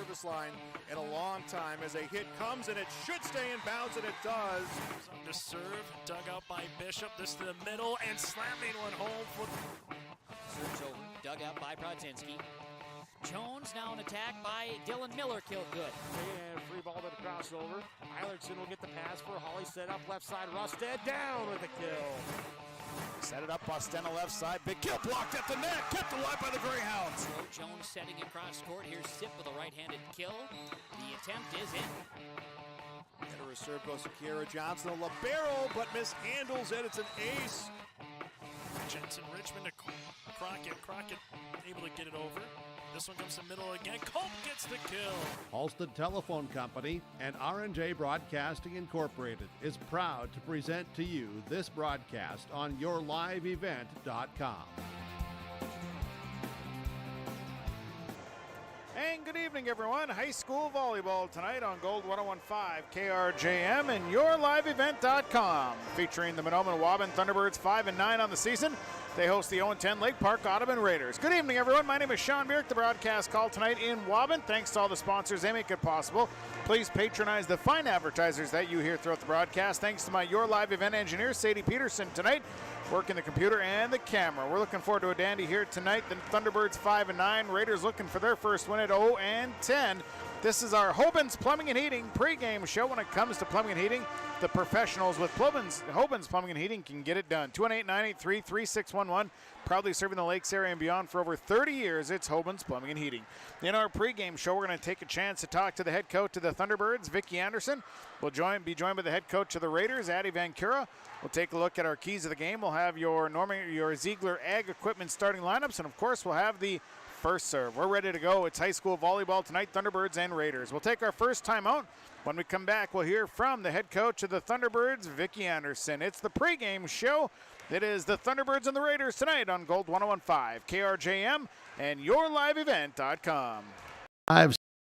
service line in a long time as a hit comes, and it should stay in bounds, and it does. To serve, dug out by Bishop. This to the middle, and slamming one home. Serves over, dug out by Brodzinski. Jones now an attack by Dylan Miller, killed good. And free ball to the crossover. Eilertson will get the pass for Holly, set up left side. Rusted down with the kill. Set it up, Bostena left side. Big kill blocked at the net. Kept alive by the Greyhounds. So Jones setting across court. Here's Sip with a right-handed kill. The attempt is in. And a serve goes to Kiera Johnson. A libero, but mishandles it. It's an ace. Jensen Richmond to Crockett. Crockett able to get it over. This one comes to the middle again. Culp gets the kill. Halstead Telephone Company and R&J Broadcasting Incorporated is proud to present to you this broadcast on yourliveevent.com. And good evening, everyone. High school volleyball tonight on Gold 101.5 KRJM and yourliveevent.com. Featuring the Mahnomen Waubun Thunderbirds 5-9 on the season. They host the 0-10 Lake Park-Andubon Raiders. Good evening, everyone. My name is Sean Bierk. The broadcast call tonight in Waubun. Thanks to all the sponsors. They make it possible. Please patronize the fine advertisers that you hear throughout the broadcast. Thanks to my Your Live event engineer, Sadie Peterson, tonight, working the computer and the camera. We're looking forward to a dandy here tonight. The Thunderbirds 5-9. Raiders looking for their first win at 0-10. This is our Hobin's Plumbing and Heating pregame show. When it comes to plumbing and heating, the professionals with Hobin's Plumbing and Heating can get it done. 218-983-3611. Proudly serving the Lakes area and beyond for over 30 years. It's Hobin's Plumbing and Heating. In our pregame show, we're going to take a chance to talk to the head coach of the Thunderbirds, Vicki Anderson. We'll be joined by the head coach of the Raiders, Addie Van Cura. We'll take a look at our keys of the game. We'll have your Ziegler Ag Equipment starting lineups, and of course, we'll have the first serve. We're ready to go. It's high school volleyball tonight, Thunderbirds and Raiders. We'll take our first time out. When we come back, we'll hear from the head coach of the Thunderbirds, Vicki Anderson. It's the pregame show. It is the Thunderbirds and the Raiders tonight on Gold 101.5 KRJM and yourliveevent.com.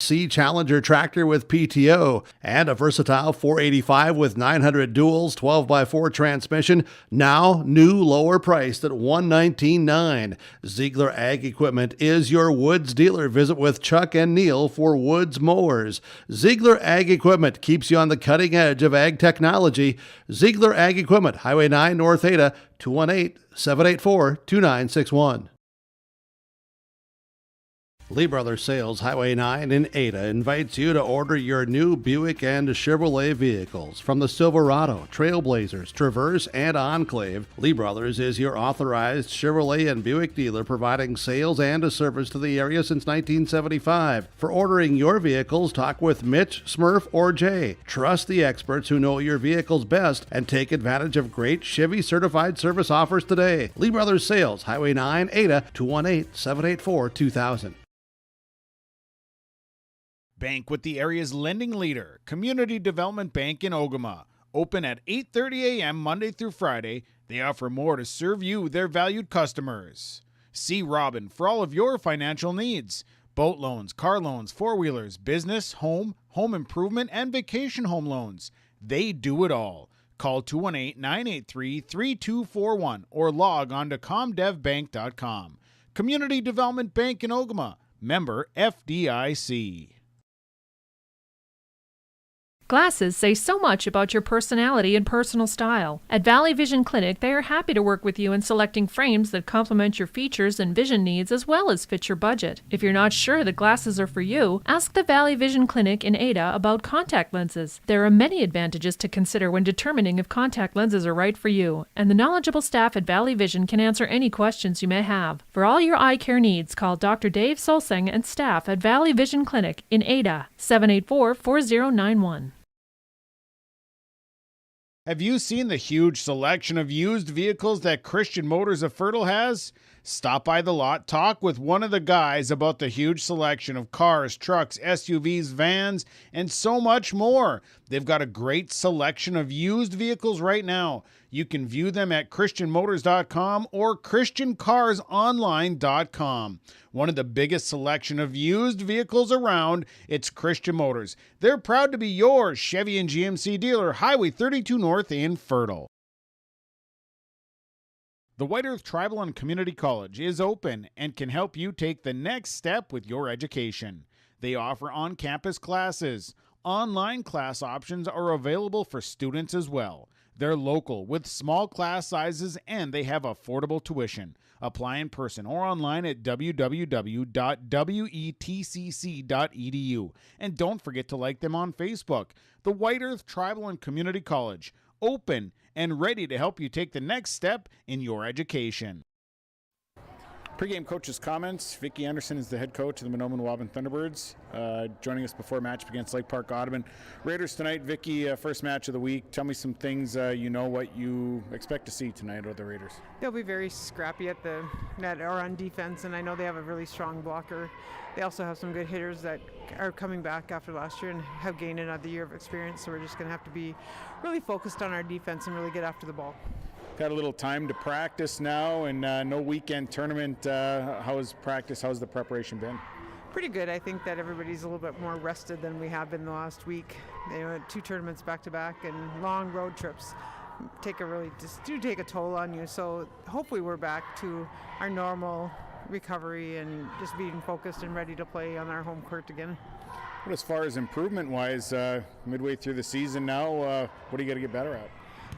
C Challenger tractor with PTO and a versatile 485 with 900 duals, 12x4 transmission, now new lower priced at $119,900. Ziegler Ag Equipment is your Woods dealer. Visit with Chuck and Neil for Woods mowers. Ziegler Ag Equipment keeps you on the cutting edge of ag technology. Ziegler Ag Equipment, Highway 9 North Ada, 218-784-2961. Lee Brothers Sales, Highway 9 in Ada, invites you to order your new Buick and Chevrolet vehicles. From the Silverado, Trailblazers, Traverse, and Enclave, Lee Brothers is your authorized Chevrolet and Buick dealer, providing sales and a service to the area since 1975. For ordering your vehicles, talk with Mitch, Smurf, or Jay. Trust the experts who know your vehicles best and take advantage of great Chevy certified service offers today. Lee Brothers Sales, Highway 9, Ada, 218-784-2000. Bank with the area's lending leader, Community Development Bank in Ogama. Open at 8:30 a.m. Monday through Friday. They offer more to serve you, their valued customers. See Robin for all of your financial needs. Boat loans, car loans, four-wheelers, business, home improvement, and vacation home loans. They do it all. Call 218-983-3241 or log on to comdevbank.com. Community Development Bank in Ogama. Member FDIC. Glasses say so much about your personality and personal style. At Valley Vision Clinic, they are happy to work with you in selecting frames that complement your features and vision needs as well as fit your budget. If you're not sure that glasses are for you, ask the Valley Vision Clinic in Ada about contact lenses. There are many advantages to consider when determining if contact lenses are right for you, and the knowledgeable staff at Valley Vision can answer any questions you may have. For all your eye care needs, call Dr. Dave Solseng and staff at Valley Vision Clinic in Ada, 784-4091. Have you seen the huge selection of used vehicles that Christian Motors of Fertile has? Stop by the lot, talk with one of the guys about the huge selection of cars, trucks, SUVs, vans, and so much more. They've got a great selection of used vehicles right now. You can view them at christianmotors.com or christiancarsonline.com. One of the biggest selection of used vehicles around, it's Christian Motors. They're proud to be your Chevy and GMC dealer, Highway 32 North in Fertile. The White Earth Tribal and Community College is open and can help you take the next step with your education. They offer on-campus classes. Online class options are available for students as well. They're local with small class sizes and they have affordable tuition. Apply in person or online at www.wetcc.edu. And don't forget to like them on Facebook. The White Earth Tribal and Community College, open and ready to help you take the next step in your education. Pregame coach's comments. Vicki Anderson is the head coach of the Mahnomen Waubun Thunderbirds, joining us before match against Lake Park-Andubon. Raiders tonight. Vicki, first match of the week. Tell me some things what you expect to see tonight out of the Raiders. They'll be very scrappy at the net or on defense, and I know they have a really strong blocker. They also have some good hitters that are coming back after last year and have gained another year of experience, so we're just going to have to be really focused on our defense and really get after the ball. Got a little time to practice now and no weekend tournament. How's practice? How's the preparation been? Pretty good. I think that everybody's a little bit more rested than we have been the last week. They had 2 tournaments back to back and long road trips take a toll on you. So hopefully we're back to our normal recovery and just being focused and ready to play on our home court again. But as far as improvement wise, midway through the season now, what do you got to get better at?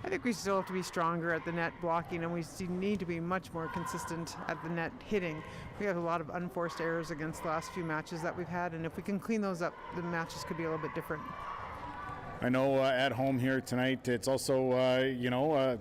I think we still have to be stronger at the net blocking, and we need to be much more consistent at the net hitting. We have a lot of unforced errors against the last few matches that we've had, and if we can clean those up, the matches could be a little bit different. I know at home here tonight, it's also,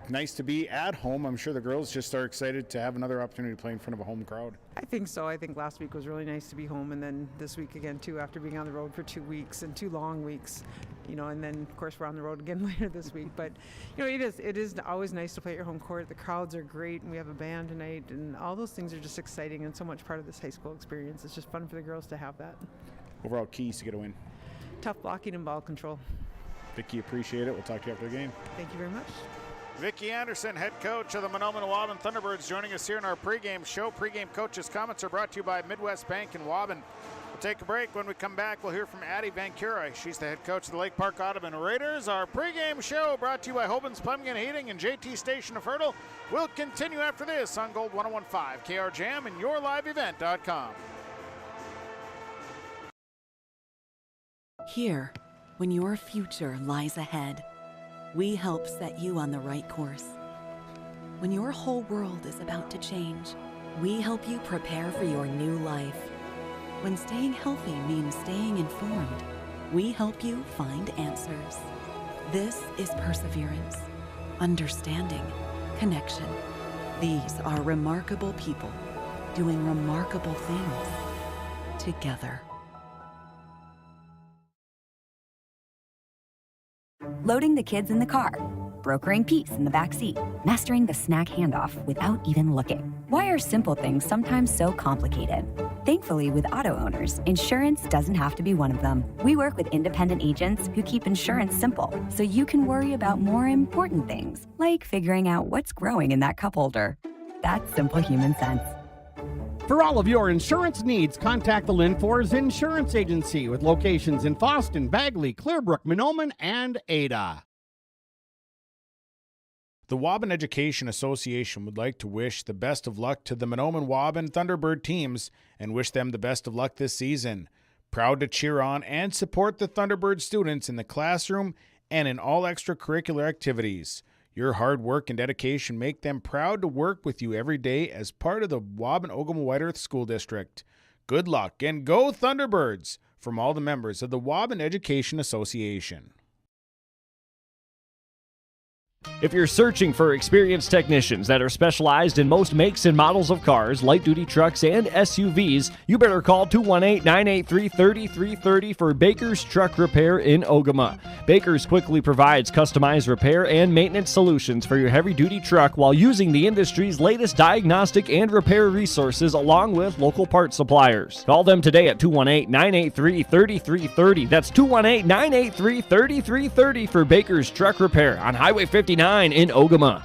nice to be at home. I'm sure the girls just are excited to have another opportunity to play in front of a home crowd. I think so. I think last week was really nice to be home, and then this week again too, after being on the road for 2 weeks and 2 long weeks, and then of course we're on the road again later this week. But it is always nice to play at your home court. The crowds are great, and we have a band tonight, and all those things are just exciting and so much part of this high school experience. It's just fun for the girls to have that. Overall keys to get a win? Tough blocking and ball control. Vicki, appreciate it. We'll talk to you after the game. Thank you very much. Vicki Anderson, head coach of the Mahnomen Waubun Thunderbirds, joining us here in our pregame show. Pregame coaches' comments are brought to you by Midwest Bank in Waubun. We'll take a break. When we come back, we'll hear from Addie Van Cura. She's the head coach of the Lake Park-Andubon Raiders. Our pregame show brought to you by Hoban's Plumbing and Heating and JT Station of Hurdle. We'll continue after this on Gold 101.5 KRJM and YourLiveEvent.com. Here, when your future lies ahead, we help set you on the right course. When your whole world is about to change, we help you prepare for your new life. When staying healthy means staying informed, we help you find answers. This is perseverance, understanding, connection. These are remarkable people doing remarkable things together. Loading the kids in the car, brokering peace in the back seat, mastering the snack handoff without even looking. Why are simple things sometimes so complicated? Thankfully, with auto owners, insurance doesn't have to be one of them. We work with independent agents who keep insurance simple, so you can worry about more important things, like figuring out what's growing in that cup holder. That's simple human sense. For all of your insurance needs, contact the Linfors Insurance Agency with locations in Fosston, Bagley, Clearbrook, Mahnomen, and Ada. The Waubun Education Association would like to wish the best of luck to the Mahnomen Waubun Thunderbird teams and wish them the best of luck this season. Proud to cheer on and support the Thunderbird students in the classroom and in all extracurricular activities. Your hard work and dedication make them proud to work with you every day as part of the Waubun-Ogama White Earth School District. Good luck and go Thunderbirds from all the members of the Waubun Education Association. If you're searching for experienced technicians that are specialized in most makes and models of cars, light-duty trucks, and SUVs, you better call 218-983-3330 for Baker's Truck Repair in Ogama. Baker's quickly provides customized repair and maintenance solutions for your heavy-duty truck while using the industry's latest diagnostic and repair resources along with local parts suppliers. Call them today at 218-983-3330. That's 218-983-3330 for Baker's Truck Repair on Highway 59 in Ogama.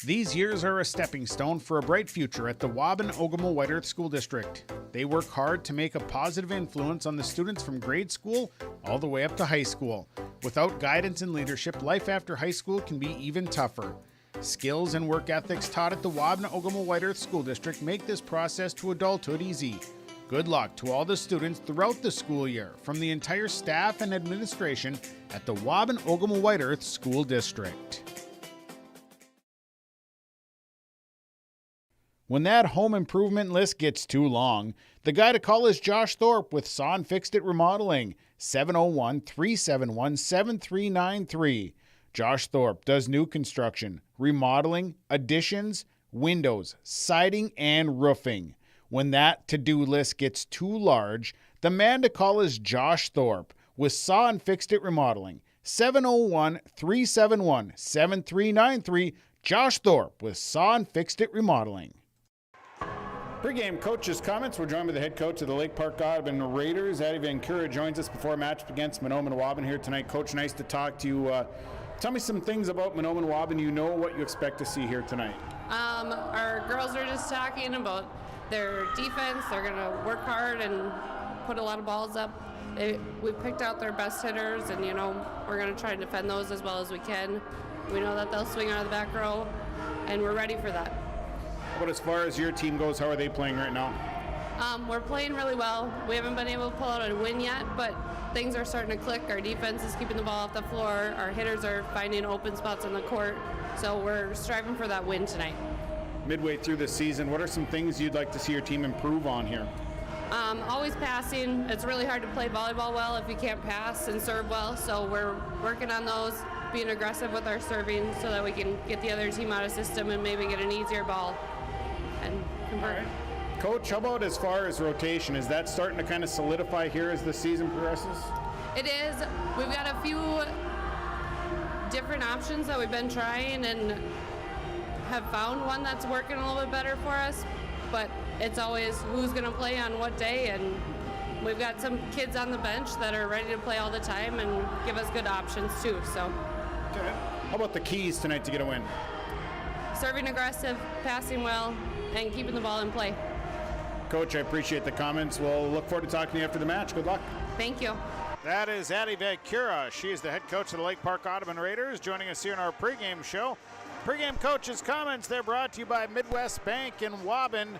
These years are a stepping stone for a bright future at the Waubun-Ogama White Earth School District. They work hard to make a positive influence on the students from grade school all the way up to high school. Without guidance and leadership, life after high school can be even tougher. Skills and work ethics taught at the Waubun White Earth School District make this process to adulthood easy. Good luck to all the students throughout the school year from the entire staff and administration at the Waubun White Earth School District. When that home improvement list gets too long, the guy to call is Josh Thorpe with Saw and Fixed It Remodeling, 701-371-7393. Josh Thorpe does new construction, remodeling, additions, windows, siding, and roofing. When that to-do list gets too large, the man to call is Josh Thorpe with Saw and Fixed It Remodeling, 701-371-7393. Josh Thorpe with Saw and Fixed It Remodeling. Pregame coach's comments. We're joined by the head coach of the Lake Park-Andubon Raiders. Eddie Vancouver joins us before a match against Mahnomen Waubun here tonight. Coach, nice to talk to you. Tell me some things about Mahnomen Waubun. You know what you expect to see here tonight. Our girls are just talking about their defense. They're going to work hard and put a lot of balls up. We picked out their best hitters, and we're going to try to defend those as well as we can. We know that they'll swing out of the back row, and we're ready for that. But as far as your team goes, how are they playing right now? We're playing really well. We haven't been able to pull out a win yet, but things are starting to click. Our defense is keeping the ball off the floor. Our hitters are finding open spots on the court, so we're striving for that win tonight. Midway through the season, what are some things you'd like to see your team improve on here? Always passing. It's really hard to play volleyball well if you can't pass and serve well, so we're working on those, being aggressive with our serving so that we can get the other team out of system and maybe get an easier ball and convert. Right. Coach, how about as far as rotation? Is that starting to kind of solidify here as the season progresses? It is. We've got a few different options that we've been trying and have found one that's working a little bit better for us, but it's always who's going to play on what day, and we've got some kids on the bench that are ready to play all the time and give us good options too. So, okay. How about the keys tonight to get a win? Serving aggressive, passing well, and keeping the ball in play. Coach, I appreciate the comments. We'll look forward to talking to you after the match. Good luck. Thank you. That is Addie Vancouver. She is the head coach of the Lake Park-Andubon Raiders, joining us here in our pregame show. Pregame coach's comments, they're brought to you by Midwest Bank in Waubun.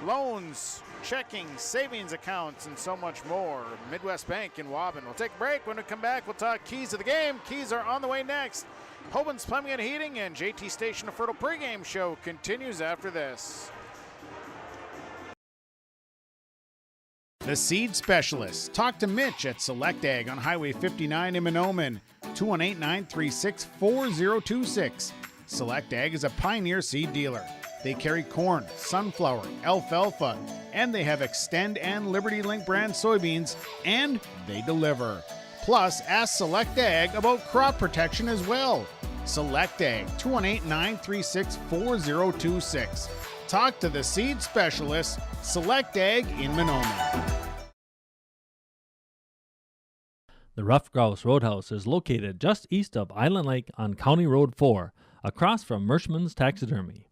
Loans, checking, savings accounts, and so much more. Midwest Bank in Waubun. We'll take a break. When we come back, we'll talk keys of the game. Keys are on the way next. Hoban's Plumbing and Heating and JT Station of Fertile pregame show continues after this. The Seed Specialists. Talk to Mitch at Select Ag on Highway 59 in Mahnomen. 218-936-4026. Select Ag is a Pioneer seed dealer. They carry corn, sunflower, alfalfa, and they have Extend and Liberty Link brand soybeans, and they deliver. Plus, ask Select Ag about crop protection as well. Select Ag, 218-936-4026. Talk to the Seed Specialists, Select Ag in Mahnomen. The Rough Grouse Roadhouse is located just east of Island Lake on County Road 4, across from Merschman's Taxidermy.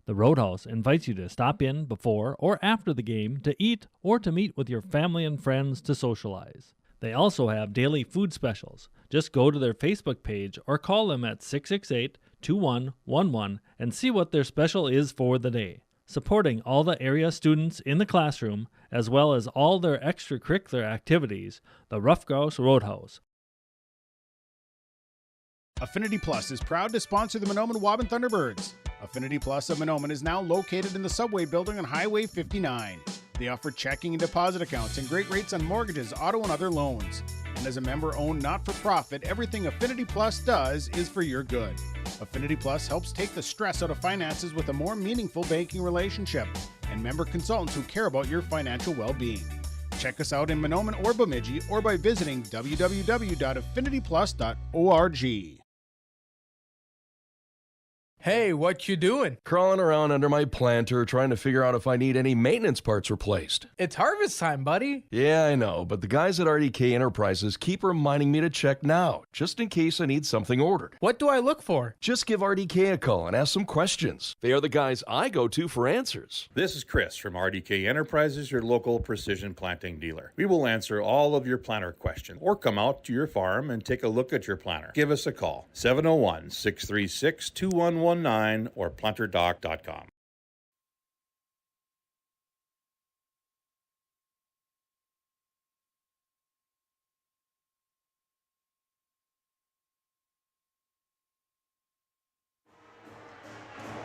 The Roadhouse invites you to stop in before or after the game to eat or to meet with your family and friends to socialize. They also have daily food specials. Just go to their Facebook page or call them at 668-2111 and see what their special is for the day. Supporting all the area students in the classroom, as well as all their extracurricular activities, the Rough Grouse Roadhouse. Affinity Plus is proud to sponsor the Mahnomen Waubun Thunderbirds. Affinity Plus of Mahnomen is now located in the Subway building on Highway 59. They offer checking and deposit accounts and great rates on mortgages, auto, and other loans. And as a member-owned not-for-profit, everything Affinity Plus does is for your good. Affinity Plus helps take the stress out of finances with a more meaningful banking relationship and member consultants who care about your financial well-being. Check us out in Mahnomen or Bemidji or by visiting www.affinityplus.org. Hey, what you doing? Crawling around under my planter trying to figure out if I need any maintenance parts replaced. It's harvest time, buddy. Yeah, I know, but the guys at RDK Enterprises keep reminding me to check now, just in case I need something ordered. What do I look for? Just give RDK a call and ask some questions. They are the guys I go to for answers. This is Chris from RDK Enterprises, your local precision planting dealer. We will answer all of your planter questions or come out to your farm and take a look at your planter. Give us a call, 701-636-2111. 419 or planterdoc.com.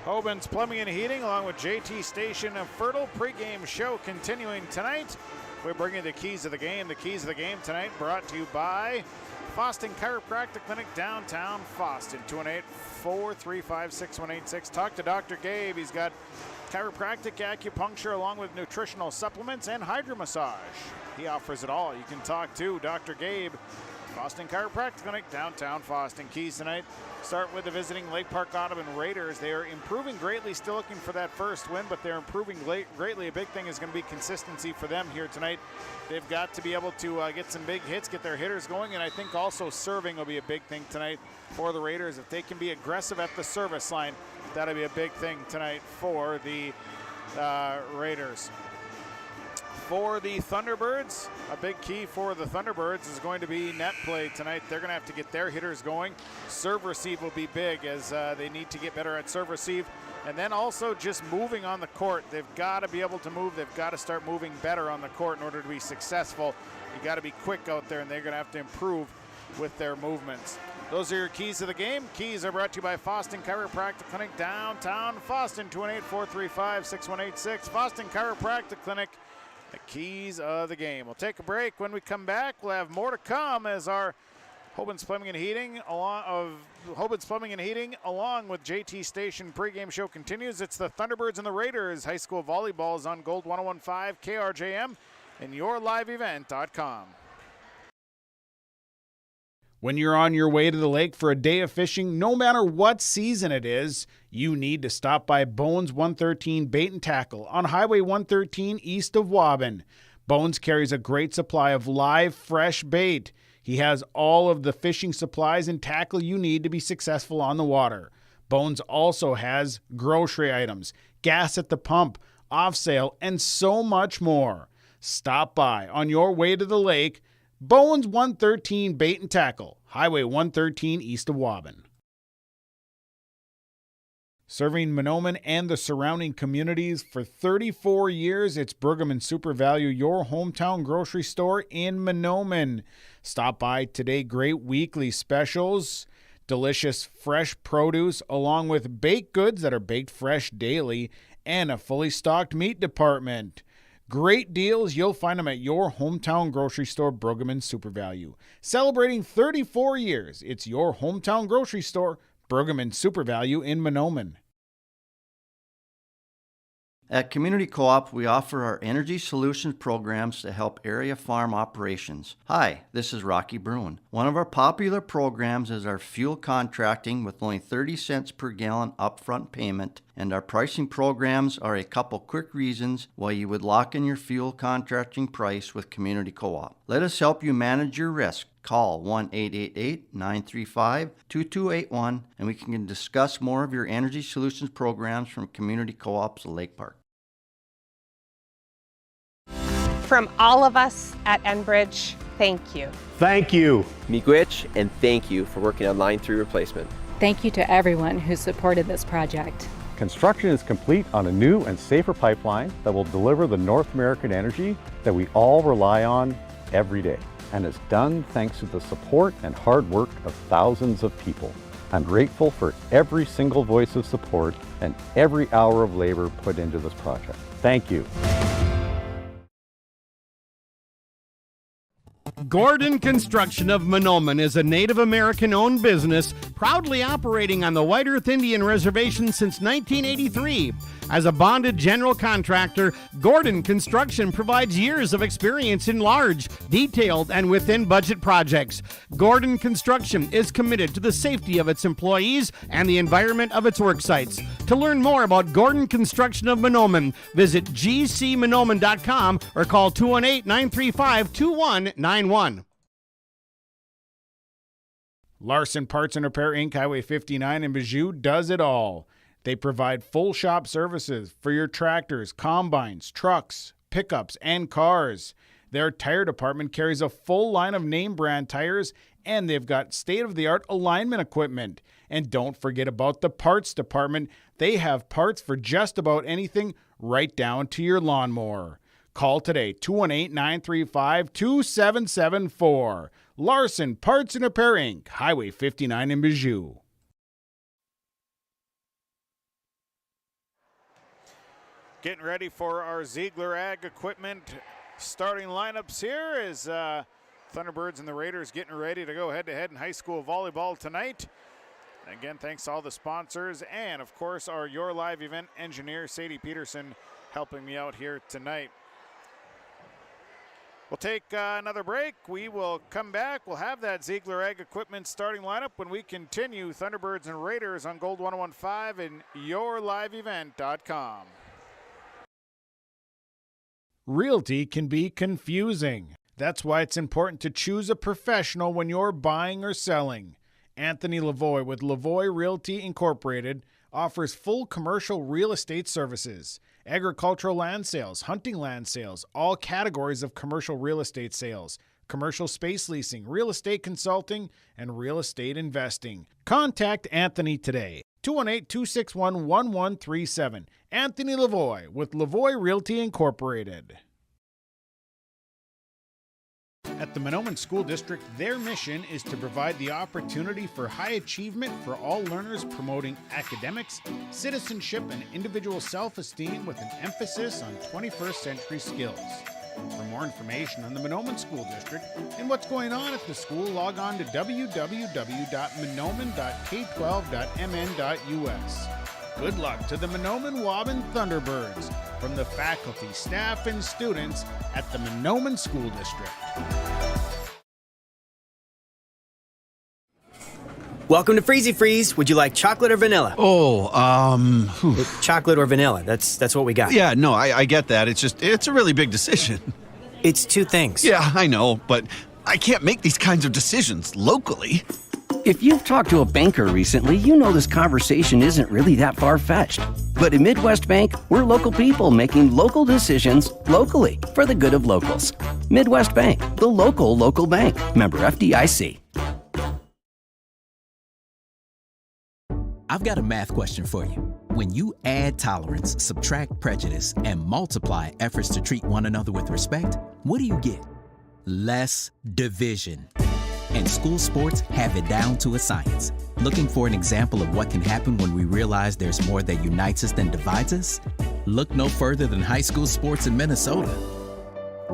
Waubun's Plumbing and Heating, along with JT Station of Fertile. Pregame show continuing tonight. We bring you the keys of the game. The keys of the game tonight brought to you by Foston Chiropractic Clinic, downtown Foston. 218-435-6186. Talk to Dr. Gabe. He's got chiropractic, acupuncture, along with nutritional supplements and hydromassage. He offers it all. You can talk to Dr. Gabe. Foston Chiropractic Clinic, downtown Foston. Keys tonight start with the visiting Lake Park-Andubon Raiders. They are improving greatly, still looking for that first win, but they're improving greatly. A big thing is going to be consistency for them here tonight. They've got to be able to get some big hits, get their hitters going, and I think also serving will be a big thing tonight for the Raiders. If they can be aggressive at the service line, that'll be a big thing tonight for the Raiders. For the Thunderbirds, a big key for the Thunderbirds is going to be net play tonight. They're going to have to get their hitters going. Serve receive will be big as they need to get better at serve receive. And then also just moving on the court. They've got to be able to move. They've got to start moving better on the court in order to be successful. You got to be quick out there, and they're going to have to improve with their movements. Those are your keys to the game. Keys are brought to you by Foston Chiropractic Clinic, downtown Foston. 218-435-6186. Foston Chiropractic Clinic. The keys of the game. We'll take a break. When we come back, we'll have more to come as our Waubun's Plumbing and Heating along with JT Station pregame show continues. It's the Thunderbirds and the Raiders. High school volleyball is on Gold 101.5 KRJM and yourliveevent.com. When you're on your way to the lake for a day of fishing, no matter what season it is, you need to stop by Bones 113 Bait and Tackle on Highway 113 east of Waubun. Bones carries a great supply of live, fresh bait. He has all of the fishing supplies and tackle you need to be successful on the water. Bones also has grocery items, gas at the pump, off sale, and so much more. Stop by on your way to the lake. Bones 113 Bait and Tackle, Highway 113 east of Waubun. Serving Mahnomen and the surrounding communities for 34 years, it's Pregame Super Value, your hometown grocery store in Mahnomen. Stop by today. Great weekly specials, delicious fresh produce, along with baked goods that are baked fresh daily, and a fully stocked meat department. Great deals, you'll find them at your hometown grocery store, Pregame Super Value. Celebrating 34 years, it's your hometown grocery store, Pregame Super Value in Mahnomen. At Community Co-op, we offer our energy solutions programs to help area farm operations. Hi, this is Rocky Bruin. One of our popular programs is our fuel contracting with only 30 cents per gallon upfront payment, and our pricing programs are a couple quick reasons why you would lock in your fuel contracting price with Community Co-op. Let us help you manage your risk. Call 1-888-935-2281 and we can discuss more of your energy solutions programs from Community Co-ops Lake Park. From all of us at Enbridge, thank you. Thank you. Miigwech, and thank you for working on Line 3 replacement. Thank you to everyone who supported this project. Construction is complete on a new and safer pipeline that will deliver the North American energy that we all rely on every day. And it's done thanks to the support and hard work of thousands of people. I'm grateful for every single voice of support and every hour of labor put into this project. Thank you. Gordon Construction of Mahnomen is a Native American-owned business proudly operating on the White Earth Indian Reservation since 1983. As a bonded general contractor, Gordon Construction provides years of experience in large, detailed, and within-budget projects. Gordon Construction is committed to the safety of its employees and the environment of its work sites. To learn more about Gordon Construction of Mahnomen, visit gcmahnomen.com or call 218-935-2191. Larson Parts and Repair Inc., Highway 59 in Bijou does it all. They provide full shop services for your tractors, combines, trucks, pickups, and cars. Their tire department carries a full line of name brand tires and they've got state-of-the-art alignment equipment. And don't forget about the parts department. They have parts for just about anything, right down to your lawnmower. Call today, 218-935-2774. Larson Parts and Repair, Inc., Highway 59 in Bijou. Getting ready for our Ziegler Ag Equipment starting lineups here as Thunderbirds and the Raiders getting ready to go head-to-head in high school volleyball tonight. Again, thanks to all the sponsors and, of course, our Your Live event engineer, Sadie Peterson, helping me out here tonight. We'll take another break. We will come back. We'll have that Ziegler Ag Equipment starting lineup when we continue Thunderbirds and Raiders on Gold 101.5 and yourliveevent.com. Realty can be confusing. That's why it's important to choose a professional when you're buying or selling. Anthony Lavoie with Lavoie Realty Incorporated offers full commercial real estate services, agricultural land sales, hunting land sales, all categories of commercial real estate sales, commercial space leasing, real estate consulting, and real estate investing. Contact Anthony today. 218-261-1137. Anthony Lavoie with Lavoie Realty Incorporated. At the Mahnomen School District, their mission is to provide the opportunity for high achievement for all learners, promoting academics, citizenship, and individual self-esteem with an emphasis on 21st century skills. For more information on the Mahnomen School District and what's going on at the school, log on to www.mahnomen.k12.mn.us. Good luck to the Mahnomen Waubun Thunderbirds from the faculty, staff, and students at the Mahnomen School District. Welcome to Freezy Freeze. Would you like chocolate or vanilla? Chocolate or vanilla. That's what we got. Yeah, no, I get that. It's a really big decision. It's two things. Yeah, I know, but I can't make these kinds of decisions locally. If you've talked to a banker recently, you know this conversation isn't really that far-fetched. But at Midwest Bank, we're local people making local decisions locally for the good of locals. Midwest Bank, the local bank. Member FDIC. I've got a math question for you. When you add tolerance, subtract prejudice, and multiply efforts to treat one another with respect, what do you get? Less division. And school sports have it down to a science. Looking for an example of what can happen when we realize there's more that unites us than divides us? Look no further than high school sports in Minnesota.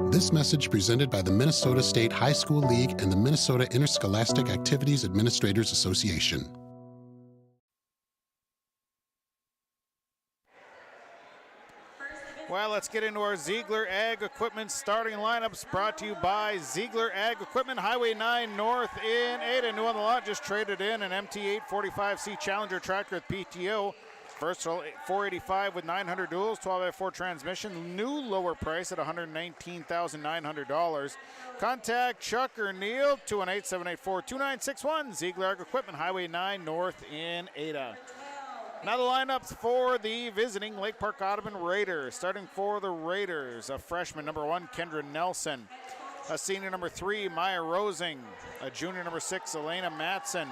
This message presented by the Minnesota State High School League and the Minnesota Interscholastic Activities Administrators Association. Well, let's get into our Ziegler Ag Equipment starting lineups, brought to you by Ziegler Ag Equipment, Highway 9 North in Ada. New on the lot, just traded in an MT845C Challenger tractor with PTO. Versatile 485 with 900 duals, 12x4 transmission. New lower price at $119,900. Contact Chuck or Neil, 218-784-2961. Ziegler Ag Equipment, Highway 9 North in Ada. Now the lineups for the visiting Lake Park-Andubon Raiders. Starting for the Raiders, a freshman, number 1, Kendra Nelson. A senior, number 3, Maya Rosing. A junior, number 6, Elena Matson.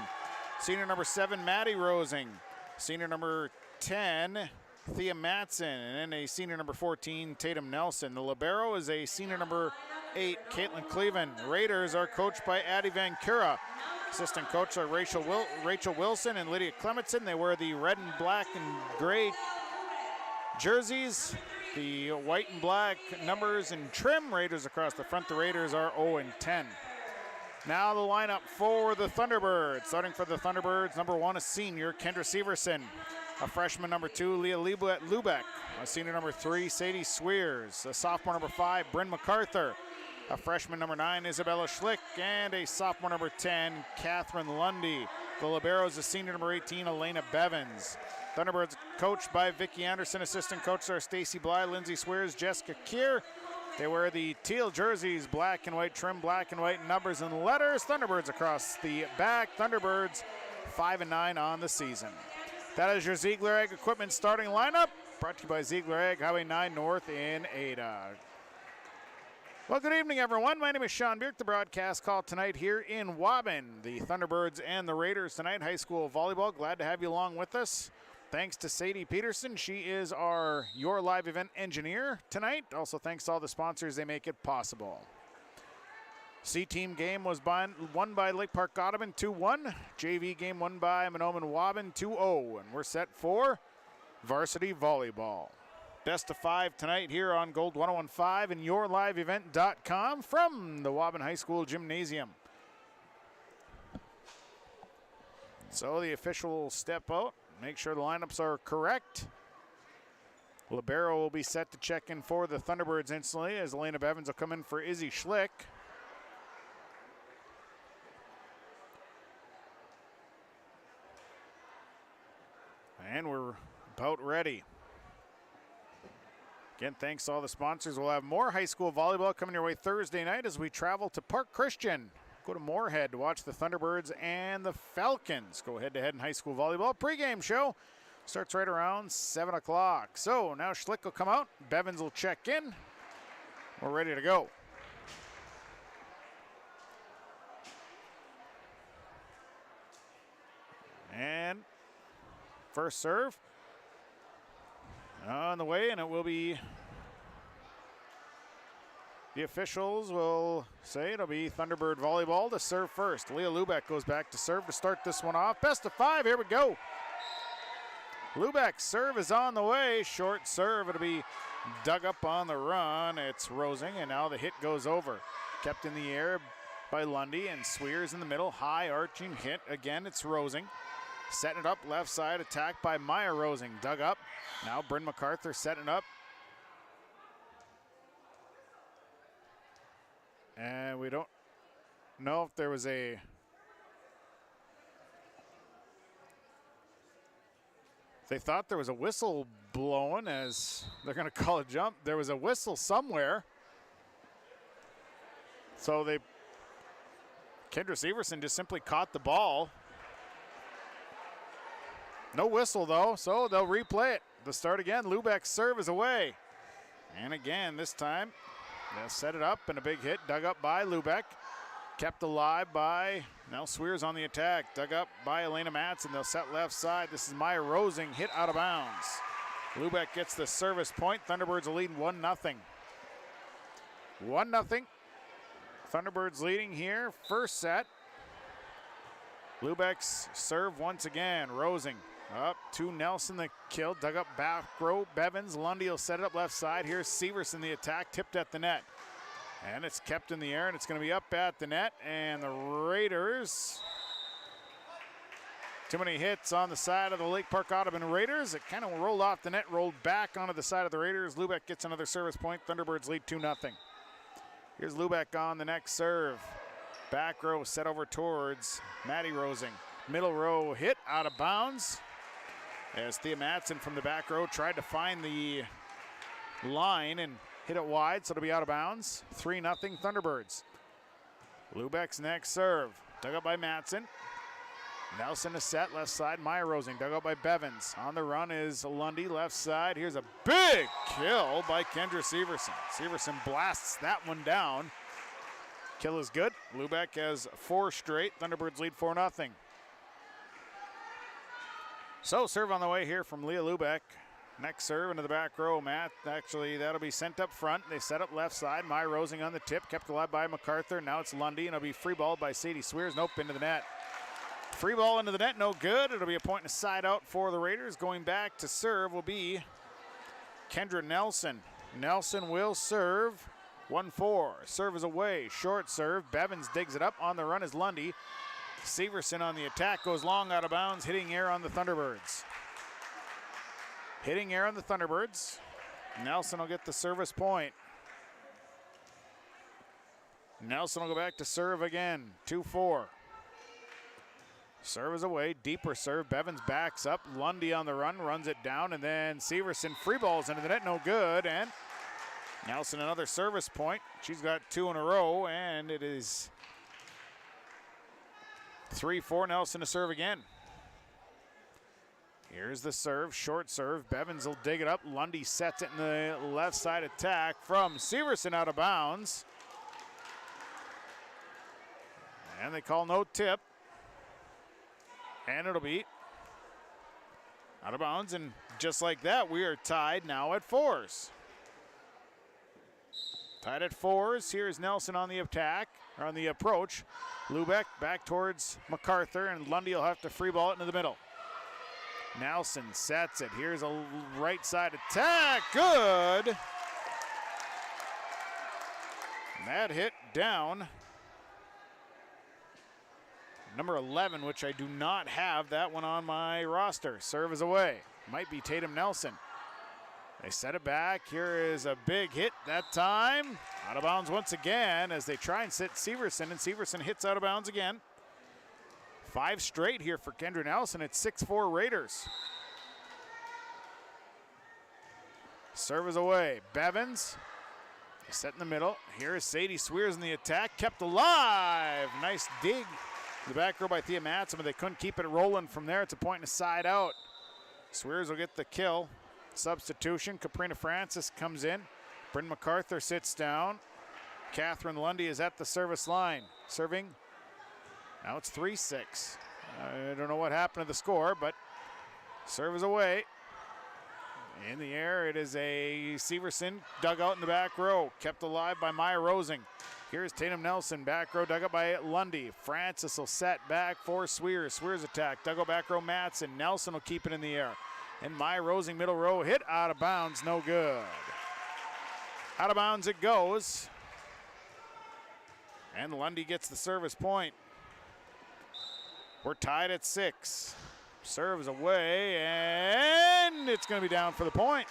Senior, number 7, Maddie Rosing. Senior, number 10, Thea Matson. And then a senior, number 14, Tatum Nelson. The libero is a senior, number 8, Caitlin Cleveland. Raiders are coached by Addie Van Cura. Assistant coach are Rachel Wilson and Lydia Clementson. They wear the red and black and gray jerseys, the white and black numbers and trim. Raiders across the front. The Raiders are 0-10. Now the lineup for the Thunderbirds. Starting for the Thunderbirds, number 1, a senior, Kendra Severson. A freshman, number 2, Leah Lubeck. A senior, number 3, Sadie Swears. A sophomore, number 5, Bryn MacArthur. A freshman, number 9, Isabella Schlick, and a sophomore, number 10, Catherine Lundy. The libero is a senior, number 18, Elena Bevins. Thunderbirds coached by Vicki Anderson. Assistant coaches are Stacy Bly, Lindsay Swears, Jessica Keir. They wear the teal jerseys, black and white trim, black and white numbers and letters. Thunderbirds across the back. Thunderbirds 5-9 on the season. That is your Ziegler Ag Equipment starting lineup. Brought to you by Ziegler Ag, Highway 9 North in Ada. Well, good evening, everyone. My name is Sean Bierk. The broadcast call tonight here in Waubun. The Thunderbirds and the Raiders tonight, high school volleyball. Glad to have you along with us. Thanks to Sadie Peterson. She is your live event engineer tonight. Also, thanks to all the sponsors. They make it possible. C-team game was won by Lake Park-Andubon 2-1. JV game won by Mahnomen Waubun 2-0. And we're set for varsity volleyball. Best of 5 tonight here on Gold 101.5 and yourliveevent.com from the Waubun High School Gymnasium. So the official will step out, make sure the lineups are correct. Libero will be set to check in for the Thunderbirds instantly as Elena Bevins will come in for Izzy Schlick. And we're about ready. Again, thanks to all the sponsors. We'll have more high school volleyball coming your way Thursday night as we travel to Park Christian. Go to Moorhead to watch the Thunderbirds and the Falcons go head-to-head in high school volleyball. Pre-game show starts right around 7 o'clock. So now Schlick will come out. Bevins will check in. We're ready to go. And first serve on the way, and it will be, the officials will say it'll be Thunderbird volleyball to serve first. Leah Lubeck goes back to serve to start this one off. Best of 5, here we go. Lubeck's serve is on the way. Short serve, it'll be dug up on the run. It's Rosing, and now the hit goes over. Kept in the air by Lundy, and Swears in the middle. High arching hit. Again, it's Rosing. Setting it up, left side, attacked by Maya Rosing. Dug up. Now Bryn MacArthur setting it up. And we don't know if there was a... They thought there was a whistle blowing as they're going to call a jump. There was a whistle somewhere. So Kendra Severson just simply caught the ball. No whistle, though, so they'll replay it. The start again. Lubeck's serve is away. And again, this time, they'll set it up, and a big hit dug up by Lubeck. Kept alive by, now Swears on the attack. Dug up by Elena Matson. They'll set left side. This is Maya Rosing, hit out of bounds. Lubeck gets the service point. Thunderbirds will lead 1-0. 1-0. Thunderbirds leading here, first set. Lubeck's serve once again. Rosing up to Nelson, the kill. Dug up back row. Bevins. Lundy will set it up left side. Here's Severson, the attack, tipped at the net. And it's kept in the air, and it's going to be up at the net. And the Raiders, too many hits on the side of the Lake Park-Andubon Raiders. It kind of rolled off the net, rolled back onto the side of the Raiders. Lubeck gets another service point. Thunderbirds lead 2-0. Here's Lubeck on the next serve. Back row set over towards Maddie Rosing. Middle row hit out of bounds as Thea Matson from the back row tried to find the line and hit it wide, so it'll be out of bounds. 3-0 Thunderbirds. Lubeck's next serve. Dug up by Matson. Nelson is set, left side. Maya Rosing dug up by Bevins. On the run is Lundy, left side. Here's a big kill by Kendra Severson. Severson blasts that one down. Kill is good. Lubeck has 4 straight. Thunderbirds lead 4-0. So serve on the way here from Leah Lubeck. Next serve into the back row, Matt. Actually, that'll be sent up front. They set up left side. Maya Rosing on the tip. Kept alive by MacArthur. Now it's Lundy, and it'll be free ball by Sadie Swears. Nope, into the net. Free ball into the net, no good. It'll be a point and a side out for the Raiders. Going back to serve will be Kendra Nelson. Nelson will serve. 1-4. Serve is away. Short serve. Bevins digs it up. On the run is Lundy. Severson on the attack goes long out of bounds, hitting air on the Thunderbirds. Hitting air on the Thunderbirds. Nelson will get the service point. Nelson will go back to serve again. 2-4. Serve is away. Deeper serve. Bevins backs up. Lundy on the run, runs it down, and then Severson free balls into the net. No good. And Nelson another service point. She's got 2 in a row, and it is 3-4. Nelson to serve again. Here's the serve, short serve. Bevins will dig it up. Lundy sets it in the left side attack from Severson out of bounds. And they call no tip. And it'll be out of bounds. And just like that, we are tied now at 4s. Tied at 4s. Here's Nelson on the attack, or on the approach. Lubeck back towards MacArthur, and Lundy will have to free ball it into the middle. Nelson sets it. Here's a right side attack. Good. And that hit down. Number 11, which I do not have that one on my roster. Serve is away. Might be Tatum Nelson. They set it back. Here is a big hit that time. Out of bounds once again as they try and sit Severson, and Severson hits out of bounds again. 5 straight here for Kendra Nelson. It's 6-4 Raiders. Serve is away. Bevins set in the middle. Here is Sadie Swears in the attack. Kept alive. Nice dig. The back row by Thea Matson, but they couldn't keep it rolling from there. It's a point and a side out. Swears will get the kill. Substitution. Caprina Francis comes in. Bryn MacArthur sits down. Catherine Lundy is at the service line. Serving. Now it's 3-6. I don't know what happened to the score, but serve is away. In the air, it is a Severson dug out in the back row. Kept alive by Maya Rosing. Here's Tatum Nelson, back row dug up by Lundy. Francis will set back for Swears. Swears attack, dug out back row Matson. Nelson will keep it in the air. And Maya Rosing, middle row, hit out of bounds, no good. Out of bounds it goes. And Lundy gets the service point. We're tied at 6. Serves away, and it's going to be down for the point.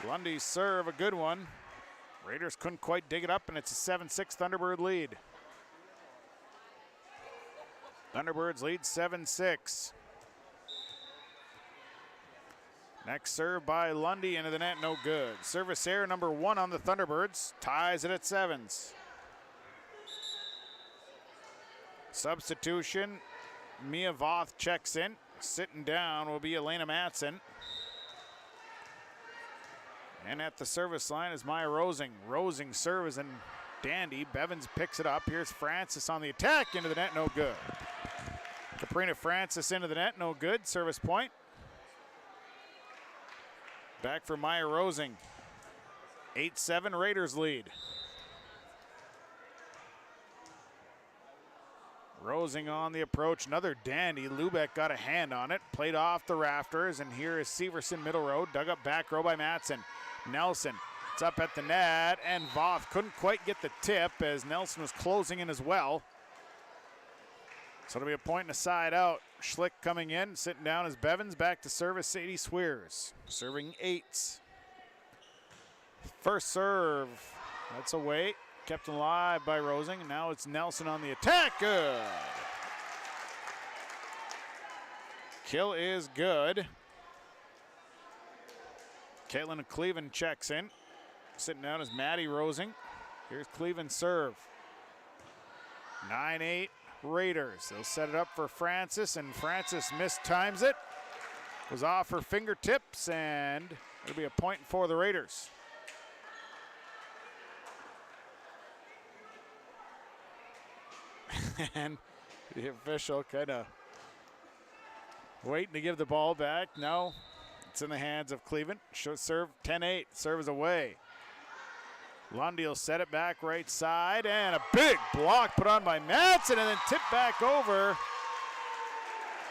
Lundy's serve, a good one. Raiders couldn't quite dig it up, and it's a 7-6 Thunderbird lead. Thunderbirds lead 7-6. Next serve by Lundy into the net, no good. Service error number 1 on the Thunderbirds, ties it at 7s. Substitution, Mia Voth checks in. Sitting down will be Elena Matson. And at the service line is Maya Rosing. Rosing serve is in dandy. Bevins picks it up. Here's Francis on the attack. Into the net, no good. Caprina Francis into the net, no good. Service point. Back for Maya Rosing. 8-7 Raiders lead. Rosing on the approach, another dandy. Lubeck got a hand on it, played off the rafters, and here is Severson middle row, dug up back row by Matson. Nelson, it's up at the net, and Voth couldn't quite get the tip as Nelson was closing in as well. So it'll be a point and a side out. Schlick coming in, sitting down as Bevins, back to service Sadie Swears, serving 8s. First serve, that's away. Kept alive by Rosing. Now it's Nelson on the attack. Good. Kill is good. Caitlin Cleveland checks in. Sitting down is Maddie Rosing. Here's Cleveland serve. 9-8 Raiders. They'll set it up for Francis, and Francis mistimes it. Was off her fingertips, and it'll be a point for the Raiders. And the official kind of waiting to give the ball back. No, it's in the hands of Cleveland. Should serve 10-8. Serve is away. Lundy will set it back right side, and a big block put on by Matson, and then tipped back over.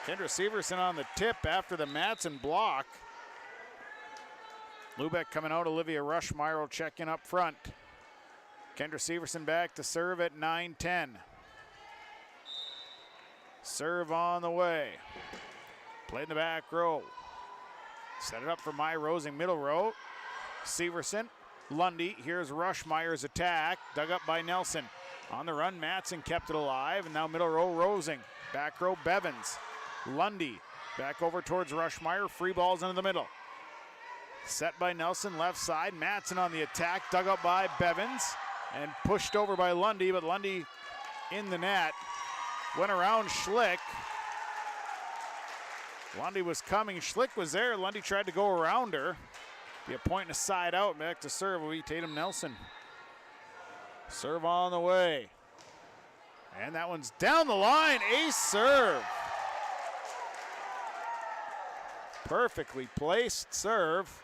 Kendra Severson on the tip after the Matson block. Lubeck coming out. Olivia Rushmeyer will check in up front. Kendra Severson back to serve at 9-10. Serve on the way. Play in the back row. Set it up for Maya Rosing, middle row. Severson, Lundy. Here's Rushmeyer's attack. Dug up by Nelson. On the run, Matson kept it alive. And now middle row, Rosing. Back row, Bevins. Lundy. Back over towards Rushmeyer. Free balls into the middle. Set by Nelson, left side. Matson on the attack. Dug up by Bevins. And pushed over by Lundy, but Lundy in the net. Went around Schlick. Lundy was coming. Schlick was there. Lundy tried to go around her. Be a point and a side out. Back to serve will be Tatum Nelson. Serve on the way. And that one's down the line. Ace serve. Perfectly placed serve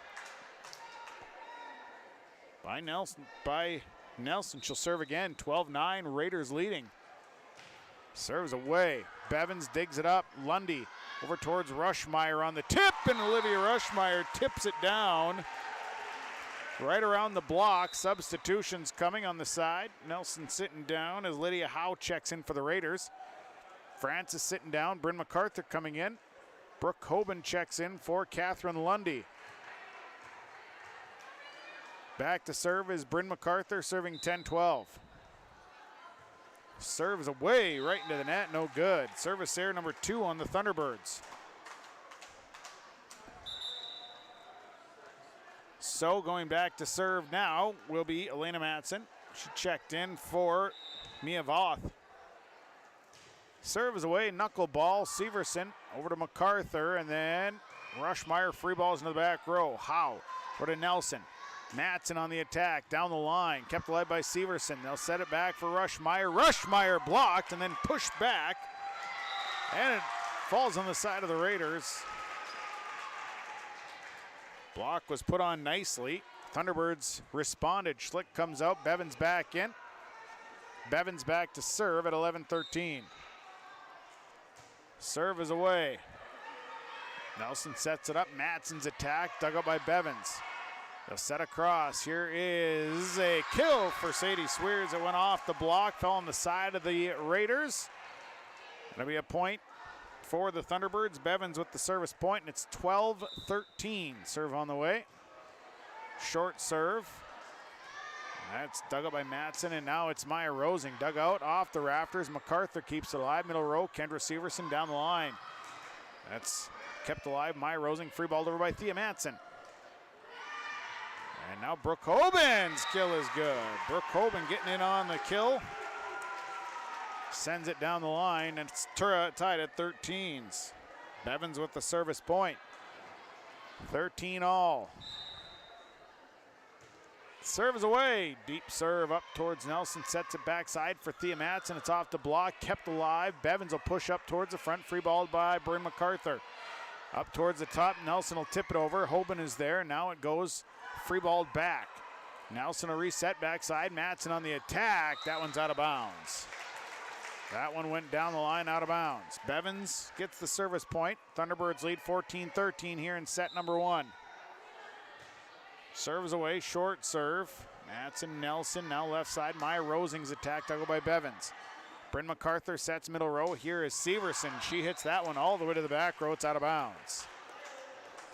by Nelson. She'll serve again. 12-9, Raiders leading. Serves away. Bevins digs it up. Lundy over towards Rushmeyer on the tip, and Olivia Rushmeyer tips it down right around the block. Substitutions coming on the side. Nelson sitting down as Lydia Howe checks in for the Raiders. Francis sitting down. Bryn MacArthur coming in. Brooke Hoban checks in for Catherine Lundy. Back to serve is Bryn MacArthur, serving 10-12. Serves away right into the net, no good. Service error number 2 on the Thunderbirds. So going back to serve now will be Elena Matson. She checked in for Mia Voth. Serves away, knuckleball, Severson over to MacArthur, and then Rushmeyer free balls into the back row. Howe over to Nelson. Matson on the attack, down the line, kept alive by Severson. They'll set it back for Rushmeyer. Rushmeyer blocked and then pushed back, and it falls on the side of the Raiders. Block was put on nicely. Thunderbirds responded. Schlick comes out, Bevins back in. Bevins back to serve at 11-13. Serve is away. Nelson sets it up. Matson's attack, dug up by Bevins. They'll set across. Here is a kill for Sadie Swears. It went off the block, fell on the side of the Raiders. That'll be a point for the Thunderbirds. Bevins with the service point, and it's 12-13. Serve on the way. Short serve. That's dug up by Matson, and now it's Maya Rosing. Dug out off the rafters. MacArthur keeps it alive. Middle row, Kendra Severson down the line. That's kept alive. Maya Rosing free balled over by Thea Matson. And now Brooke Hoban's kill is good. Brooke Hoban getting in on the kill. Sends it down the line, and it's tied at 13s. Bevins with the service point. 13 all. Serves away. Deep serve up towards Nelson. Sets it backside for Thea Matson. It's off the block. Kept alive. Bevins will push up towards the front. Free balled by Bryn MacArthur. Up towards the top. Nelson will tip it over. Hoban is there. Now it goes free balled back. Nelson will reset backside. Matson on the attack. That one's out of bounds. That one went down the line, out of bounds. Bevins gets the service point. Thunderbirds lead 14-13 here in set number 1. Serves away, short serve. Matson, Nelson, now left side. Maya Rosing's attack, dug by Bevins. Bryn MacArthur sets middle row. Here is Severson. She hits that one all the way to the back row. It's out of bounds.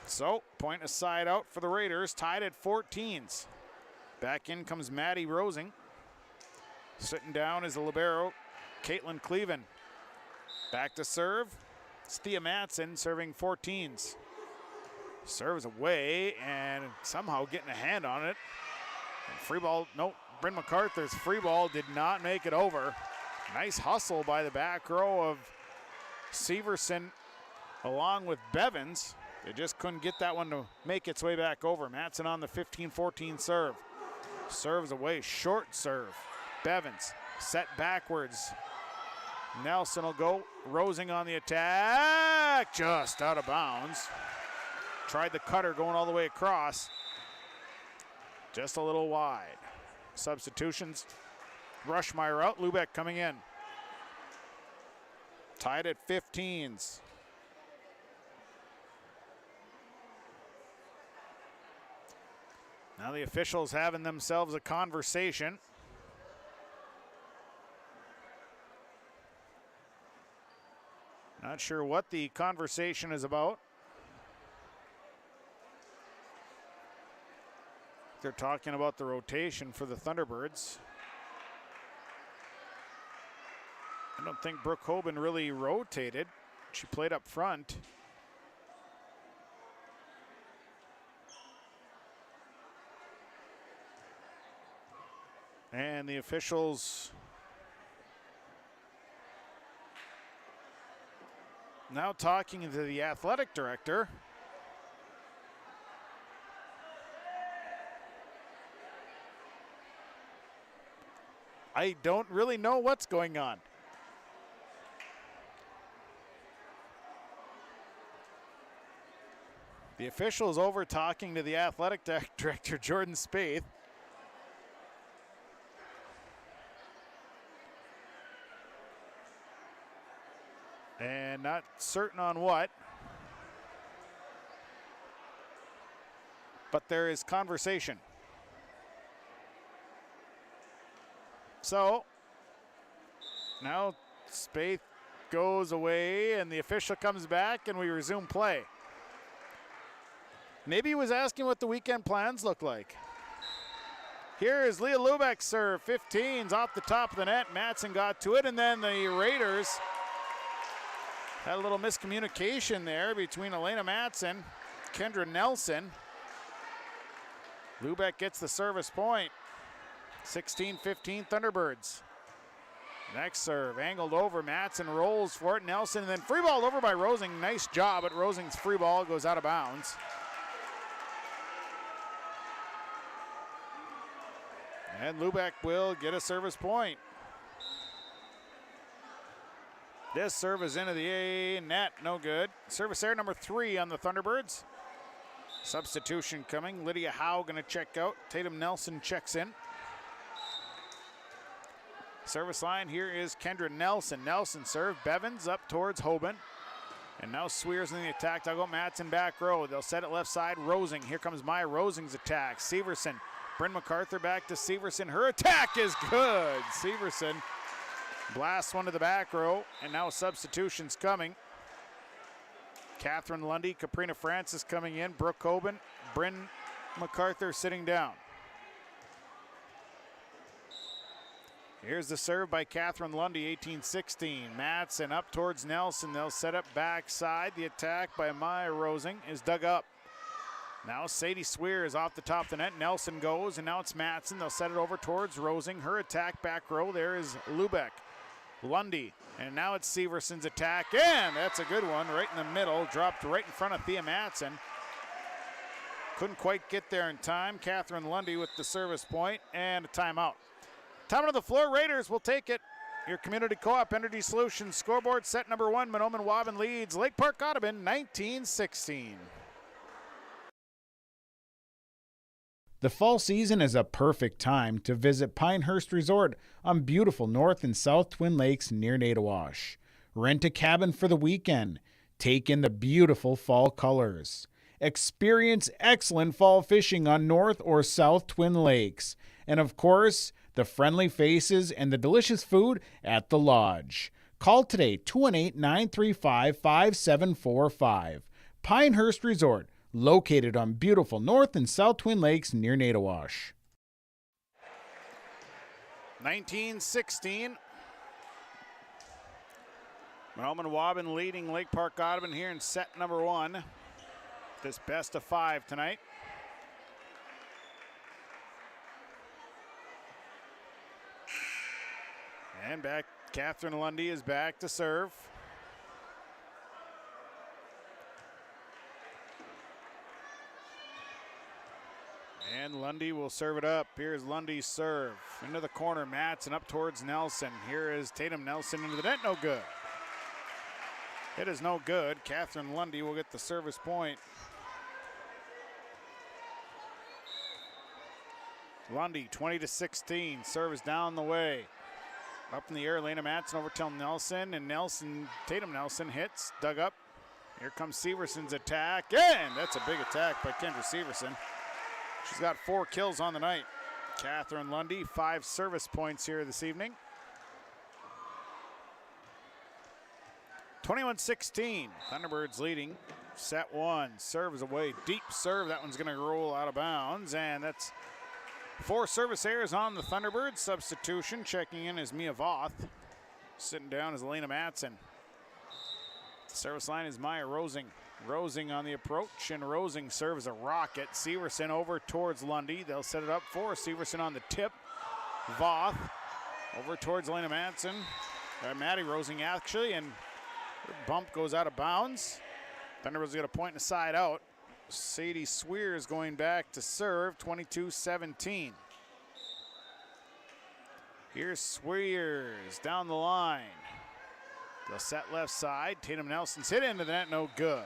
So, point aside out for the Raiders, tied at 14s. Back in comes Maddie Rosing. Sitting down is the libero, Caitlin Cleven. Back to serve. It's Thea Matson serving 14s. Serves away and somehow getting a hand on it. And free ball, nope. Bryn MacArthur's free ball did not make it over. Nice hustle by the back row of Severson along with Bevins. They just couldn't get that one to make its way back over. Matson on the 15-14 serve. Serves away, short serve. Bevins set backwards. Nelson will go. Rosing on the attack. Just out of bounds. Tried the cutter going all the way across. Just a little wide. Substitutions. Rushmeyer out. Lubeck coming in. Tied at 15s. Now the officials having themselves a conversation. Not sure what the conversation is about. They're talking about the rotation for the Thunderbirds. I don't think Brooke Hoban really rotated. She played up front. And the officials now talking to the athletic director. I don't really know what's going on. The official is over talking to the athletic director, Jordan Spaeth. And not certain on what. But there is conversation. So now Spaeth goes away and the official comes back and we resume play. Maybe he was asking what the weekend plans look like. Here is Leah Lubeck's serve, 15's off the top of the net. Matson got to it, and then the Raiders had a little miscommunication there between Elena Matson, Kendra Nelson. Lubeck gets the service point. 16-15 Thunderbirds. Next serve, angled over. Matson rolls for it. Nelson, and then free ball over by Rosing. Nice job, but Rosing's free ball goes out of bounds. And Lubeck will get a service point. This serve is into the A net, no good. Service error number 3 on the Thunderbirds. Substitution coming. Lydia Howe going to check out. Tatum Nelson checks in. Service line here is Kendra Nelson. Nelson serve. Bevins up towards Hoban. And now Swears in the attack. They'll go Matson back row. They'll set it left side. Rosing. Here comes Maya Rosing's attack. Severson. Bryn MacArthur back to Severson. Her attack is good. Severson blasts one to the back row. And now substitutions coming. Catherine Lundy, Caprina Francis coming in. Brooke Hoban, Bryn MacArthur sitting down. Here's the serve by Catherine Lundy, 18-16. Matson up towards Nelson. They'll set up backside. The attack by Maya Rosing is dug up. Now Sadie Swear is off the top of the net. Nelson goes, and now it's Matson. They'll set it over towards Rosing. Her attack back row. There is Lubeck. Lundy, and now it's Severson's attack, and that's a good one right in the middle. Dropped right in front of Thea Matson. Couldn't quite get there in time. Catherine Lundy with the service point and a timeout. Time of the floor, Raiders will take it. Your Community Co-op Energy Solutions scoreboard set number 1. Mahnomen Waubun leads Lake Park-Andubon 19-16. The fall season is a perfect time to visit Pinehurst Resort on beautiful North and South Twin Lakes near Nadawash. Rent a cabin for the weekend. Take in the beautiful fall colors. Experience excellent fall fishing on North or South Twin Lakes. And of course, the friendly faces and the delicious food at the lodge. Call today 218-935-5745. Pinehurst Resort, located on beautiful North and South Twin Lakes near Nadawash. 19-16. Mahnomen Waubun leading Lake Park-Andubon here in set number 1. This best of 5 tonight. And back, Catherine Lundy is back to serve. And Lundy will serve it up. Here's Lundy's serve. Into the corner, Matson up towards Nelson. Here is Tatum Nelson into the net, no good. It is no good. Catherine Lundy will get the service point. Lundy, 20-16, service down the way. Up in the air, Lena Matson over to Nelson, and Tatum Nelson hits, dug up. Here comes Severson's attack, and that's a big attack by Kendra Severson. She's got 4 kills on the night. Catherine Lundy, 5 service points here this evening. 21-16, Thunderbirds leading. Set 1, serve is away, deep serve. That one's gonna roll out of bounds, and that's 4 service errors on the Thunderbirds. Substitution, checking in is Mia Voth. Sitting down is Elena Matson. Service line is Maya Rosing. Rosing on the approach, and Rosing serves a rocket. Severson over towards Lundy. They'll set it up for Severson on the tip. Voth over towards Elena Matson. Maddie Rosing actually, and her bump goes out of bounds. Thunderbirds got a point and a side out. Sadie Swear is going back to serve, 22-17. Here's Swears down the line. They'll set left side. Tatum Nelson's hit into the net, no good.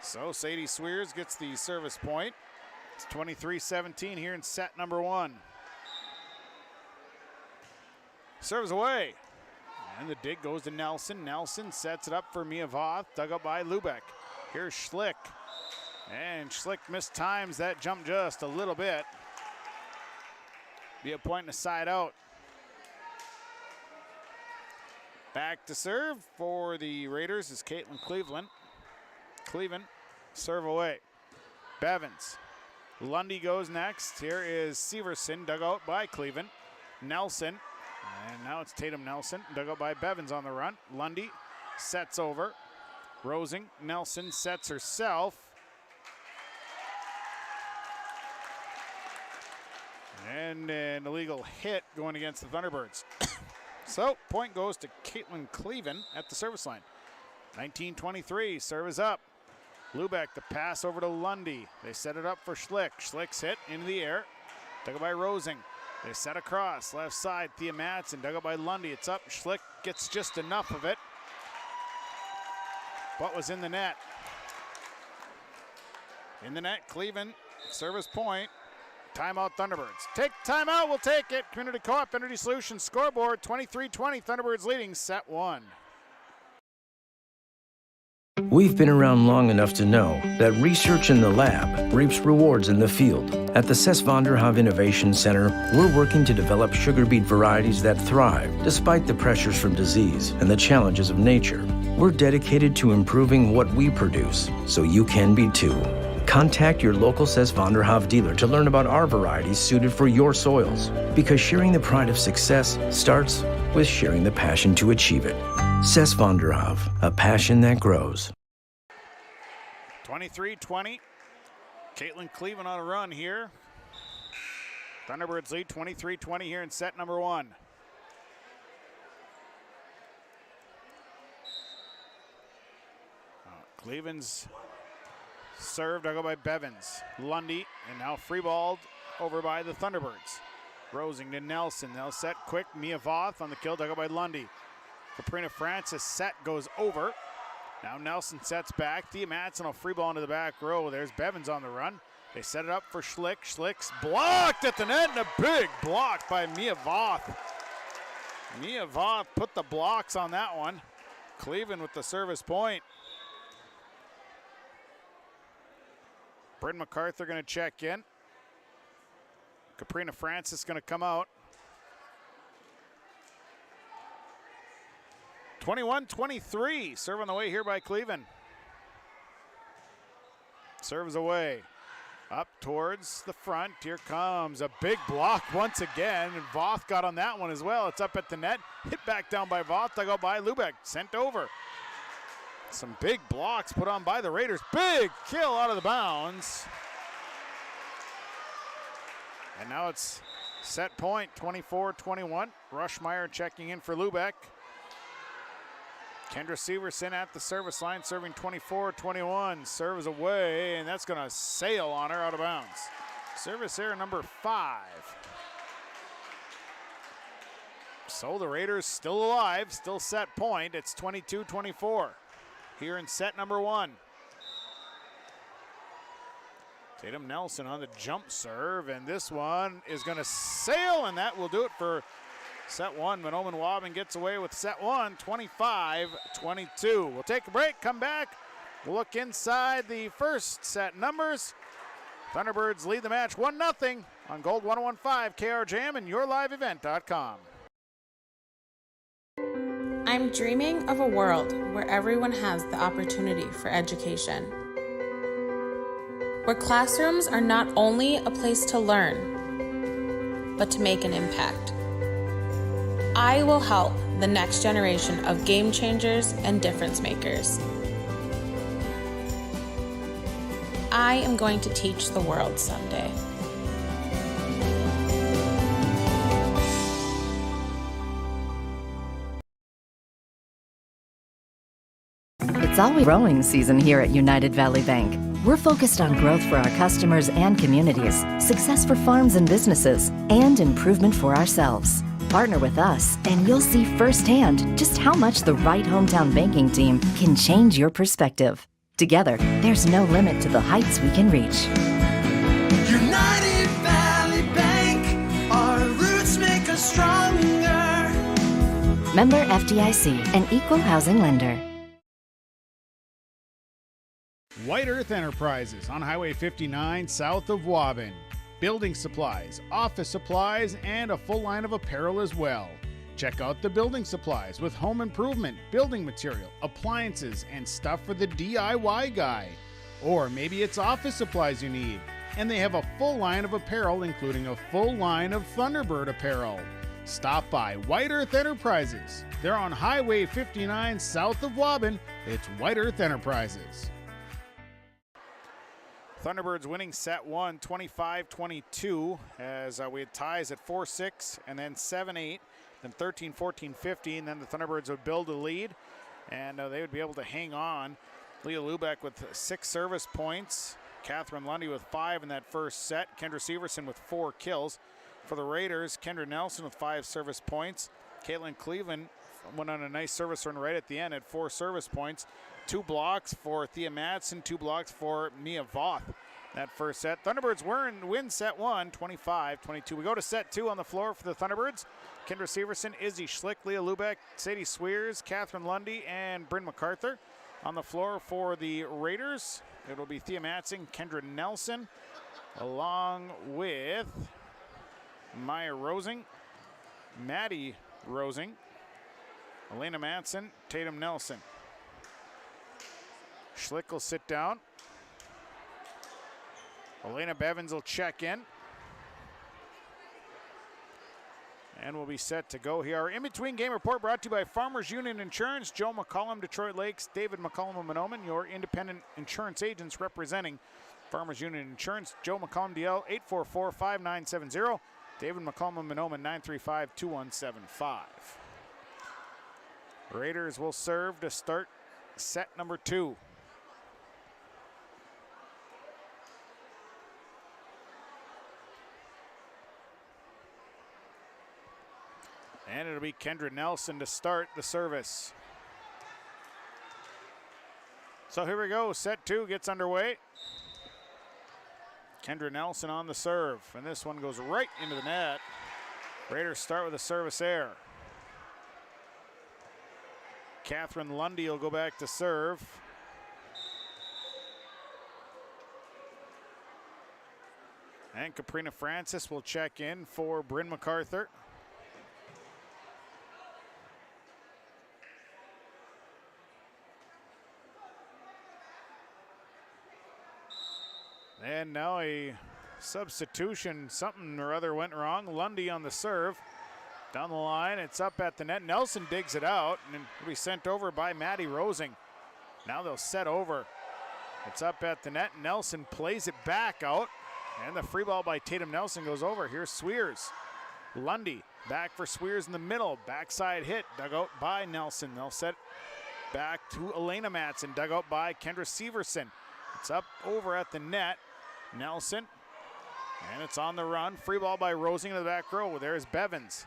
So Sadie Swears gets the service point. It's 23-17 here in set number 1. Serves away. And the dig goes to Nelson. Nelson sets it up for Mia Voth, dug up by Lubeck. Here's Schlick. And Schlick mistimes that jump just a little bit. Be a point and a side out. Back to serve for the Raiders is Caitlin Cleveland. Cleveland, serve away. Bevins. Lundy goes next. Here is Severson, dug out by Cleveland. Nelson, and now it's Tatum Nelson, dug out by Bevins on the run. Lundy sets over. Rosing, Nelson sets herself. And an illegal hit going against the Thunderbirds. So, point goes to Caitlin Cleveland at the service line. 19-23, serve is up. Lubeck, the pass over to Lundy. They set it up for Schlick. Schlick's hit into the air. Dug up by Rosing. They set across, left side, Thea Madsen, dug up by Lundy. It's up, Schlick gets just enough of it. What was in the net? In the net, Cleveland, service point. Timeout Thunderbirds. Take timeout, we'll take it. Community Co-op Energy Solutions scoreboard, 23-20, Thunderbirds leading set 1. We've been around long enough to know that research in the lab reaps rewards in the field. At the Cess van der Haaf Innovation Center, we're working to develop sugar beet varieties that thrive despite the pressures from disease and the challenges of nature. We're dedicated to improving what we produce, so you can be too. Contact your local Cess van der Haaf dealer to learn about our varieties suited for your soils. Because sharing the pride of success starts with sharing the passion to achieve it. Cess van der Haaf, a passion that grows. 23-20. Caitlin Cleveland on a run here. Thunderbirds lead 23-20 here in set number 1. Cleveland's served, I'll go by Bevins. Lundy, and now free balled over by the Thunderbirds. Rosing to Nelson. They'll set quick. Mia Voth on the kill, dug up by Lundy. Caprina Francis set goes over. Now Nelson sets back. Thea Madsen will free ball into the back row. There's Bevins on the run. They set it up for Schlick. Schlick's blocked at the net, and a big block by Mia Voth. Mia Voth put the blocks on that one. Cleveland with the service point. Bryn MacArthur going to check in. Caprina Francis going to come out. 21-23, serve on the way here by Cleveland. Serves away. Up towards the front. Here comes a big block once again, and Voth got on that one as well. It's up at the net. Hit back down by Voth. Dug out by Lubeck. Sent over. Some big blocks put on by the Raiders. Big kill out of the bounds. And now it's set point, 24-21. Rushmeyer checking in for Lubeck. Kendra Severson at the service line, serving 24-21. Serves away, and that's going to sail on her out of bounds. Service error number 5. So the Raiders still alive, still set point. It's 22-24 here in set number 1. Tatum Nelson on the jump serve, and this one is going to sail, and that will do it for set 1. Mahnomen Waubun gets away with set 1, 25-22. We'll take a break, come back. We'll look inside the first set numbers. Thunderbirds lead the match 1-0 on Gold 101.5 KRJM and YourLiveEvent.com. I'm dreaming of a world where everyone has the opportunity for education. Where classrooms are not only a place to learn, but to make an impact. I will help the next generation of game changers and difference makers. I am going to teach the world someday. It's always growing season here at United Valley Bank. We're focused on growth for our customers and communities, success for farms and businesses, and improvement for ourselves. Partner with us, and you'll see firsthand just how much the right hometown banking team can change your perspective. Together, there's no limit to the heights we can reach. United Valley Bank, our roots make us stronger. Member FDIC, an equal housing lender. White Earth Enterprises on Highway 59 south of Waubun. Building supplies, office supplies, and a full line of apparel as well. Check out the building supplies with home improvement, building material, appliances, and stuff for the DIY guy. Or maybe it's office supplies you need. And they have a full line of apparel, including a full line of Thunderbird apparel. Stop by White Earth Enterprises. They're on Highway 59 south of Waubun. It's White Earth Enterprises. Thunderbirds winning set one, 25-22, as we had ties at 4-6 and then 7-8, then 13-14, 15. Then the Thunderbirds would build a lead, and they would be able to hang on. Leah Lubeck with 6 service points. Catherine Lundy with 5 in that first set. Kendra Severson with 4 kills. For the Raiders, Kendra Nelson with 5 service points. Caitlin Cleveland went on a nice service run right at the end at 4 service points. 2 blocks for Thea Madsen, 2 blocks for Mia Voth. That first set. Thunderbirds win set one, 25-22. We go to set 2 on the floor for the Thunderbirds. Kendra Severson, Izzy Schlick, Leah Lubeck, Sadie Swears, Catherine Lundy, and Bryn MacArthur. On the floor for the Raiders, it'll be Thea Madsen, Kendra Nelson, along with Maya Rosing, Maddie Rosing, Elena Madsen, Tatum Nelson. Schlick will sit down. Elena Bevins will check in. And we'll be set to go here. Our in-between game report brought to you by Farmers Union Insurance. Joe McCollum, Detroit Lakes, David McCollum of Mahnomen, your independent insurance agents representing Farmers Union Insurance. Joe McCollum, DL, 844-5970. David McCollum of Mahnomen, 935-2175. Raiders will serve to start set number 2. And it'll be Kendra Nelson to start the service. So here we go, set 2 gets underway. Kendra Nelson on the serve, and this one goes right into the net. Raiders start with a service error. Catherine Lundy will go back to serve. And Caprina Francis will check in for Bryn MacArthur. And now a substitution, something or other went wrong. Lundy on the serve. Down the line, it's up at the net. Nelson digs it out, and it'll be sent over by Maddie Rosing. Now they'll set over. It's up at the net. Nelson plays it back out, and the free ball by Tatum Nelson goes over. Here's Swears. Lundy back for Swears in the middle. Backside hit, dug out by Nelson. They'll set back to Elena Madsen, dug out by Kendra Severson. It's up over at the net. Nelson, and it's on the run. Free ball by Rosing in the back row. There's Bevins.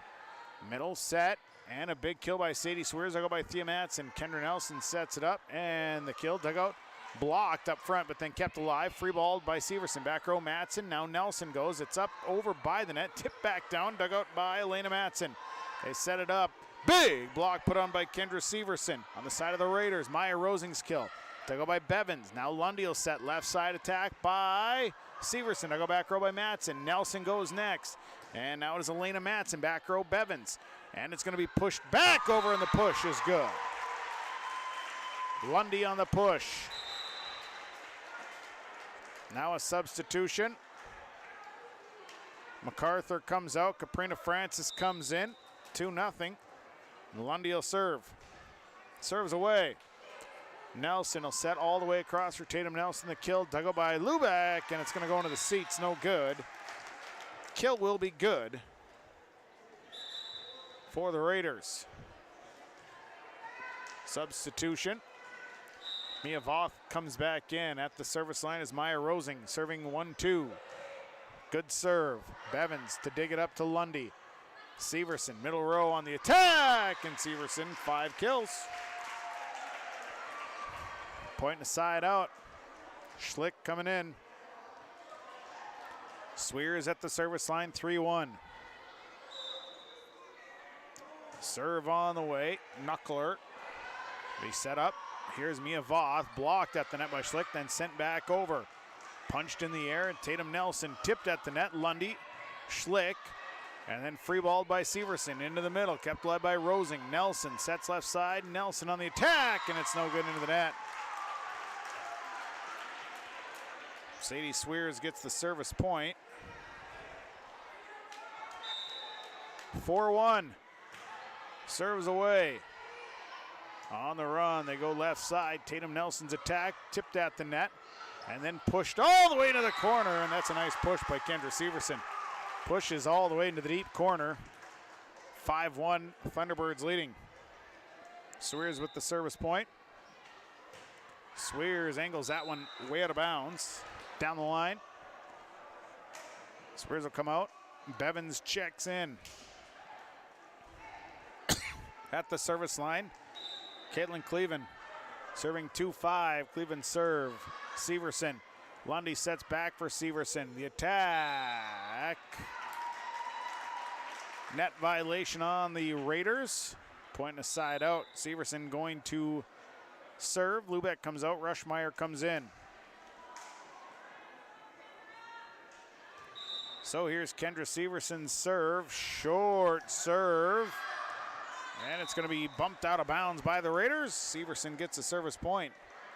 Middle set, and a big kill by Sadie Swears. Dug out by Thea Madsen. Kendra Nelson sets it up, and the kill dug out. Blocked up front, but then kept alive. Free balled by Severson. Back row Madsen. Now Nelson goes. It's up over by the net. Tipped back down. Dug out by Elena Madsen. They set it up. Big block put on by Kendra Severson. On the side of the Raiders, Maya Rosing's kill. Dug out by Bevins. Now Lundy will set left side attack by Severson. Dug out back row by Madsen. Nelson goes next. And now it is Elena Madsen. Back row Bevins. And it's going to be pushed back over, and the push is good. Lundy on the push. Now a substitution. MacArthur comes out. Caprina Francis comes in. 2-0. Lundy will serve. Serves away. Nelson will set all the way across for Tatum Nelson. The kill dug out by Lubeck, and it's going to go into the seats. No good. Kill will be good for the Raiders. Substitution. Mia Voth comes back in. At the service line is Maya Rosing, serving 1-2. Good serve. Bevins to dig it up to Lundy. Severson, middle row on the attack, and Severson, 5 kills. Point the side out. Schlick coming in. Swears at the service line, 3-1. Serve on the way. Knuckler. They set up. Here's Mia Voth, blocked at the net by Schlick, then sent back over. Punched in the air. Tatum Nelson tipped at the net. Lundy, Schlick, and then free balled by Severson into the middle. Kept led by Rosing. Nelson sets left side. Nelson on the attack, and it's no good into the net. Sadie Swears gets the service point. 4-1. Serves away. On the run, they go left side. Tatum Nelson's attack, tipped at the net, and then pushed all the way to the corner, and that's a nice push by Kendra Severson. Pushes all the way into the deep corner. 5-1, Thunderbirds leading. Swears with the service point. Swears angles that one way out of bounds. Down the line. Swears will come out. Bevins checks in. At the service line, Caitlin Cleveland serving 2-5. Cleveland serve. Severson. Lundy sets back for Severson. The attack. Net violation on the Raiders. Pointing a side out. Severson going to serve. Lubeck comes out. Rushmeyer comes in. So here's Kendra Severson's serve. Short serve. And it's going to be bumped out of bounds by the Raiders. Severson gets a service point.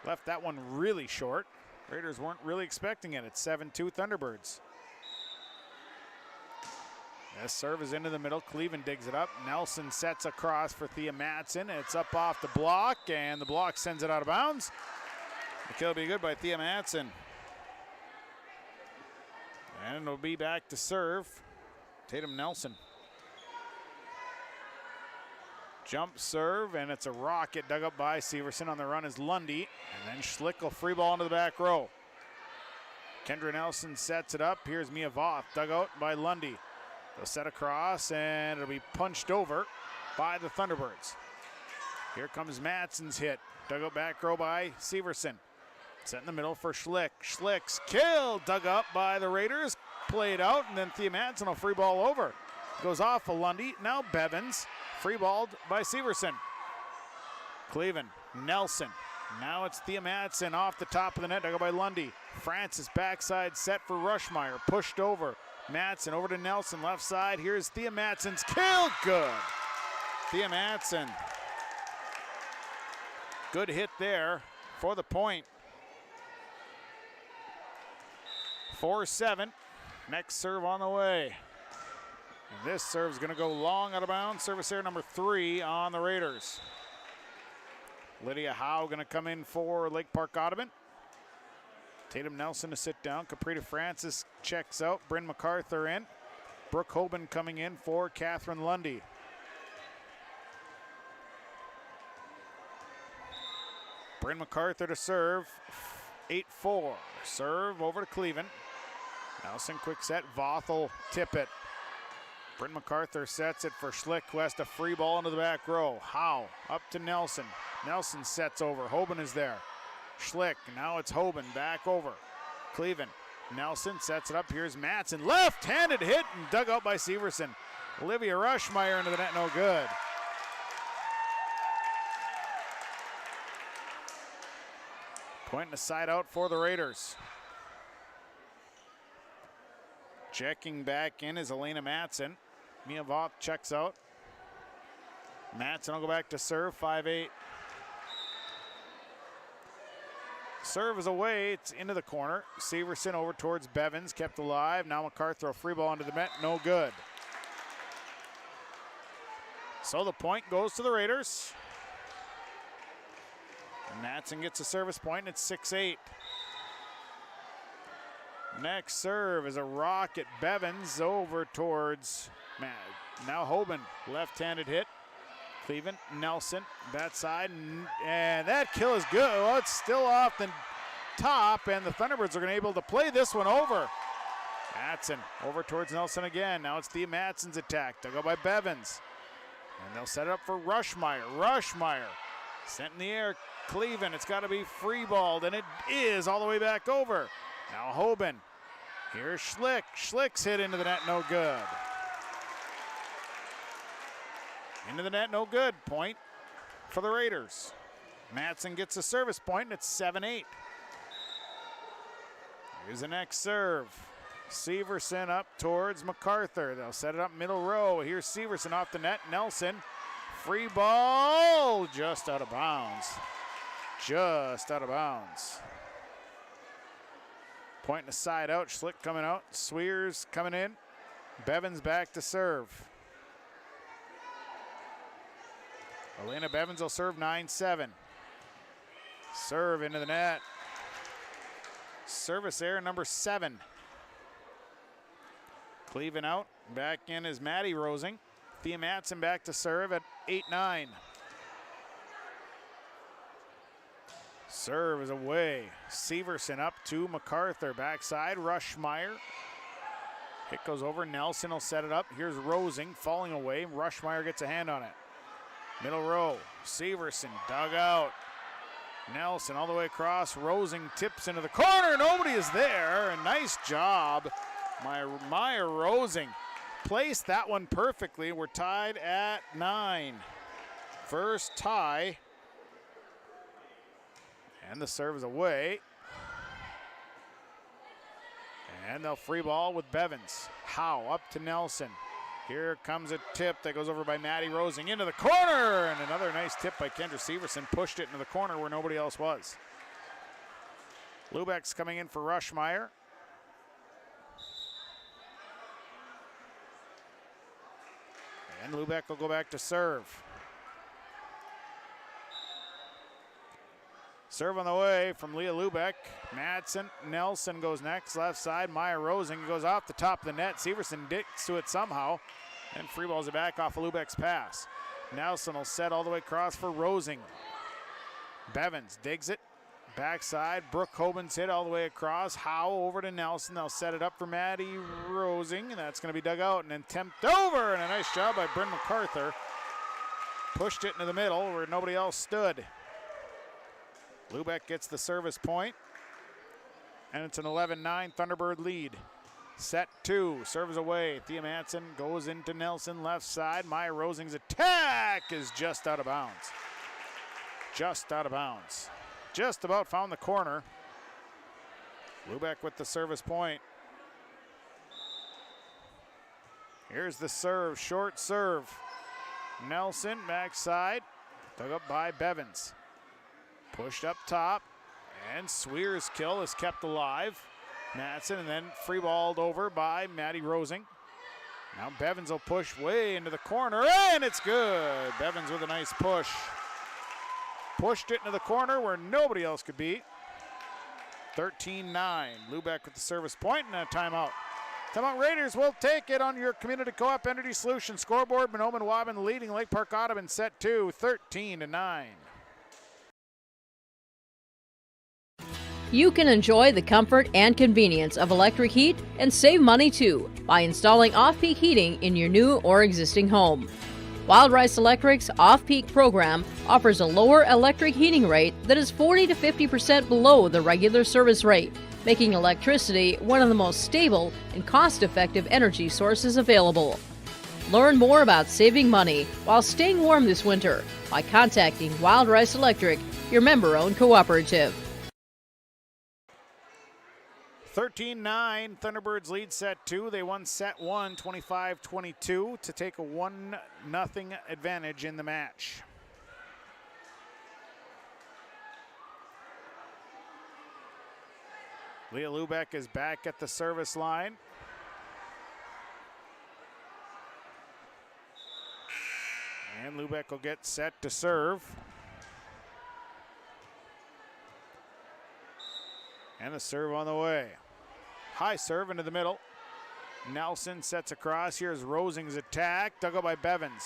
Left that one really short. Raiders weren't really expecting it. It's 7-2 Thunderbirds. This serve is into the middle. Cleveland digs it up. Nelson sets across for Thea Matson. It's up off the block, and the block sends it out of bounds. The kill will be good by Thea Matson. And it'll be back to serve. Tatum Nelson. Jump serve, and it's a rocket dug up by Severson. On the run is Lundy, and then Schlick will free ball into the back row. Kendra Nelson sets it up. Here's Mia Voth, dug out by Lundy. They'll set across, and it'll be punched over by the Thunderbirds. Here comes Matson's hit. Dug out back row by Severson. Set in the middle for Schlick. Schlick's kill, dug up by the Raiders. Played out, and then Thea Matson will free ball over. Goes off of Lundy. Now Bevins. Free balled by Severson. Cleveland, Nelson. Now it's Thea Matson off the top of the net. Dug out by Lundy. Francis backside set for Rushmeyer. Pushed over. Matson over to Nelson. Left side. Here's Thea Matson's kill. Good. Thea Matson. Good hit there for the point. 4-7. Next serve on the way. And this serve is going to go long out of bounds. Service error number 3 on the Raiders. Lydia Howe going to come in for Lake Park-Andubon. Tatum Nelson to sit down. Caprita Francis checks out. Bryn MacArthur in. Brooke Hoban coming in for Catherine Lundy. Bryn MacArthur to serve. 8-4. Serve over to Cleveland. Nelson quick set. Voth will tip it. Bryn MacArthur sets it for Schlick, who has to free ball into the back row. Howe up to Nelson. Nelson sets over. Hoban is there. Schlick, now it's Hoban back over. Cleveland. Nelson sets it up. Here's Matson. Left-handed hit and dug out by Severson. Olivia Rushmeyer into the net, no good. Pointing the side out for the Raiders. Checking back in is Elena Matson. Mia Voth checks out. Matson will go back to serve, 5-8. Serve is away, it's into the corner. Severson over towards Bevins, kept alive. Now MacArthur, a free ball into the net, no good. So the point goes to the Raiders. And Matson gets a service point, and it's 6-8. Next serve is a rocket. Bevins over towards now Hoban. Left-handed hit. Cleveland, Nelson, that side, and that kill is good. Well, it's still off the top, and the Thunderbirds are going to be able to play this one over. Matson over towards Nelson again. Now it's Thea Matson's attack. They'll go by Bevins. And they'll set it up for Rushmeyer. Rushmeyer Sent in the air, Cleveland. It's got to be free balled, and it is all the way back over. Now Hoban. Here's Schlick. Schlick's hit into the net, no good. Into the net, no good. Point for the Raiders. Matson gets a service point, and it's 7-8. Here's the next serve. Severson up towards MacArthur. They'll set it up middle row. Here's Severson off the net. Nelson. Free ball. Just out of bounds. Just out of bounds. Pointing the side out. Schlick coming out. Swears coming in. Bevins back to serve. Elena Bevins will serve 9-7. Serve into the net. Service error number 7. Cleveland out. Back in is Maddie Rosing. Thea Matson back to serve at 8-9. Serve is away. Severson up to MacArthur. Backside, Rushmeyer. Hit goes over. Nelson will set it up. Here's Rosing falling away. Rushmeyer gets a hand on it. Middle row. Severson dug out. Nelson all the way across. Rosing tips into the corner. Nobody is there. A nice job. Maya Rosing placed that one perfectly. We're tied at 9. First tie. And the serve is away. And they'll free ball with Bevins. Howe up to Nelson. Here comes a tip that goes over by Maddie Rosing into the corner. And another nice tip by Kendra Severson. Pushed it into the corner where nobody else was. Lubeck's coming in for Rushmeyer. And Lubeck will go back to serve. Serve on the way from Leah Lubeck. Madsen, Nelson goes next, left side. Maya Rosing goes off the top of the net. Severson gets to it somehow. And free balls it back off of Lubeck's pass. Nelson will set all the way across for Rosing. Bevins digs it. Backside, Brooke Hoban's hit all the way across. Howe over to Nelson. They'll set it up for Maddie Rosing, and that's going to be dug out and then tipped over. And a nice job by Bryn MacArthur. Pushed it into the middle where nobody else stood. Lubeck gets the service point, and it's an 11-9 Thunderbird lead. Set 2, serves away. Thea Matson goes into Nelson, left side. Maya Rosing's attack is just out of bounds. Just out of bounds. Just about found the corner. Lubeck with the service point. Here's the serve, short serve. Nelson backside, dug up by Bevins. Pushed up top, and Swear's kill is kept alive. Matson, and then free balled over by Maddie Rosing. Now Bevins will push way into the corner, and it's good. Bevins with a nice push. Pushed it into the corner where nobody else could be. 13-9. Lubeck with the service point and a timeout. Timeout Raiders will take it on your Community Co-op Energy Solutions scoreboard. Mahnomen Waubun leading Lake Park-Andubon set 2, 13-9. You can enjoy the comfort and convenience of electric heat and save money too by installing off-peak heating in your new or existing home. Wild Rice Electric's off-peak program offers a lower electric heating rate that is 40 to 50% below the regular service rate, making electricity one of the most stable and cost-effective energy sources available. Learn more about saving money while staying warm this winter by contacting Wild Rice Electric, your member-owned cooperative. 13-9, Thunderbirds lead set 2. They won set 1, 25-22 to take a 1-0 advantage in the match. Leah Lubeck is back at the service line. And Lubeck will get set to serve. And the serve on the way. High serve into the middle. Nelson sets across. Here's Rosing's attack. Dug out by Bevins.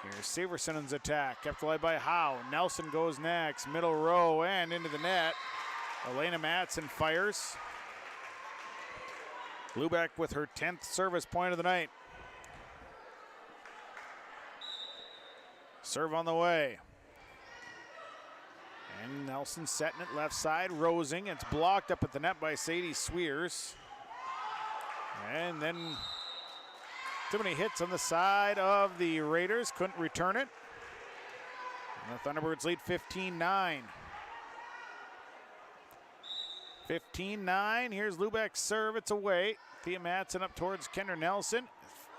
Here's Severson's attack. Kept alive by Howe. Nelson goes next. Middle row and into the net. Elena Matson fires. Lubeck with her 10th service point of the night. Serve on the way. And Nelson setting it left side, Rosing. It's blocked up at the net by Sadie Sweers. And then too many hits on the side of the Raiders. Couldn't return it. And the Thunderbirds lead 15-9. 15-9. Here's Lubeck's serve. It's away. Thea Madsen up towards Kendra Nelson.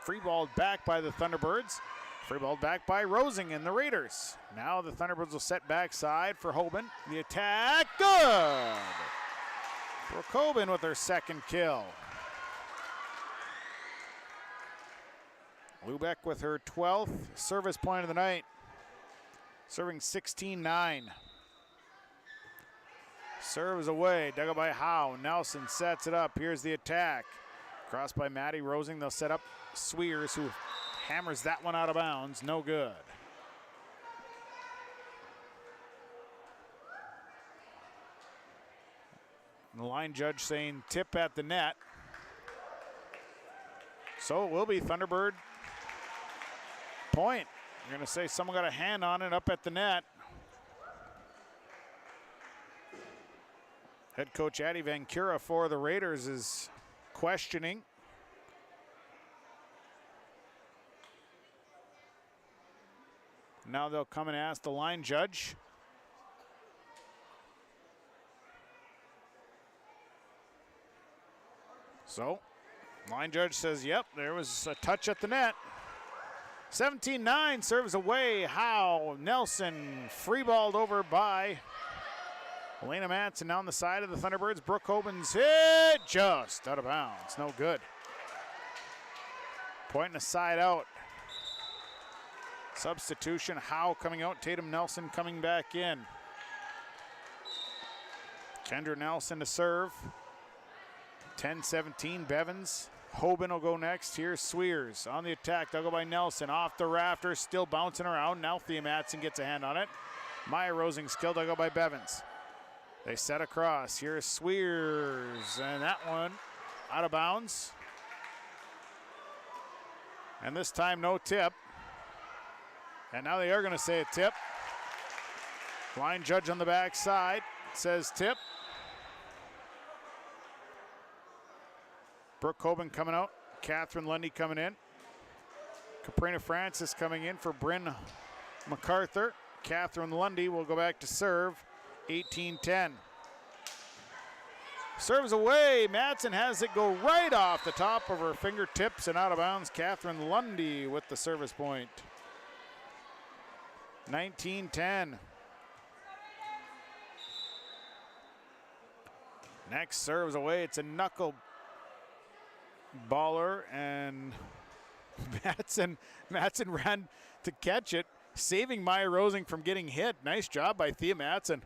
Free balled back by the Thunderbirds. Free ball back by Rosing and the Raiders. Now the Thunderbirds will set backside for Hoban. The attack, good! Brooke Hoban with her second kill. Lubeck with her 12th service point of the night. Serving 16-9. Serves away, dug up by Howe. Nelson sets it up. Here's the attack. Crossed by Maddie Rosing. They'll set up Sweers, who hammers that one out of bounds. No good. And the line judge saying tip at the net. So it will be Thunderbird point. You're going to say someone got a hand on it up at the net. Head coach Addie Van Cura for the Raiders is questioning. Now they'll come and ask the line judge. So, line judge says, yep, there was a touch at the net. 17-9, serves away. Howe, Nelson, free-balled over by Elena Madsen down the side of the Thunderbirds. Brooke Hoban's hit, just out of bounds, no good. Pointing a side out. Substitution, Howe coming out, Tatum Nelson coming back in. Kendra Nelson to serve. 10-17, Bevins. Hoban will go next. Here's Sweers on the attack. They'll go by Nelson. Off the rafters, still bouncing around. Now Thea Madsen gets a hand on it. Maya Rosing skill. They'll go by Bevins. They set across. Here's Sweers. And that one out of bounds. And this time no tip. And now they are going to say a tip. Line judge on the backside says tip. Brooke Hoban coming out. Catherine Lundy coming in. Caprina Francis coming in for Bryn MacArthur. Catherine Lundy will go back to serve. 18-10. Serves away. Madsen has it go right off the top of her fingertips and out of bounds. Catherine Lundy with the service point. 19-10. Next serves away. It's a knuckle baller, and Madsen ran to catch it, saving Maya Rosing from getting hit. Nice job by Thea Madsen.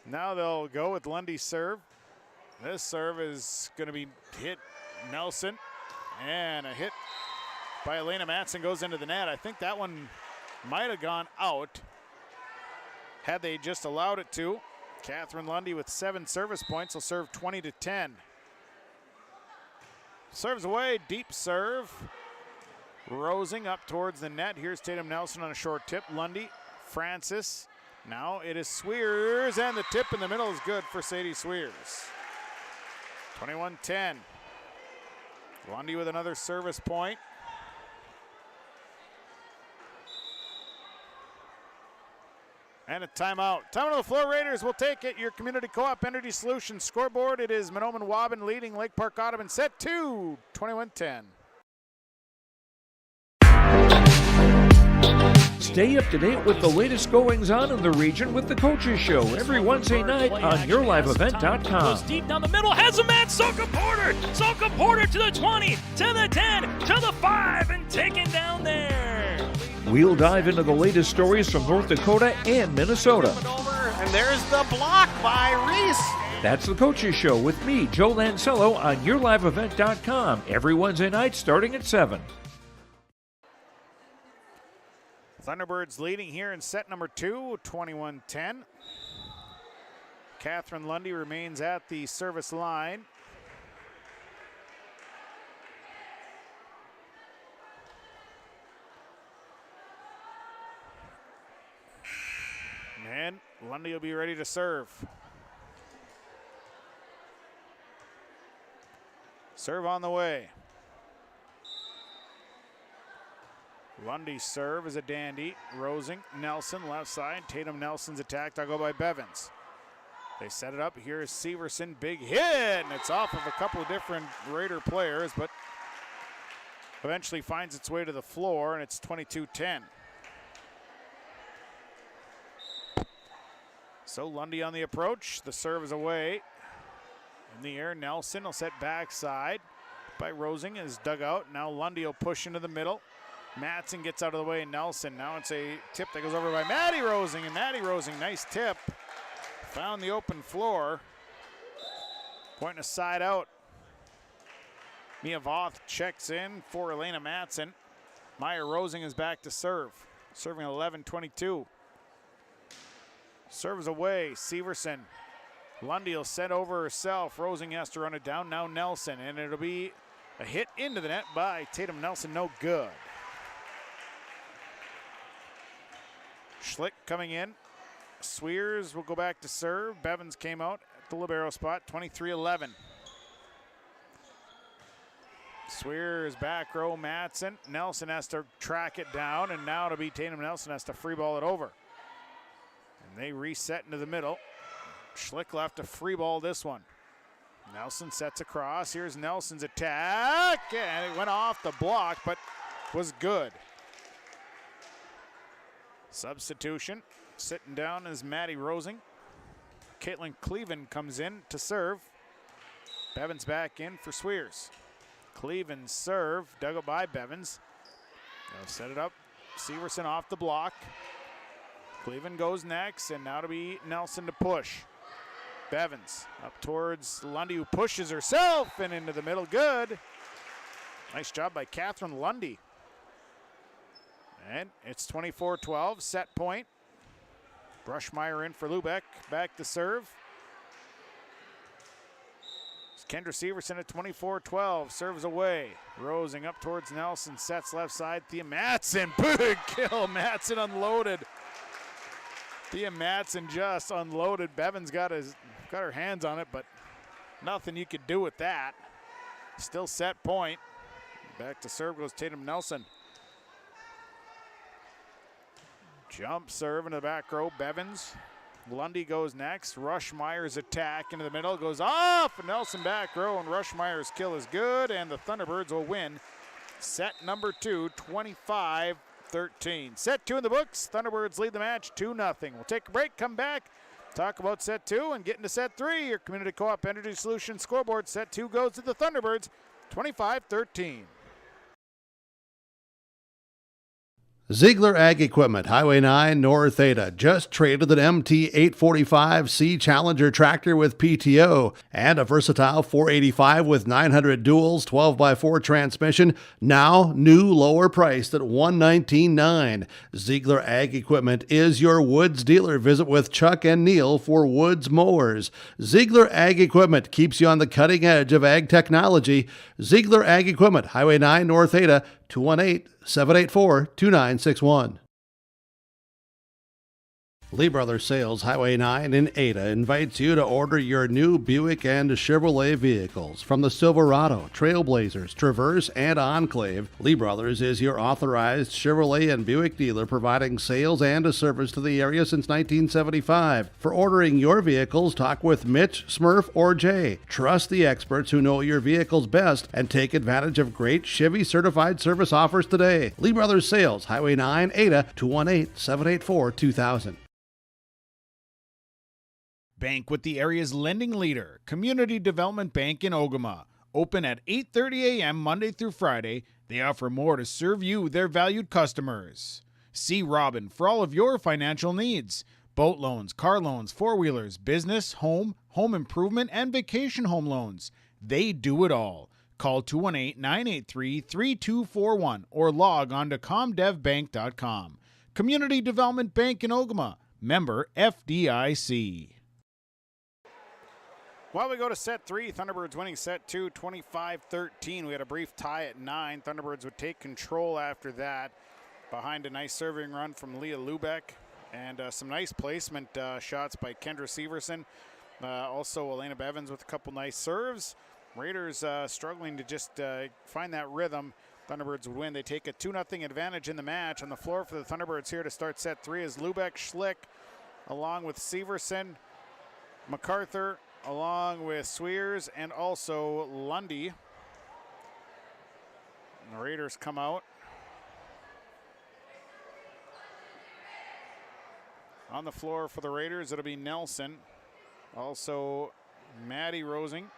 Now they'll go with Lundy's serve. This serve is going to be hit Nelson, and a hit by Elena Madsen goes into the net. I think that one might have gone out had they just allowed it to. Catherine Lundy with 7 service points will serve 20-10. Serves away, deep serve. Rosing up towards the net. Here's Tatum Nelson on a short tip. Lundy, Francis. Now it is Sweers, and the tip in the middle is good for Sadie Sweers. 21-10. Lundy with another service point. And a timeout. Time on the floor, Raiders will take it. Your Community Co-op Energy Solutions scoreboard. It is Mahnomen Waubun leading Lake Park-Andubon set 2, 21-10. Stay up to date with the latest goings-on in the region with the Coaches Show every Wednesday night on YourLiveEvent.com. Goes deep down the middle, has a man, Soka Porter! Soka Porter to the 20, to the 10, to the 5, and taken down there. We'll dive into the latest stories from North Dakota and Minnesota. And there's the block by Reese. That's the Coaches Show with me, Joe Lancello, on YourLiveEvent.com every Wednesday night starting at 7. Thunderbirds leading here in set number 2, 21-10. Catherine Lundy remains at the service line. And Lundy will be ready to serve. Serve on the way. Lundy's serve is a dandy. Rosing, Nelson, left side. Tatum Nelson's attack. I'll go by Bevins. They set it up. Here's Severson. Big hit. And it's off of a couple of different Raider players, but eventually finds its way to the floor, and it's 22-10. So Lundy on the approach. The serve is away. In the air, Nelson will set backside by Rosing is dug out. Now Lundy will push into the middle. Matson gets out of the way. Nelson. Now it's a tip that goes over by Maddie Rosing. And Maddie Rosing, nice tip. Found the open floor. Pointing a side out. Mia Voth checks in for Elena Matson. Maya Rosing is back to serve. Serving 11-22. Serves away. Severson. Lundy will set over herself. Rosing has to run it down. Now Nelson. And it'll be a hit into the net by Tatum Nelson. No good. Schlick coming in. Swears will go back to serve. Bevins came out at the libero spot. 23-11. Swears back row. Matson. Nelson has to track it down. And now to be Tatum Nelson has to free ball it over. And they reset into the middle. Schlick left to free ball this one. Nelson sets across. Here's Nelson's attack. And it went off the block, but was good. Substitution. Sitting down is Maddie Rosing. Caitlin Cleven comes in to serve. Bevins back in for Swears. Cleven serve. Dug up by Bevins. They'll set it up. Severson off the block. Cleven goes next, and now to be Nelson to push. Bevins up towards Lundy, who pushes herself and into the middle. Good. Nice job by Catherine Lundy. And it's 24-12, set point. Brushmeyer in for Lubeck, back to serve. It's Kendra Severson at 24-12, serves away. Rosing up towards Nelson, sets left side. Thea Matson, big kill. Matson unloaded. Thea Matson just unloaded. Bevins got her hands on it, but nothing you could do with that. Still set point. Back to serve goes Tatum Nelson. Jump serve into the back row. Bevins. Lundy goes next. Rushmeyer's attack into the middle goes off. Nelson back row, and Rushmeyer's kill is good, and the Thunderbirds will win set number 2, 25-13. Set 2 in the books. Thunderbirds lead the match 2-0. We'll take a break, come back, talk about set 2, and get into set 3. Your Community Co-op Energy Solutions scoreboard. Set 2 goes to the Thunderbirds, 25-13. Ziegler Ag Equipment, Highway 9, North Ada, just traded an MT845C Challenger tractor with PTO and a versatile 485 with 900 duals, 12x4 transmission, now new lower priced at $119,900. Ziegler Ag Equipment is your Woods dealer. Visit with Chuck and Neil for Woods mowers. Ziegler Ag Equipment keeps you on the cutting edge of ag technology. Ziegler Ag Equipment, Highway 9, North Ada, 218-784-2961. Lee Brothers Sales, Highway 9 in Ada, invites you to order your new Buick and Chevrolet vehicles. From the Silverado, Trailblazers, Traverse, and Enclave, Lee Brothers is your authorized Chevrolet and Buick dealer, providing sales and a service to the area since 1975. For ordering your vehicles, talk with Mitch, Smurf, or Jay. Trust the experts who know your vehicles best and take advantage of great Chevy certified service offers today. Lee Brothers Sales, Highway 9, Ada, 218-784-2000. Bank with the area's lending leader, Community Development Bank in Ogama. Open at 8:30 a.m. Monday through Friday. They offer more to serve you, their valued customers. See Robin for all of your financial needs. Boat loans, car loans, four-wheelers, business, home improvement, and vacation home loans. They do it all. Call 218-983-3241 or log on to comdevbank.com. Community Development Bank in Ogama. Member FDIC. Well, we go to set 3. Thunderbirds winning set 2, 25-13. We had a brief tie at 9. Thunderbirds would take control after that behind a nice serving run from Leah Lubeck. And some nice placement shots by Kendra Severson. Also, Elena Bevins with a couple nice serves. Raiders struggling to just find that rhythm. Thunderbirds would win. They take a 2-0 advantage in the match. On the floor for the Thunderbirds here to start set 3 is Lubeck, Schlick, along with Severson, MacArthur, along with Sweers, and also Lundy. And the Raiders come out. On the floor for the Raiders, it'll be Nelson. Also, Maddie Rosing,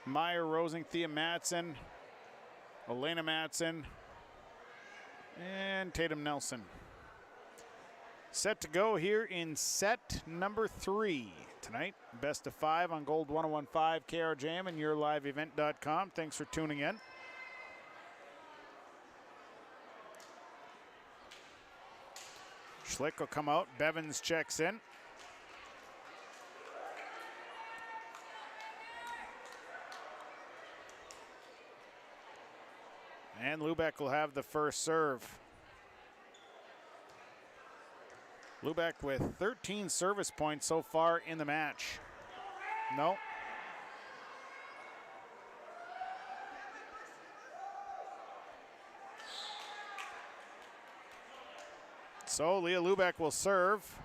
Meyer Rosing, Thea Matson, Elena Matson, and Tatum Nelson. Set to go here in set number 3 tonight. Best of 5 on Gold 1015 KRJM and yourliveevent.com. Thanks for tuning in. Schlick will come out. Bevins checks in. And Lubeck will have the first serve. Lubeck with 13 service points so far in the match. No. So Leah Lubeck will serve.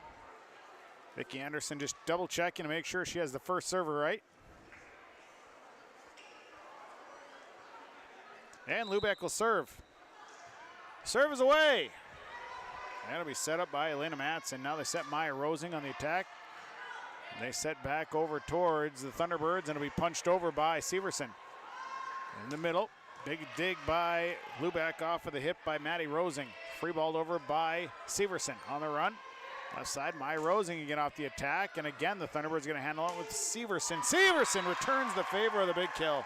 Vicki Anderson just double checking to make sure she has the first server right. And Lubeck will serve. Serve is away. That'll be set up by Elena Matson. Now they set Maya Rosing on the attack. They set back over towards the Thunderbirds, and it'll be punched over by Severson. In the middle, big dig by Lubeck off of the hip by Maddie Rosing. Free balled over by Severson on the run. Left side, Maya Rosing again off the attack. And again, the Thunderbirds going to handle it with Severson. Severson returns the favor of the big kill.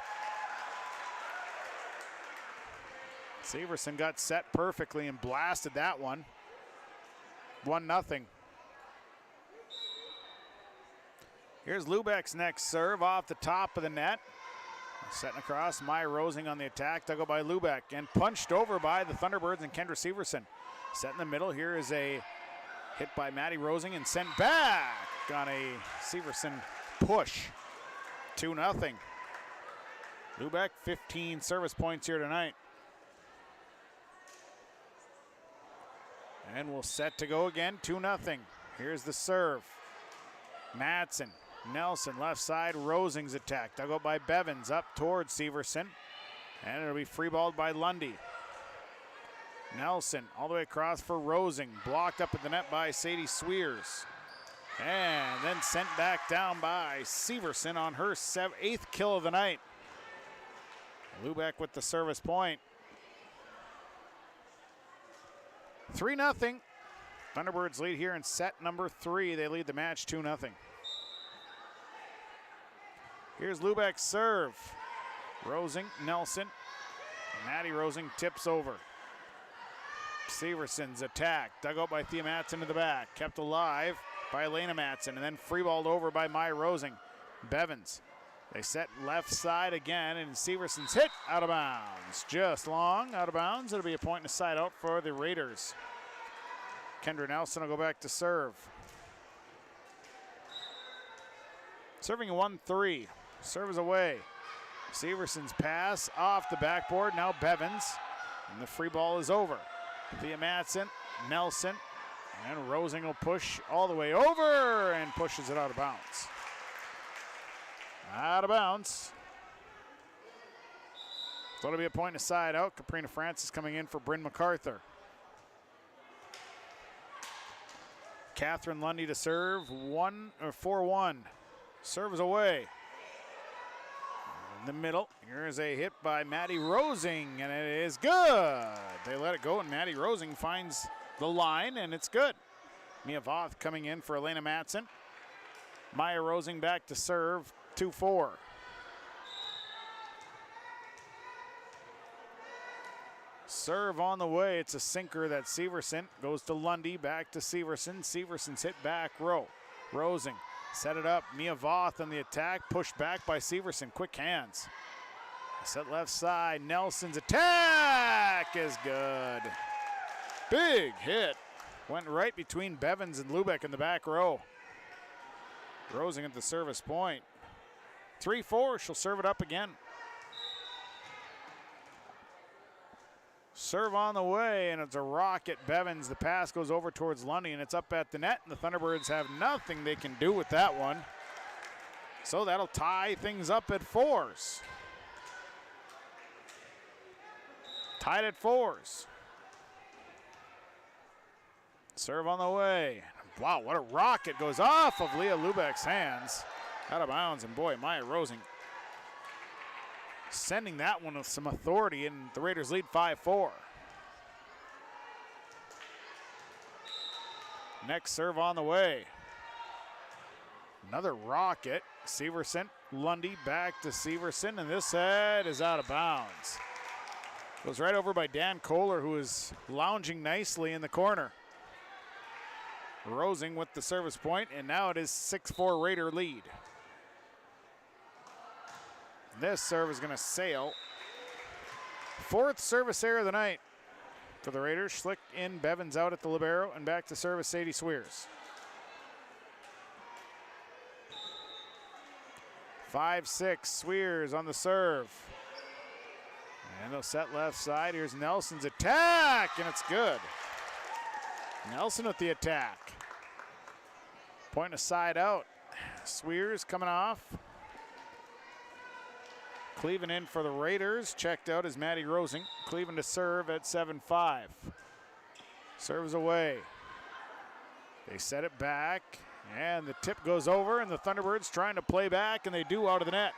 Severson got set perfectly and blasted that one. 1-0. Here's Lubeck's next serve off the top of the net. Setting across, Maya Rosing on the attack, dug out by Lubeck and punched over by the Thunderbirds and Kendra Severson. Set in the middle, here is a hit by Maddie Rosing and sent back on a Severson push. 2-0. Lubeck, 15 service points here tonight. And we'll set to go again, 2-0. Here's the serve. Matson, Nelson, left side, Rosing's attack. Dug out by Bevins, up towards Severson. And it'll be free balled by Lundy. Nelson all the way across for Rosing. Blocked up at the net by Sadie Sweers. And then sent back down by Severson on her 8th kill of the night. Lubeck with the service point. 3-0. Thunderbirds lead here in set number 3. They lead the match 2-0. Here's Lubeck's serve. Rosing, Nelson. Maddie Rosing tips over. Severson's attack. Dug out by Thea Matson to the back. Kept alive by Elena Matson. And then free-balled over by Maya Rosing. Bevins. They set left side again, and Severson's hit out of bounds. Just long out of bounds. It'll be a point and a side out for the Raiders. Kendra Nelson will go back to serve. Serving a 1-3. Serve is away. Severson's pass off the backboard. Now Bevins. And the free ball is over. Thea Matson, Nelson, and Rosing will push all the way over and pushes it out of bounds. Out of bounds. So it'll be a point and a side out. Caprina Francis coming in for Bryn MacArthur. Catherine Lundy to serve. 4-1. Serve is away. In the middle, here's a hit by Maddie Rosing, and it is good. They let it go, and Maddie Rosing finds the line, and it's good. Mia Voth coming in for Elena Matson. Maya Rosing back to serve. 2-4. Serve on the way. It's a sinker that Severson goes to Lundy, back to Severson. Severson's hit back row. Rosing set it up. Mia Voth on the attack, pushed back by Severson. Quick hands. Set left side. Nelson's attack is good. Big hit Went right between Bevins and Lubeck in the back row. Rosing at the service point. 3-4, she'll serve it up again. Serve on the way, and it's a rocket. Bevins, the pass goes over towards Lundy, and it's up at the net, and the Thunderbirds have nothing they can do with that one. So that'll tie things up at 4s. Tied at 4s. Serve on the way. Wow, what a rocket goes off of Leah Lubeck's hands. Out of bounds, and boy, Maya Rosing sending that one with some authority, and the Raiders lead 5-4. Next serve on the way. Another rocket. Severson, Lundy back to Severson, and this head is out of bounds. Goes right over by Dan Kohler, who is lounging nicely in the corner. Rosing with the service point, and now it is 6-4 Raider lead. This serve is going to sail. 4th service error of the night for the Raiders. Schlick in, Bevins out at the libero, and back to service Sadie Sweers. 5-6, Sweers on the serve. And they'll set left side. Here's Nelson's attack, and it's good. Nelson with the attack. Point a side out. Sweers coming off. Cleveland in for the Raiders. Checked out is Maddie Rosing. Cleveland to serve at 7-5. Serves away. They set it back, and the tip goes over, and the Thunderbirds trying to play back, and they do out of the net.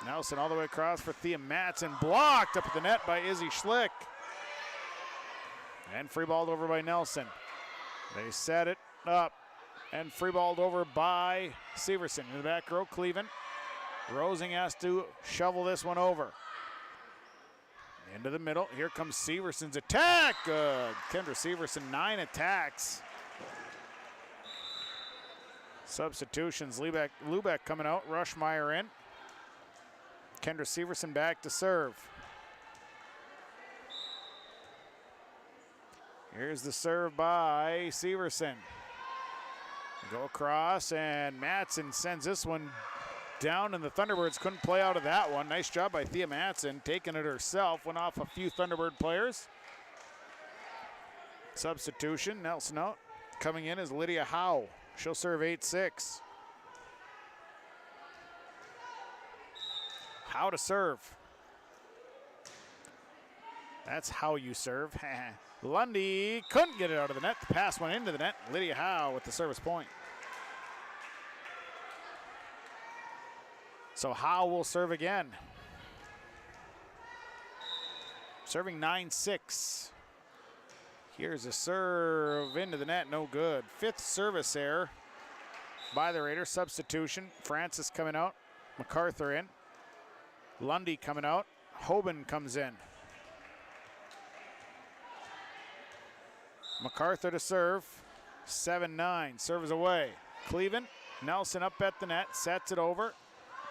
Nelson all the way across for Thea Matson. Blocked up at the net by Izzy Schlick. And free-balled over by Nelson. They set it up, and free-balled over by Severson. In the back row, Cleveland. Rosing has to shovel this one over. Into the middle. Here comes Severson's attack. Good. Kendra Severson, 9 attacks. Substitutions. Lubeck coming out. Rushmeyer in. Kendra Severson back to serve. Here's the serve by Severson. Go across, and Matson sends this one down, and the Thunderbirds couldn't play out of that one. Nice job by Thea Matson, taking it herself. Went off a few Thunderbird players. Substitution, Nelson out. Coming in is Lydia Howe. She'll serve 8-6. How to serve. That's how you serve. Lundy couldn't get it out of the net. The pass went into the net. Lydia Howe with the service point. So Howe will serve again. Serving 9-6. Here's a serve into the net, no good. 5th service error by the Raiders. Substitution, Francis coming out, MacArthur in. Lundy coming out, Hoban comes in. MacArthur to serve, 7-9, serves away. Cleveland, Nelson up at the net, sets it over,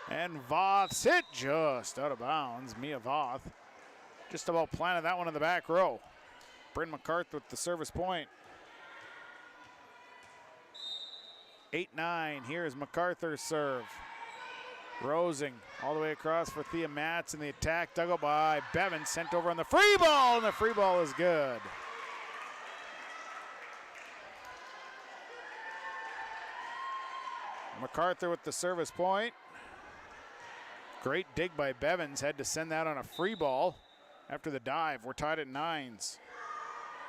and Voth's hit just out of bounds. Mia Voth just about planted that one in the back row. Bryn MacArthur with the service point. 8-9, here's MacArthur's serve. Rosing all the way across for Thea Matz, and the attack dug out by Bevan, sent over on the free ball, and the free ball is good. MacArthur with the service point. Great dig by Bevins, had to send that on a free ball after the dive. We're tied at 9s.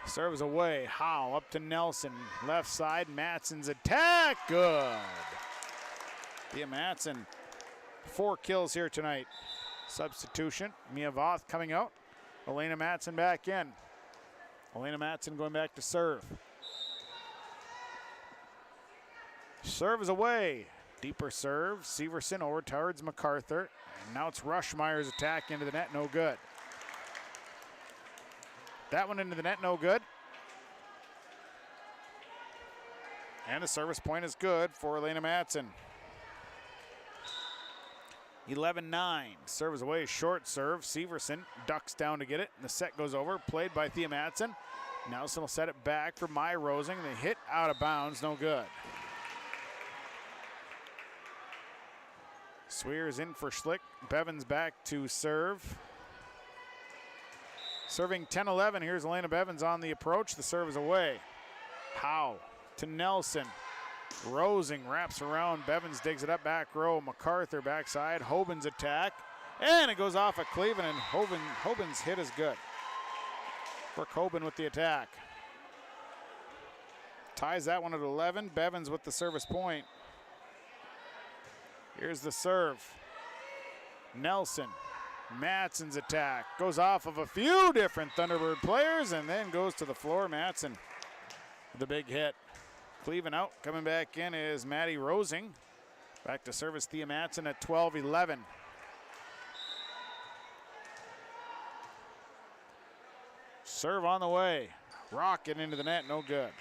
Serves away, Howe up to Nelson. Left side, Matson's attack, good. Thea Matson, 4 kills here tonight. Substitution, Mia Voth coming out. Elena Matson back in. Elena Matson going back to serve. Serve is away. Deeper serve. Severson over towards MacArthur. And now it's Rushmeyer's attack into the net, no good. That one into the net, no good. And the service point is good for Elena Matson. 11-9. Serve is away, short serve. Severson ducks down to get it. And the set goes over. Played by Thea Matson. Nelson will set it back for Maya Rosing. They hit out of bounds, no good. Swears in for Schlick. Bevins back to serve. Serving 10-11. Here's Elena Bevins on the approach. The serve is away. Howe to Nelson. Rosing wraps around. Bevins digs it up back row. MacArthur backside. Hoban's attack. And it goes off at Cleveland, and Hoban's hit is good. Brooke Hoban with the attack. Ties that one at 11. Bevins with the service point. Here's the serve. Nelson. Matson's attack. Goes off of a few different Thunderbird players and then goes to the floor. Matson with the big hit. Cleveland out. Coming back in is Maddie Rosing. Back to service Thea Matson at 12-11. Serve on the way. Rocket into the net, no good.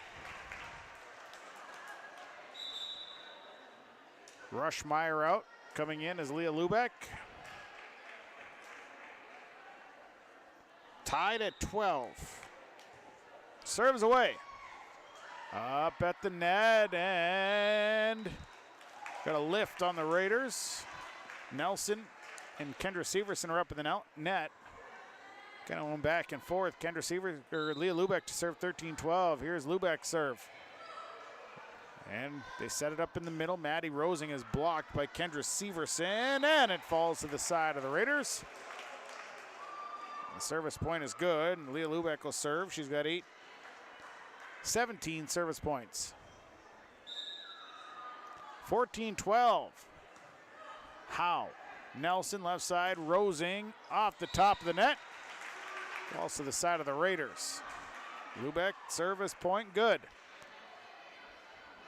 Rushmeyer out. Coming in is Leah Lubeck. Tied at 12. Serves away. Up at the net and got a lift on the Raiders. Nelson and Kendra Severson are up in the net. Kind of went back and forth. Kendra Severson or Leah Lubeck to serve 13-12. Here's Lubeck's serve. And they set it up in the middle. Maddie Rosing is blocked by Kendra Severson, and it falls to the side of the Raiders. The service point is good, and Leah Lubeck will serve. She's got 17 service points. 14-12. Howe. Nelson left side, Rosing off the top of the net. Falls to the side of the Raiders. Lubeck service point good.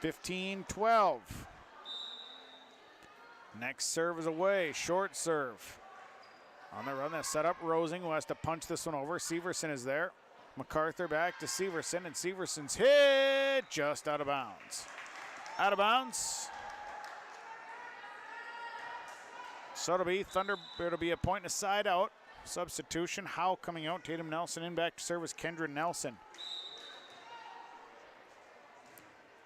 15-12. Next serve is away, short serve. On the run, that set up Rosing, who has to punch this one over. Severson is there. MacArthur back to Severson, and Severson's hit just out of bounds. Out of bounds. So it'll be a point and a side out. Substitution, Howe coming out. Tatum Nelson in, back to service Kendra Nelson.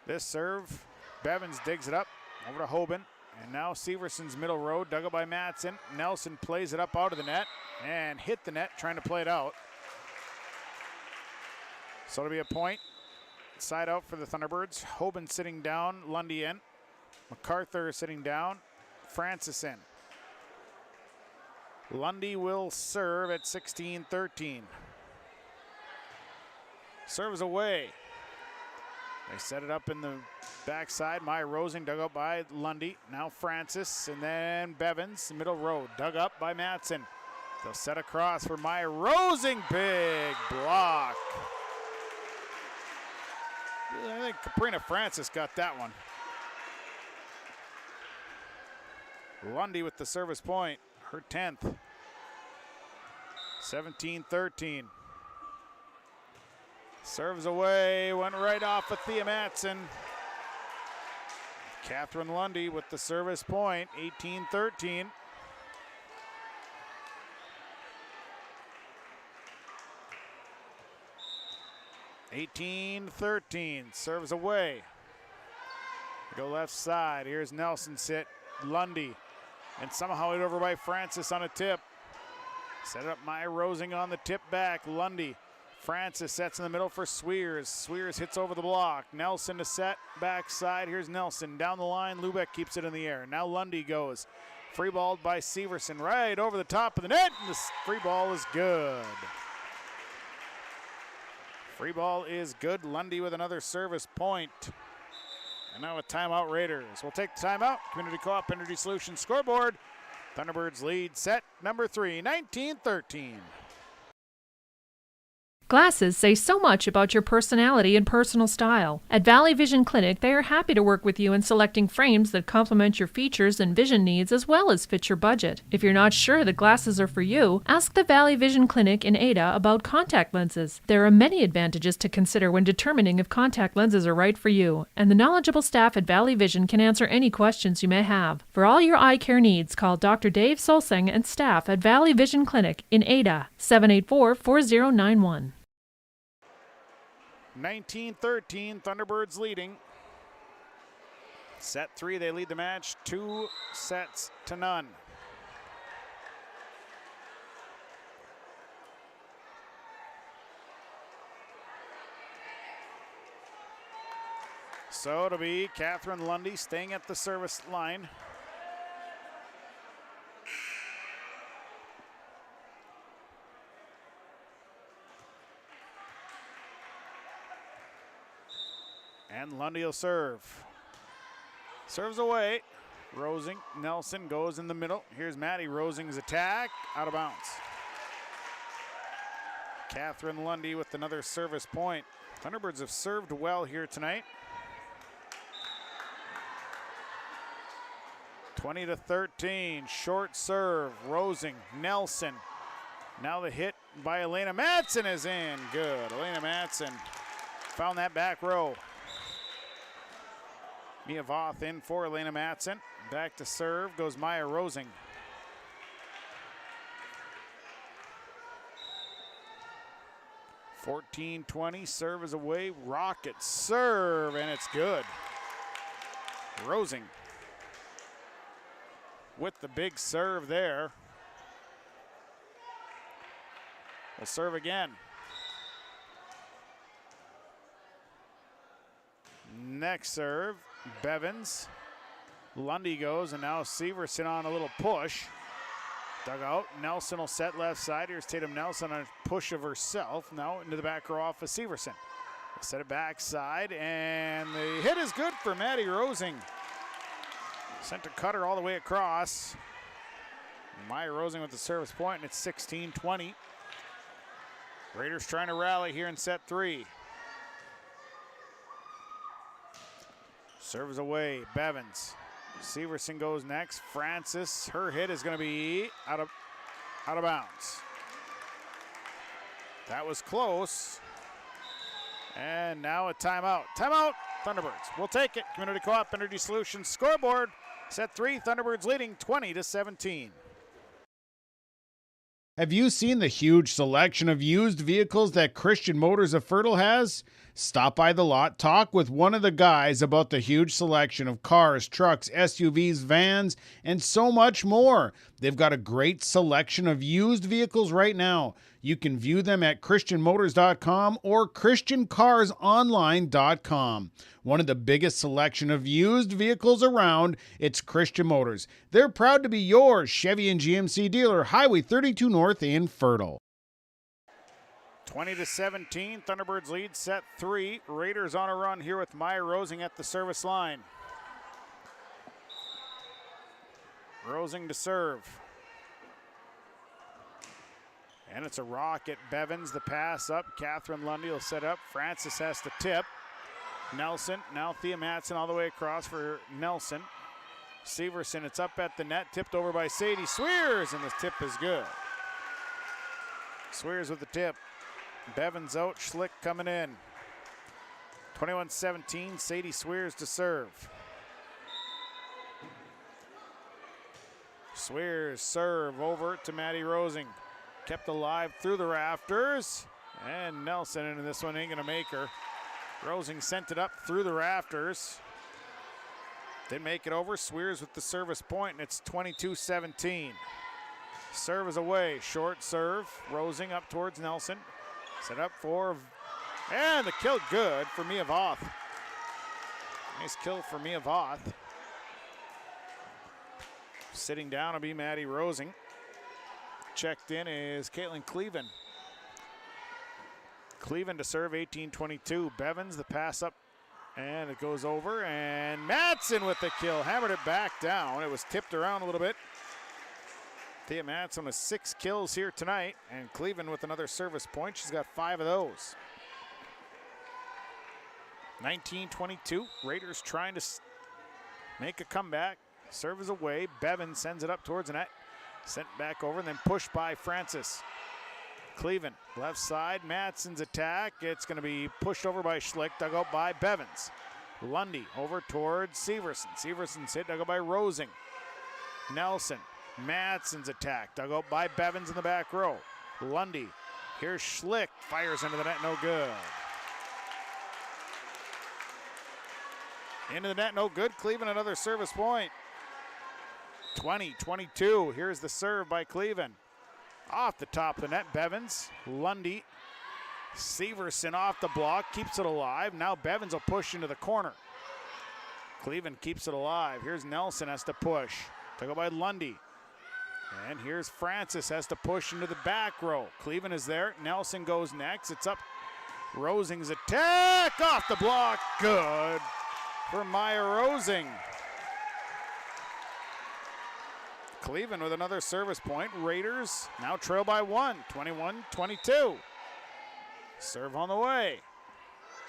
This serve, Bevins digs it up over to Hoban. And now Severson's middle road, dug up by Matson. Nelson plays it up out of the net and hit the net trying to play it out. So it'll be a point. Side out for the Thunderbirds. Hoban sitting down, Lundy in. MacArthur sitting down, Francis in. Lundy will serve at 16-13. Serves away. They set it up in the backside. Maya Rosing dug up by Lundy. Now Francis, and then Bevins, middle road, dug up by Matson. They'll set across for Maya Rosing. Big block. I think Caprina Francis got that one. Lundy with the service point, her 10th. 17-13. Serves away, went right off of Thea Matson. Catherine Lundy with the service point, 18-13. Serves away. Go left side. Here's Nelson sit. Lundy. And somehow it over by Francis on a tip. Set it up Maya Rosing on the tip back. Lundy. Francis sets in the middle for Swears. Swears hits over the block. Nelson to set. Backside. Here's Nelson. Down the line. Lubeck keeps it in the air. Now Lundy goes. Free balled by Severson. Right over the top of the net. And the free ball is good. Free ball is good. Lundy with another service point. And now a timeout Raiders. We'll take the timeout. Community Co-op Energy Solutions scoreboard. Thunderbirds lead set number 3, 19-13. Glasses say so much about your personality and personal style. At Valley Vision Clinic, they are happy to work with you in selecting frames that complement your features and vision needs as well as fit your budget. If you're not sure that glasses are for you, ask the Valley Vision Clinic in Ada about contact lenses. There are many advantages to consider when determining if contact lenses are right for you, and the knowledgeable staff at Valley Vision can answer any questions you may have. For all your eye care needs, call Dr. Dave Solseng and staff at Valley Vision Clinic in Ada, 784-4091. 19-13, Thunderbirds leading. Set 3, they lead the match 2-0. So it'll be Catherine Lundy staying at the service line. And Lundy will serve. Serves away. Rosing, Nelson goes in the middle. Here's Maddie Rosing's attack, out of bounds. Catherine Lundy with another service point. Thunderbirds have served well here tonight. 20-13, short serve, Rosing, Nelson. Now the hit by Elena Matson is in, good. Elena Matson found that back row. Mia Voth in for Elena Matson. Back to serve goes Maya Rosing. (14-20), serve is away, rocket serve, and it's good. Rosing with the big serve there. We'll serve again. Next serve, Bevins. Lundy goes, and now Severson on a little push. Dug out. Nelson will set left side. Here's Tatum Nelson on a push of herself. Now into the back row off of Severson. Set it backside, and the hit is good for Maddie Rosing. Center cutter all the way across. Maya Rosing with the service point, and it's 16-20. Raiders trying to rally here in set 3. Serves away, Bevins. Severson goes next. Francis, her hit is going to be out of bounds. That was close. And now a timeout. Timeout, Thunderbirds. We'll take it. Community Co-op Energy Solutions scoreboard. Set 3, Thunderbirds leading 20-17. Have you seen the huge selection of used vehicles that Christian Motors of Fertile has? Stop by the lot, talk with one of the guys about the huge selection of cars, trucks, SUVs, vans, and so much more. They've got a great selection of used vehicles right now. You can view them at christianmotors.com or christiancarsonline.com. One of the biggest selection of used vehicles around, it's Christian Motors. They're proud to be your Chevy and GMC dealer, Highway 32 North in Fertile. 20-17, Thunderbirds lead set 3. Raiders on a run here with Maya Rosing at the service line. Rosing to serve. And it's a rocket. Bevins, the pass up. Catherine Lundy will set up. Francis has to tip. Nelson, now Thea Matson all the way across for Nelson. Severson, it's up at the net, tipped over by Sadie Swears, and the tip is good. Swears with the tip. Bevins out, Schlick coming in. 21-17, Sadie Swears to serve. Swears serve over to Maddie Rosing. Kept alive through the rafters. And Nelson into this one ain't gonna make her. Rosing sent it up through the rafters. Didn't make it over. Swears with the service point, and it's 22-17. Serve is away, short serve. Rosing up towards Nelson. Set up for, and the kill good for Mia Voth. Nice kill for Mia Voth. Sitting down will be Maddie Rosing. Checked in is Caitlin Cleven. Cleven to serve, 18-22. Bevins, the pass up, and it goes over, and Matson with the kill. Hammered it back down. It was tipped around a little bit. Thea Matson with 6 kills here tonight, and Cleveland with another service point. She's got 5 of those. 19-22, Raiders trying to make a comeback. Serve is away, Bevan sends it up towards the net. Sent back over and then pushed by Francis. Cleveland, left side, Matson's attack. It's gonna be pushed over by Schlick, dug out by Bevins. Lundy over towards Severson. Severson's hit, dug out by Rosing. Nelson. Matson's attack, dug out by Bevins in the back row. Lundy, here's Schlick, fires into the net, no good. Into the net, no good. Cleveland another service point. 20-22. Here's the serve by Cleveland. Off the top of the net, Bevins, Lundy, Severson off the block, keeps it alive. Now Bevins will push into the corner. Cleveland keeps it alive. Here's Nelson, has to push. Took by Lundy. And here's Francis, has to push into the back row. Cleveland is there. Nelson goes next. It's up. Rosing's attack off the block. Good for Maya Rosing. Cleveland with another service point. Raiders now trail by 1, 21-22. Serve on the way.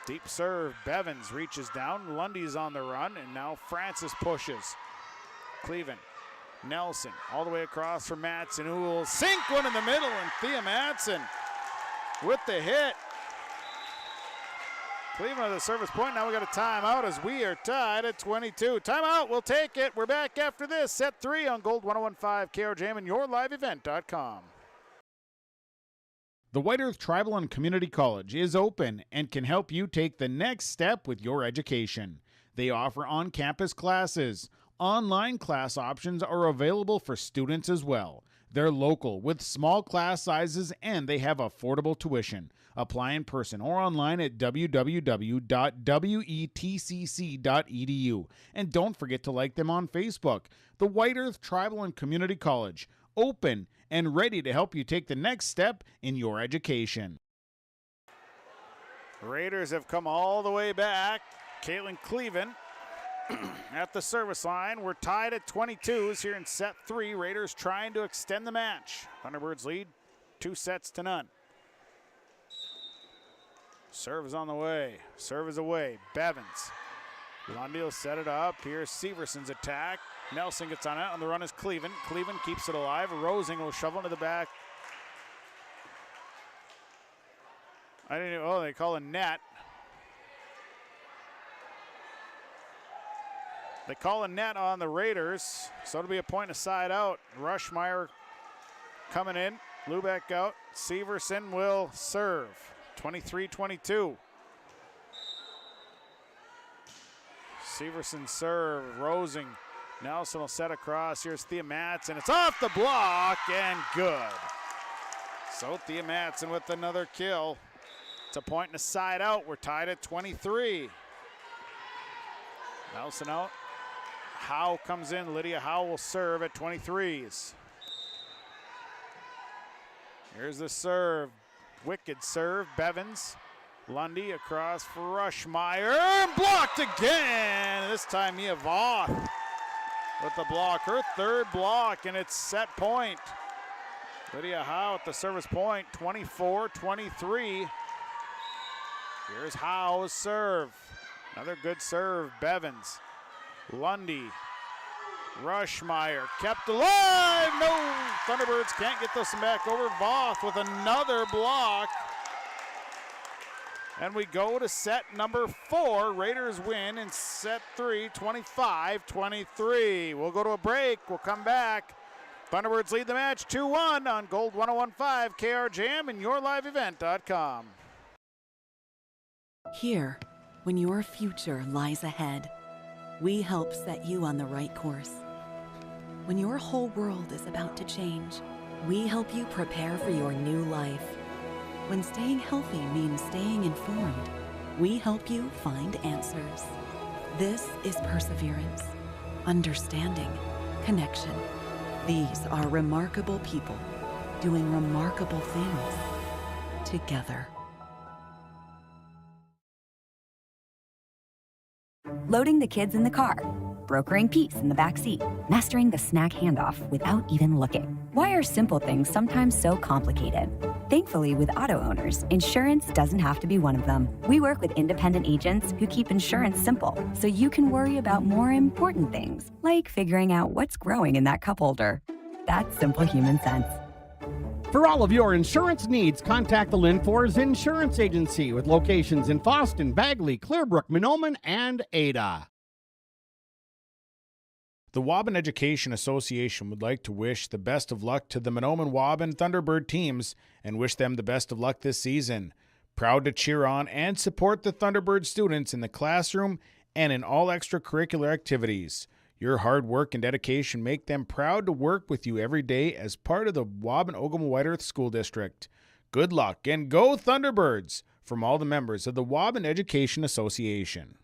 Deep serve. Bevins reaches down. Lundy's on the run, and now Francis pushes. Cleveland. Nelson all the way across for Madsen, who will sink one in the middle, and Thea Madsen with the hit. Cleveland with a service point. Now we got a timeout as we are tied at 22. Timeout, we'll take it. We're back after this. Set 3 on Gold 101.5 KRJM and yourliveevent.com. The White Earth Tribal and Community College is open and can help you take the next step with your education. They offer on-campus classes. Online class options are available for students as well. They're local with small class sizes and they have affordable tuition. Apply in person or online at www.wetcc.edu. And don't forget to like them on Facebook. The White Earth Tribal and Community College, open and ready to help you take the next step in your education. Raiders have come all the way back. Caitlin Cleveland at the service line. We're tied at 22s here in set 3. Raiders trying to extend the match. Thunderbirds lead 2-0. Serve is on the way. Serve is away. Bevins. Lundy will set it up. Here's Severson's attack. Nelson gets on it. On the run is Cleveland. Cleveland keeps it alive. Rosing will shovel into the back. They call a net. They call a net on the Raiders, so it'll be a point of side out. Rushmeyer coming in. Lubeck out. Severson will serve. 23-22. Severson serve. Rosing. Nelson will set across. Here's Thea Madsen. It's off the block and good. So Thea Madsen with another kill. It's a point and a side out. We're tied at 23. Nelson out. Howe comes in. Lydia Howe will serve at 23s. Here's the serve. Wicked serve. Bevins. Lundy across for Rushmeyer. Blocked again. This time Mia Voth with the block. Her third block, and it's set point. Lydia Howe at the service point. 24-23. Here's Howe's serve. Another good serve. Bevins. Lundy. Rushmeyer kept alive. No, Thunderbirds can't get this one back over. Voth with another block. And we go to set number 4. Raiders win in set 3, 25-23. We'll go to a break. We'll come back. Thunderbirds lead the match 2-1 on Gold 101.5 KRJM and yourliveevent.com. Here, when your future lies ahead, we help set you on the right course. When your whole world is about to change, we help you prepare for your new life. When staying healthy means staying informed, we help you find answers. This is perseverance, understanding, connection. These are remarkable people doing remarkable things together. Loading the kids in the car, brokering peace in the back seat, mastering the snack handoff without even looking. Why are simple things sometimes so complicated? Thankfully, with auto owners, insurance doesn't have to be one of them. We work with independent agents who keep insurance simple, so you can worry about more important things, like figuring out what's growing in that cup holder. That's simple human sense. For all of your insurance needs, contact the Linfors Insurance Agency with locations in Fosston, Bagley, Clearbrook, Mahnomen, and Ada. The Waubun Education Association would like to wish the best of luck to the Mahnomen Waubun Thunderbird teams and wish them the best of luck this season. Proud to cheer on and support the Thunderbird students in the classroom and in all extracurricular activities. Your hard work and dedication make them proud to work with you every day as part of the Waubun White Earth School District. Good luck and go Thunderbirds from all the members of the Waubun Education Association.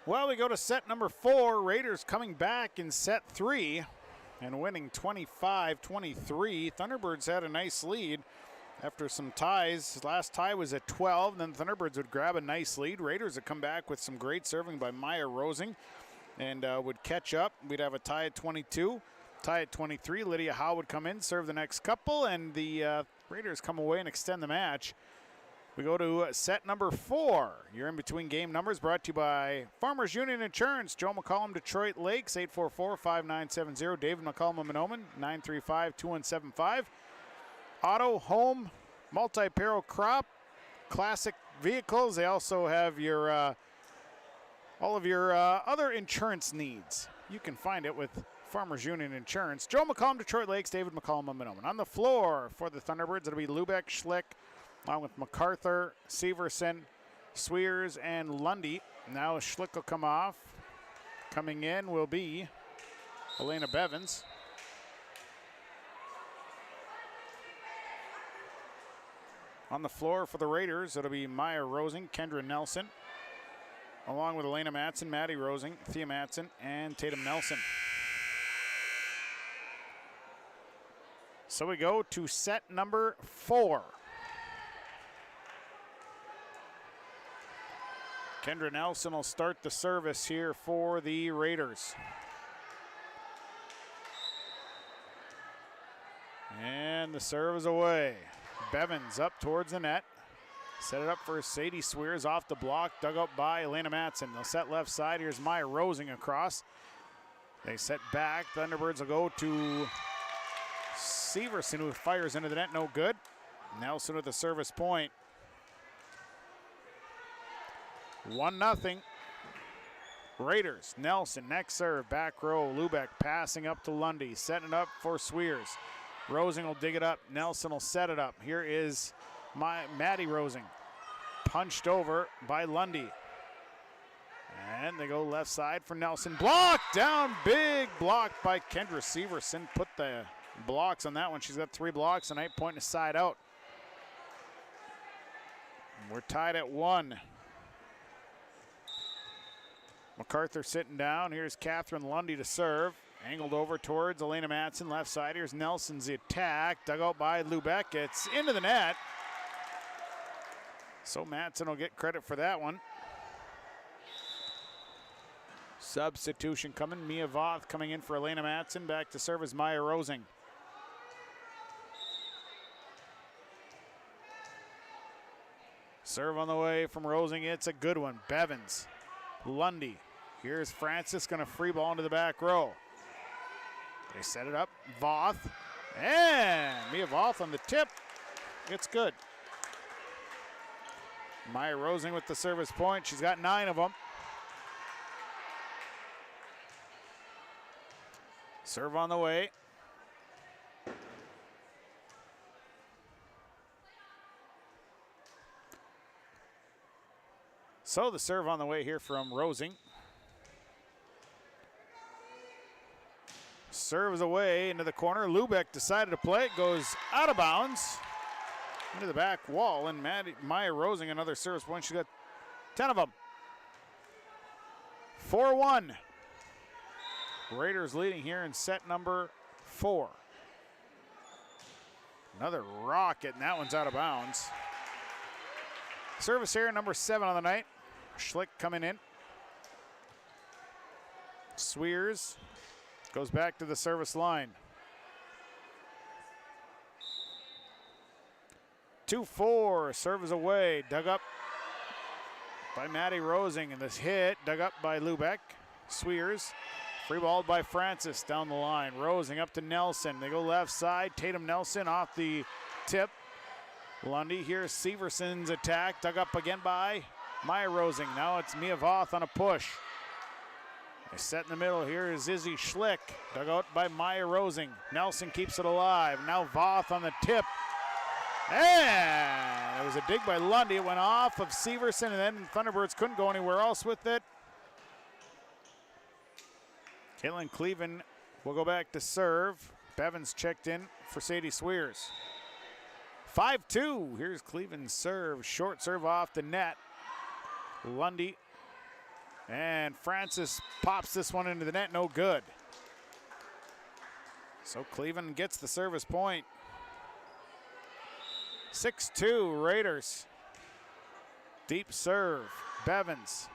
Well, we go to set number 4. Raiders coming back in set 3 and winning 25-23. Thunderbirds had a nice lead after some ties. Last tie was at 12. Then Thunderbirds would grab a nice lead. Raiders would come back with some great serving by Maya Rosing and would catch up. We'd have a tie at 22. Tie at 23. Lydia Howe would come in, serve the next couple, and the Raiders come away and extend the match. We go to set number 4. Your in-between game numbers brought to you by Farmers Union Insurance. Joe McCollum, Detroit Lakes, 844-5970. David McCollum of Mahnomen, 935-2175. Auto, home, multi-peril crop, classic vehicles. They also have your all of your other insurance needs. You can find it with Farmers Union Insurance. Joe McCollum, Detroit Lakes, David McCollum of Mahnomen. On the floor for the Thunderbirds, it'll be Lubeck, Schlick, along with MacArthur, Severson, Sweers, and Lundy. Now Schlick will come off. Coming in will be Elena Bevins. On the floor for the Raiders, it'll be Maya Rosing, Kendra Nelson, along with Elena Matson, Maddie Rosing, Thea Matson, and Tatum Nelson. So we go to set number 4. Kendra Nelson will start the service here for the Raiders. And the serve is away. Bevins up towards the net. Set it up for Sadie Sweers off the block, dug up by Elena Matson. They'll set left side. Here's Maya Rosing across. They set back. Thunderbirds will go to Severson, who fires into the net, no good. Nelson with the service point. 1-0. Raiders. Nelson, next serve, back row. Lubeck passing up to Lundy, setting it up for Sweers. Rosing will dig it up. Nelson will set it up. Here is Maddie Rosing. Punched over by Lundy. And they go left side for Nelson. Blocked down, big block by Kendra Severson. Put the blocks on that one. She's got 3 blocks tonight, pointing to side out. We're tied at 1. MacArthur sitting down. Here's Catherine Lundy to serve. Angled over towards Elena Matson, left side. Here's Nelson's attack. Dug out by Lubeck. It's into the net. So Matson will get credit for that one. Substitution coming. Mia Voth coming in for Elena Matson. Back to serve is Maya Rosing. Serve on the way from Rosing. It's a good one. Bevins. Lundy. Here's Francis, going to free ball into the back row. They set it up. Voth. And Mia Voth on the tip. It's good. Maya Rosing with the service point. She's got 9 of them. Serve on the way. So the serve on the way here from Rosing. Serve is away into the corner. Lubeck decided to play it. Goes out of bounds into the back wall. And Maya Rosing, another service point. She's got 10 of them. 4-1. Raiders leading here in set number 4. Another rocket, and that one's out of bounds. Service here, number 7 on the night. Schlick coming in. Sweers goes back to the service line. 2-4, serve is away, dug up by Maddie Rosing, and this hit dug up by Lubeck. Sweers, free balled by Francis down the line. Rosing up to Nelson. They go left side. Tatum Nelson off the tip. Lundy, here's Severson's attack, dug up again by Maya Rosing. Now it's Mia Voth on a push. They set in the middle. Here is Izzy Schlick, dug out by Maya Rosing. Nelson keeps it alive. Now Voth on the tip. And it was a dig by Lundy. It went off of Severson, and then Thunderbirds couldn't go anywhere else with it. Caitlin Cleven will go back to serve. Bevins checked in for Sadie Swears. 5-2. Here's Cleven's serve. Short serve off the net. Lundy. And Francis pops this one into the net. No good. So Cleven gets the service point. 6-2 Raiders. Deep serve. Bevins.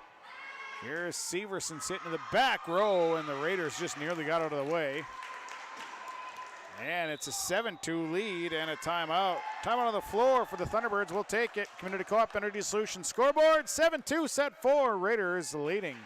Here's Severson sitting in the back row, and the Raiders just nearly got out of the way. And it's a 7-2 lead and a timeout. Timeout on the floor for the Thunderbirds. We'll take it. Community Co-op Energy Solutions scoreboard. 7-2 set 4. Raiders leading.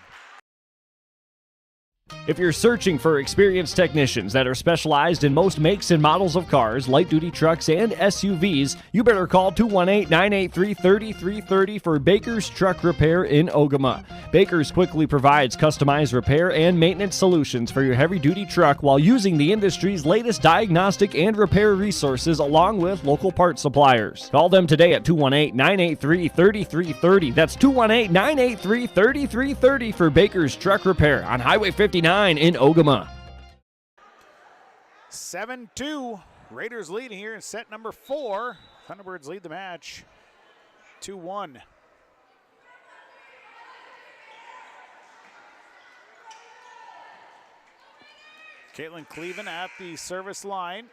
If you're searching for experienced technicians that are specialized in most makes and models of cars, light-duty trucks, and SUVs, you better call 218-983-3330 for Baker's Truck Repair in Ogama. Baker's quickly provides customized repair and maintenance solutions for your heavy-duty truck while using the industry's latest diagnostic and repair resources along with local parts suppliers. Call them today at 218-983-3330. That's 218-983-3330 for Baker's Truck Repair on Highway 59 in Ogama. 7-2. Raiders leading here in set number 4. Thunderbirds lead the match 2-1. Caitlin Cleven at the service line.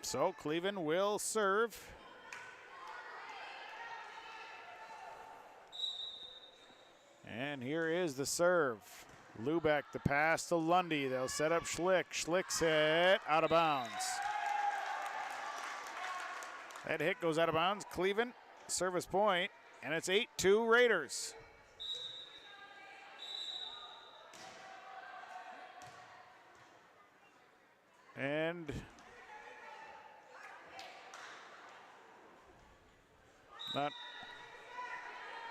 So Cleven will serve. And here is the serve. Lubeck, the pass to Lundy. They'll set up Schlick. Schlick's hit out of bounds. That hit goes out of bounds. Cleven, service point, and it's 8-2 Raiders. And not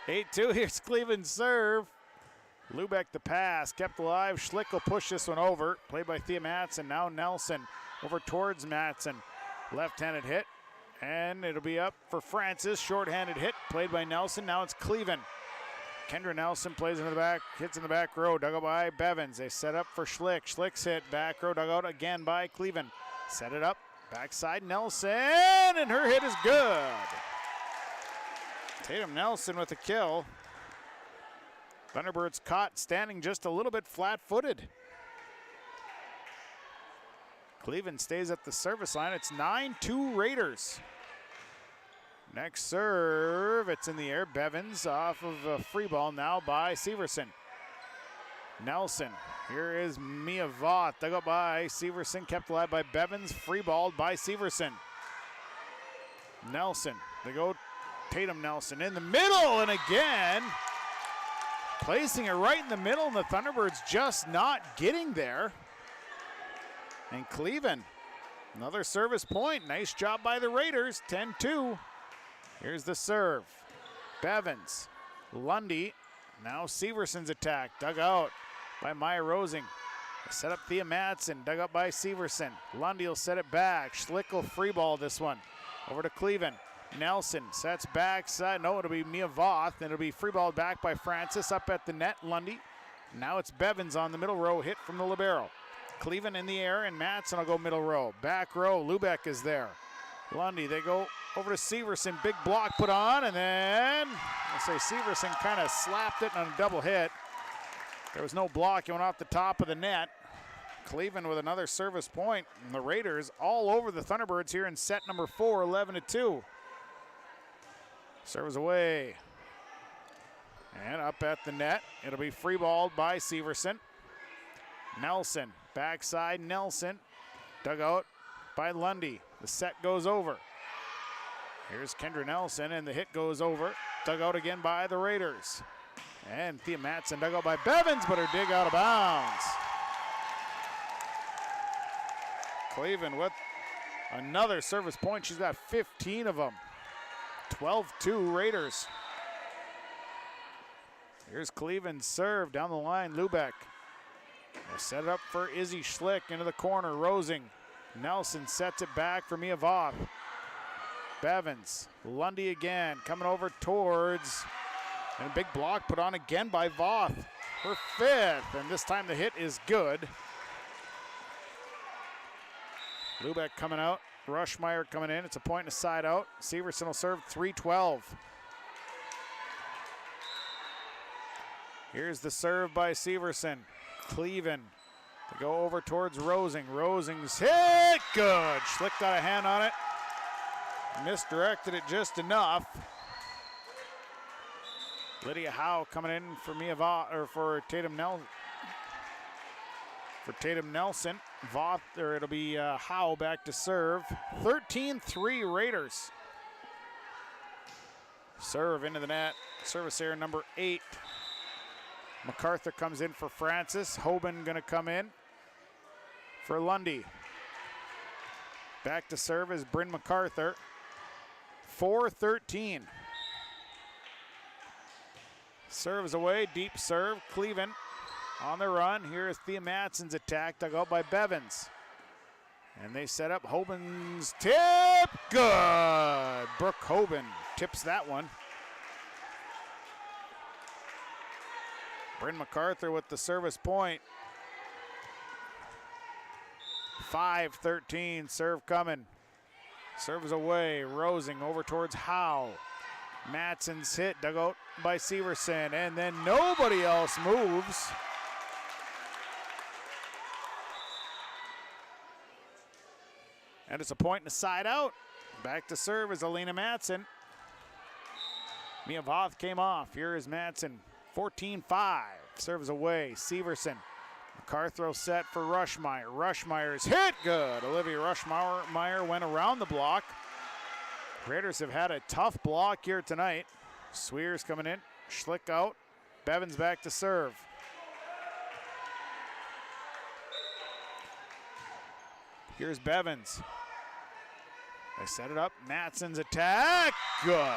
8-2, here's Cleveland's serve. Lubeck the pass, kept alive. Schlick will push this one over. Played by Thea Matson, now Nelson. Over towards Matson. Left-handed hit, and it'll be up for Francis. Short-handed hit, played by Nelson. Now it's Cleven. Kendra Nelson plays into the back, hits in the back row. Dug out by Bevins. They set up for Schlick. Schlick's hit, back row, dug out again by Cleven. Set it up, backside Nelson, and her hit is good. Tatum Nelson with a kill. Thunderbirds caught standing just a little bit flat-footed. Cleveland stays at the service line. It's 9-2 Raiders. Next serve, it's in the air. Bevins off of a free ball now by Severson. Nelson, here is Mia Vaught. Dug up by Severson, kept alive by Bevins. Free balled by Severson. Nelson, they go Tatum Nelson in the middle, and again, placing it right in the middle, and the Thunderbirds just not getting there. And Cleveland, another service point. Nice job by the Raiders, 10-2. Here's the serve. Bevins, Lundy, now Severson's attack, dug out by Maya Rosing. Set up Thea Madsen, dug up by Severson. Lundy will set it back. Schlick will free ball this one. Over to Cleveland. Nelson sets backside. No, it'll be Mia Voth, and it'll be free balled back by Francis up at the net. Lundy. Now it's Bevins on the middle row, hit from the libero. Cleveland in the air, and Madsen will go middle row. Back row, Lubeck is there. Lundy, they go over to Severson. Big block put on, and then I'll say Severson kind of slapped it on a double hit. There was no block. It went off the top of the net. Cleveland with another service point, and the Raiders all over the Thunderbirds here in set number 4, 11-2. Serves away. And up at the net. It'll be free balled by Severson. Nelson, backside Nelson. Dug out by Lundy. The set goes over. Here's Kendra Nelson, and the hit goes over. Dug out again by the Raiders. And Thea Madsen dug out by Bevins, but her dig out of bounds. Cleveland with another service point. She's got 15 of them. 12-2 Raiders. Here's Cleveland's serve down the line. Lubeck. They set it up for Izzy Schlick into the corner. Rosing. Nelson sets it back for Mia Voth. Bevins. Lundy again. Coming over towards. And a big block put on again by Voth. Her fifth. And this time the hit is good. Lubeck coming out. Rushmeyer coming in. It's a point and a side out. Severson will serve 3-12. Here's the serve by Severson. Cleven to go over towards Rosing. Rosing's hit. Good. Schlick got a hand on it. Misdirected it just enough. Lydia Howe coming in for for Tatum Nelson. For Tatum Nelson. Voth, or it'll be Howe back to serve. 13-3 Raiders. Serve into the net. Service error number 8. MacArthur comes in for Francis. Hoban gonna come in for Lundy. Back to serve is Bryn MacArthur. 4-13. Serves away, deep serve. Cleven on the run. Here is Thea Matson's attack, dug out by Bevins. And they set up Hoban's tip. Good. Brooke Hoban tips that one. Bryn MacArthur with the service point. 5-13, serve coming. Serves away, Rosing over towards Howe. Matson's hit, dug out by Severson, and then nobody else moves. And it's a point and a side out. Back to serve is Alina Matson. Mia Voth came off. Here is Matson. 14-5. Serves away. Severson. MacArthur set for Rushmeyer. Rushmeyer's hit. Good. Olivia Rushmeyer went around the block. Raiders have had a tough block here tonight. Sweers coming in. Schlick out. Bevins back to serve. Here's Bevins. They set it up. Matson's attack. Good.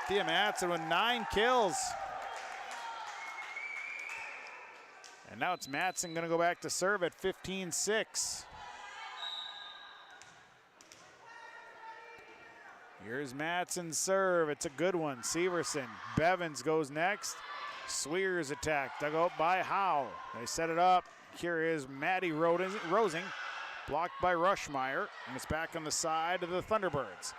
Thea Matson with 9 kills. And now it's Matson going to go back to serve at 15-6. Here's Matson's serve. It's a good one. Severson. Bevins goes next. Sweers attack. Dug out by Howe. They set it up. Here is Maddie Rosing. Blocked by Rushmeyer. And it's back on the side of the Thunderbirds.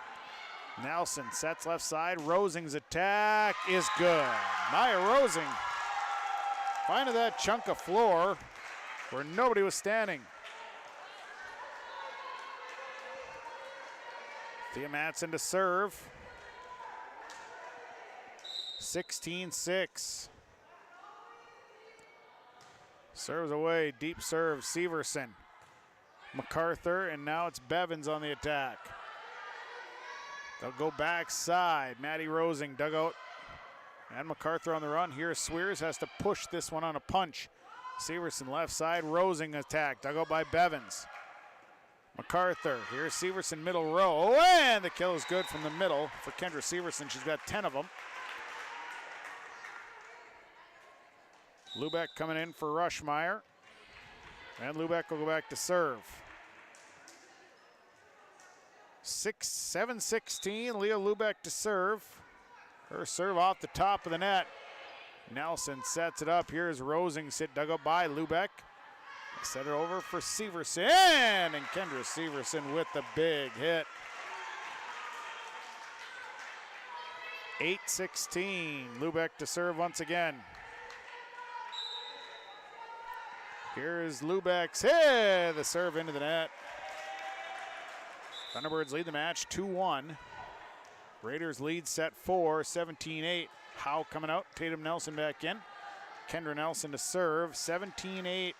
Nelson sets left side. Rosing's attack is good. Maya Rosing finding that chunk of floor where nobody was standing. Thea Matson to serve. 16-6. Serves away, deep serve, Severson. MacArthur, and now it's Bevins on the attack. They'll go backside. Maddie Rosing dug out. And MacArthur on the run. Here Sweers has to push this one on a punch. Severson left side. Rosing attack. Dug out by Bevins. MacArthur. Here's Severson middle row. Oh, and the kill is good from the middle for Kendra Severson. She's got 10 of them. Lubeck coming in for Rushmeyer. And Lubeck will go back to serve. 7-16, Leah Lubeck to serve. Her serve off the top of the net. Nelson sets it up. Here's Rosing, dug up by Lubeck. Set it over for Severson, and Kendra Severson with the big hit. 8-16, Lubeck to serve once again. Here's Lubeck's hit, the serve into the net. Thunderbirds lead the match 2-1. Raiders lead set 4, 17-8. Howe coming out, Tatum Nelson back in. Kendra Nelson to serve, 17-8.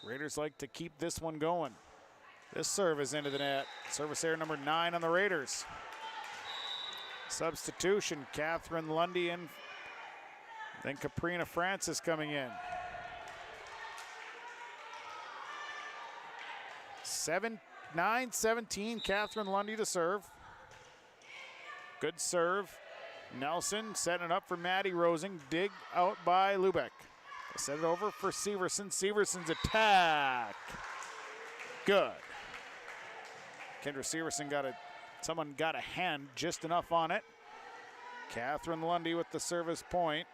Raiders like to keep this one going. This serve is into the net. Service error number 9 on the Raiders. Substitution, Catherine Lundy and then Caprina Francis coming in. 9-17, Catherine Lundy to serve. Good serve. Nelson setting it up for Maddie Rosing. Dig out by Lubeck. Set it over for Severson. Severson's attack. Good. Kendra Severson someone got a hand just enough on it. Catherine Lundy with the service point.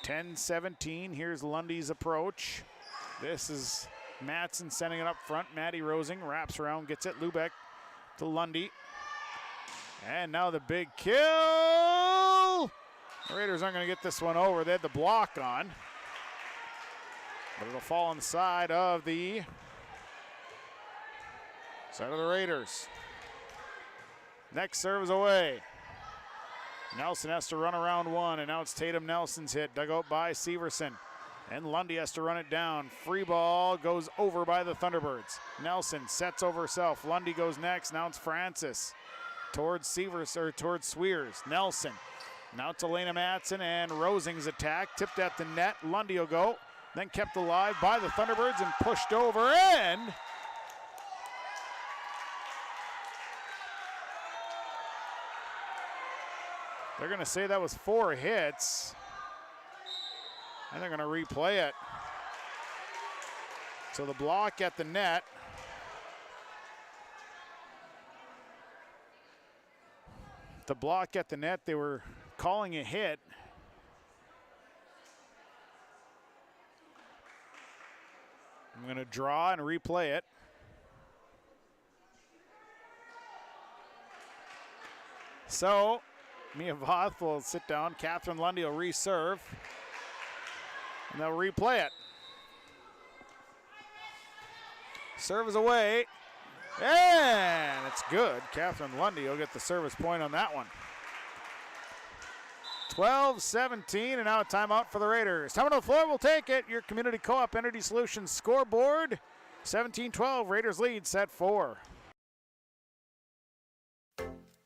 10-17. Here's Lundy's approach. This is Matson sending it up front. Maddie Rosing wraps around, gets it. Lubeck to Lundy. And now the big kill. The Raiders aren't going to get this one over. They had the block on. But it'll fall on the side of the Raiders. Next serve is away. Nelson has to run around one, and now it's Tatum Nelson's hit, dug out by Severson. And Lundy has to run it down. Free ball goes over by the Thunderbirds. Nelson sets over herself. Lundy goes next. Now it's Francis towards Swears. Nelson. Now it's Elena Matson and Rosing's attack. Tipped at the net. Lundy will go. Then kept alive by the Thunderbirds and pushed over. And they're going to say that was 4 hits. And they're going to replay it. So the block at the net. The block at the net, they were calling a hit. I'm going to draw and replay it. So Mia Voth will sit down. Catherine Lundy will reserve. And they'll replay it. Serve is away. And it's good. Catherine Lundy will get the service point on that one. 12-17, and now a timeout for the Raiders. Time on the floor, we'll take it. Your Community Co-op Energy Solutions scoreboard. 17-12, Raiders lead set 4.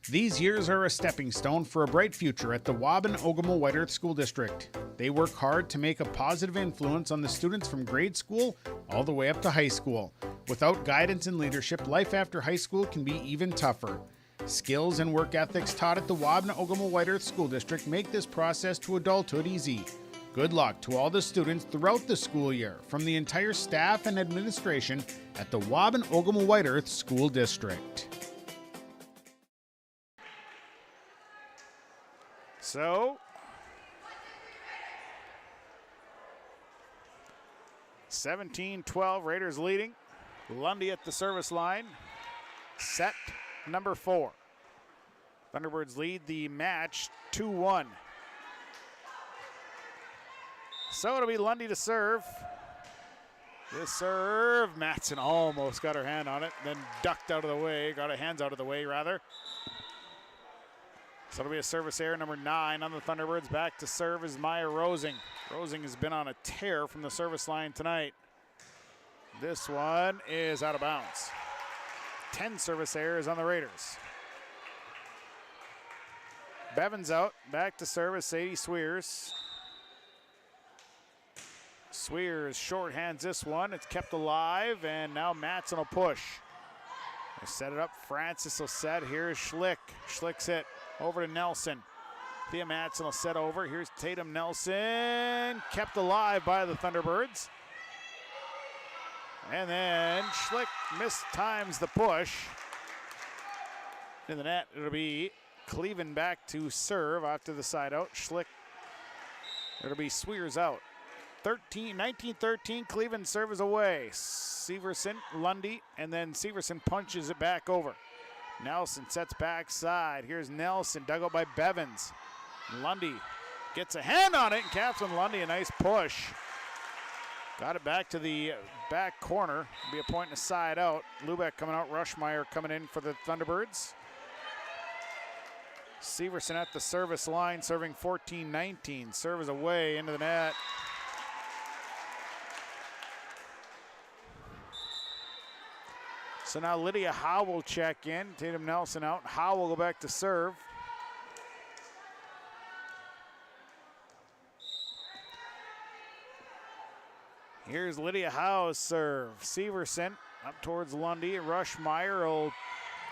These years are a stepping stone for a bright future at the Waubun Ogama White Earth School District. They work hard to make a positive influence on the students from grade school all the way up to high school. Without guidance and leadership, life after high school can be even tougher. Skills and work ethics taught at the Waubun Ogama White Earth School District make this process to adulthood easy. Good luck to all the students throughout the school year from the entire staff and administration at the Waubun Ogama White Earth School District. So, 17-12, Raiders leading. Lundy at the service line. Set number 4. Thunderbirds lead the match 2-1. So it'll be Lundy to serve. This serve, Matson almost got her hand on it, then ducked out of the way, got her hands out of the way rather. So it'll be a service error, number 9 on the Thunderbirds. Back to serve is Maya Rosing. Rosing has been on a tear from the service line tonight. This one is out of bounds. 10 service errors on the Raiders. Bevins out, back to service, Sadie Swears. Swears shorthands this one, it's kept alive, and now Matson will push. They set it up, Francis will set, here's Schlick. Schlick's hit. Over to Nelson. Thea Matson will set over. Here's Tatum Nelson. Kept alive by the Thunderbirds. And then Schlick mistimes the push. In the net, it'll be Cleveland back to serve after the side out. Schlick. It'll be Swears out. 19-13, Cleveland serve is away. Severson, Lundy, and then Severson punches it back over. Nelson sets backside. Here's Nelson, dug out by Bevins. Lundy gets a hand on it, and Catherine Lundy, a nice push. Got it back to the back corner. Be a point and a side out. Lubeck coming out, Rushmeyer coming in for the Thunderbirds. Severson at the service line, serving 14-19. Serve is away into the net. So now Lydia Howe will check in. Tatum Nelson out. Howe will go back to serve. Here's Lydia Howe's serve. Severson up towards Lundy. Rushmeyer will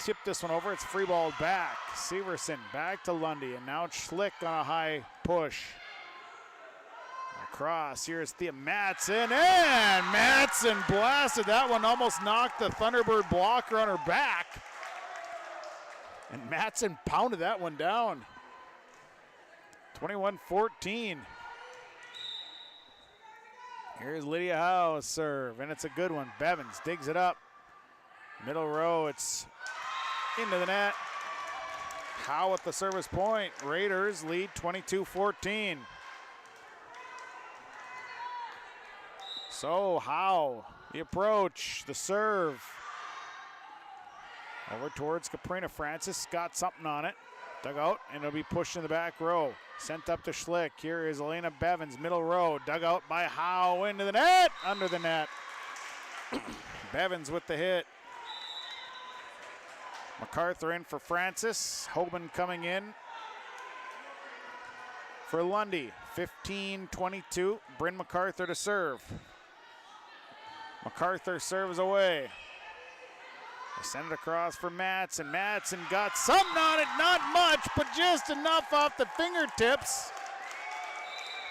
tip this one over. It's free ball back. Severson back to Lundy. And now Schlick on a high push. across. Here's Thea Matson, and Matson blasted that one, almost knocked the Thunderbird blocker on her back. And Matson pounded that one down. 21-14. Here's Lydia Howe's serve, and it's a good one. Bevins digs it up. Middle row, it's into the net. Howe at the service point. Raiders lead 22-14. So Howe, the approach, the serve. Over towards Caprina Francis, got something on it. Dug out, and it'll be pushed in the back row. Sent up to Schlick. Here is Elena Bevins, middle row. Dug out by Howe, into the net, under the net. Bevins with the hit. MacArthur in for Francis. Hoban coming in for Lundy. 15-22. Bryn MacArthur to serve. MacArthur serves away. They send it across for Matson. Matson got something on it, not much, but just enough off the fingertips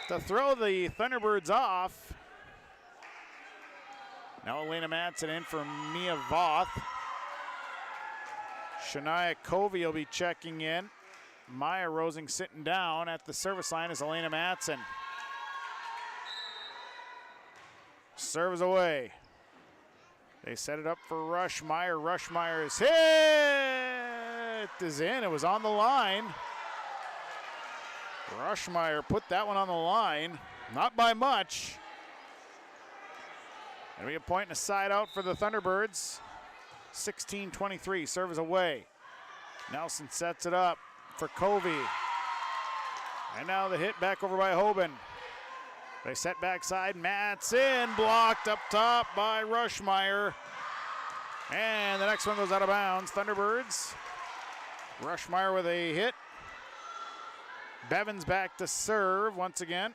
to throw the Thunderbirds off. Now Elena Matson in for Mia Voth. Shania Covey will be checking in. Maya Rosing sitting down at the service line is Elena Matson. Serves away. They set it up for Rushmeyer. Rushmeyer's hit is in. It was on the line. Rushmeyer put that one on the line. Not by much. And we have a point and a side out for the Thunderbirds. 16-23, serve is away. Nelson sets it up for Covey. And now the hit back over by Hoban. They set backside, Matson blocked up top by Rushmeyer. And the next one goes out of bounds. Thunderbirds. Rushmeyer with a hit. Bevins back to serve once again.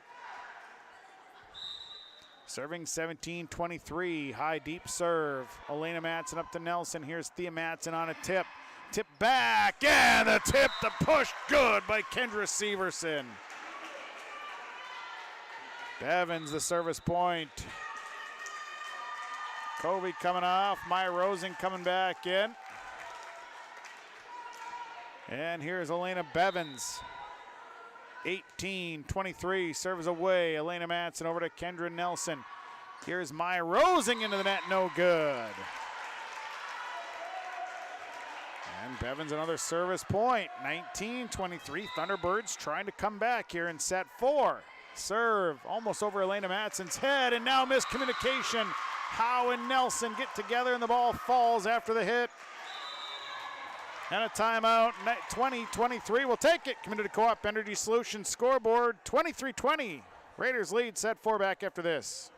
Serving 17-23, high deep serve. Elena Matson up to Nelson. Here's Thea Matson on a tip. Tip back, and the tip to push good by Kendra Severson. Bevins the service point. Covey coming off, Maya Rosing coming back in. And here's Elena Bevins. 18-23, serves away. Elena Matson over to Kendra Nelson. Here's Maya Rosing into the net, no good. And Bevins another service point. 19-23, Thunderbirds trying to come back here in set 4. Serve almost over Elena Matson's head, and now miscommunication. Howe and Nelson get together, and the ball falls after the hit. And a timeout. 20-23 will take it. Community Co-op Energy Solutions scoreboard 23-20. Raiders lead set 4 back after this.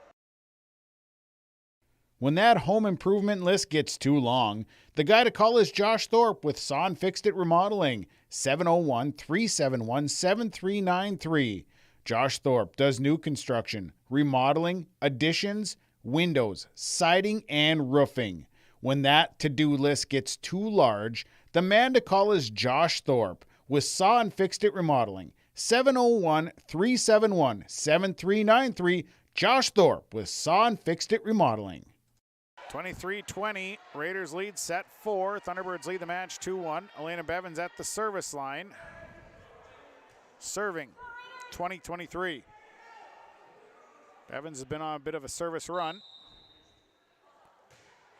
When that home improvement list gets too long, the guy to call is Josh Thorpe with Son Fixed It Remodeling, 701-371-7393. Josh Thorpe does new construction, remodeling, additions, windows, siding, and roofing. When that to-do list gets too large, the man to call is Josh Thorpe with Son Fixed It Remodeling, 701-371-7393. Josh Thorpe with Son Fixed It Remodeling. 23-20, Raiders lead set 4. Thunderbirds lead the match 2-1. Elena Bevins at the service line. Serving, 20-23. Bevins has been on a bit of a service run.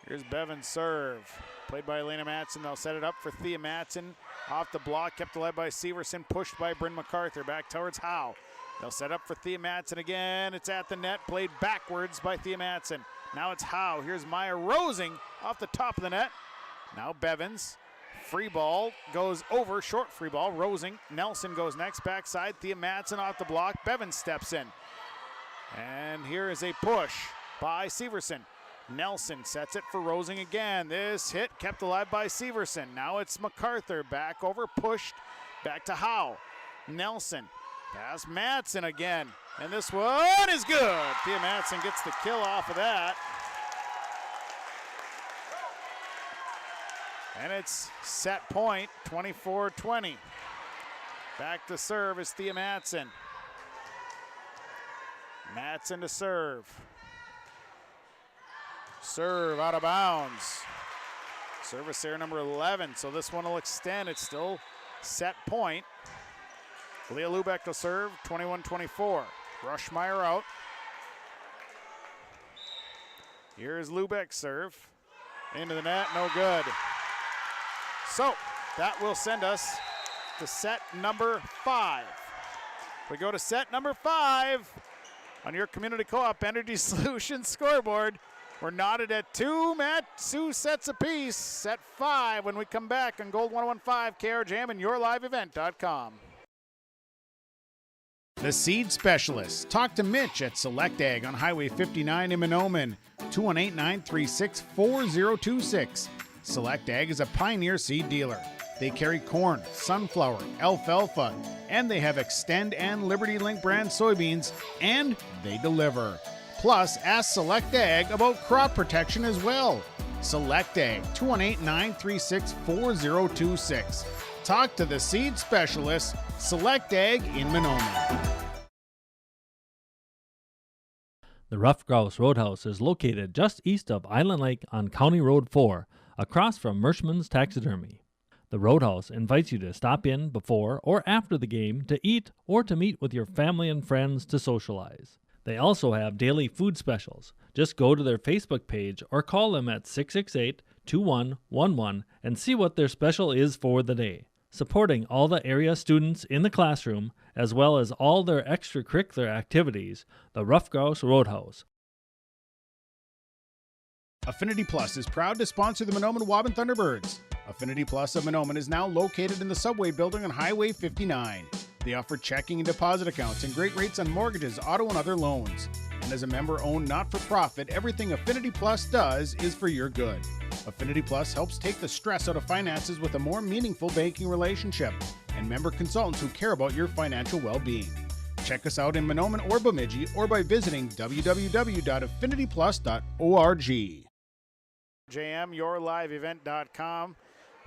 Here's Bevins' serve. Played by Elena Matson. They'll set it up for Thea Matson. Off the block, kept alive by Severson. Pushed by Bryn MacArthur. Back towards Howe. They'll set up for Thea Matson again. It's at the net. Played backwards by Thea Matson. Now it's Howe. Here's Maya Rosing off the top of the net. Now Bevins. Free ball goes over. Short free ball. Rosing. Nelson goes next. Backside. Thea Matson off the block. Bevins steps in. And here is a push by Severson. Nelson sets it for Rosing again. This hit kept alive by Severson. Now it's MacArthur back over, pushed back to Howe. Nelson past Matson again. And this one is good. Thea Matson gets the kill off of that. And it's set point, 24-20. Back to serve is Thea Matson. Matson to serve. Serve out of bounds. Service there number 11, so this one will extend. It's still set point. Leah Lubeck to serve, 21-24. Rushmeyer out. Here's Lubeck's serve. Into the net, no good. So that will send us to set number 5. We go to set number 5 on your Community Co-op Energy Solutions scoreboard. We're knotted at 2 sets apiece. Set 5 when we come back on Gold 101.5 KRJM and YourLiveEvent.com. The Seed Specialist. Talk to Mitch at Select Ag on Highway 59 in Mahnomen, 218-936-4026. Select Ag is a Pioneer seed dealer. They carry corn, sunflower, alfalfa, and they have Extend and Liberty Link brand soybeans, and they deliver. Plus, ask Select Ag about crop protection as well. Select Ag, 218-936-4026. Talk to the Seed Specialist, Select Ag in Mahnomen. The Rough Grouse Roadhouse is located just east of Island Lake on County Road 4, across from Merschman's Taxidermy. The Roadhouse invites you to stop in before or after the game to eat or to meet with your family and friends to socialize. They also have daily food specials. Just go to their Facebook page or call them at 668-2111 and see what their special is for the day. Supporting all the area students in the classroom, as well as all their extracurricular activities, the Rough Grouse Roadhouse. Affinity Plus is proud to sponsor the Mahnomen Waubun Thunderbirds. Affinity Plus of Mahnomen is now located in the Subway building on Highway 59. They offer checking and deposit accounts and great rates on mortgages, auto, and other loans. And as a member-owned not-for-profit, everything Affinity Plus does is for your good. Affinity Plus helps take the stress out of finances with a more meaningful banking relationship and member consultants who care about your financial well-being. Check us out in Mahnomen or Bemidji or by visiting www.affinityplus.org. JM, YourLiveEvent.com.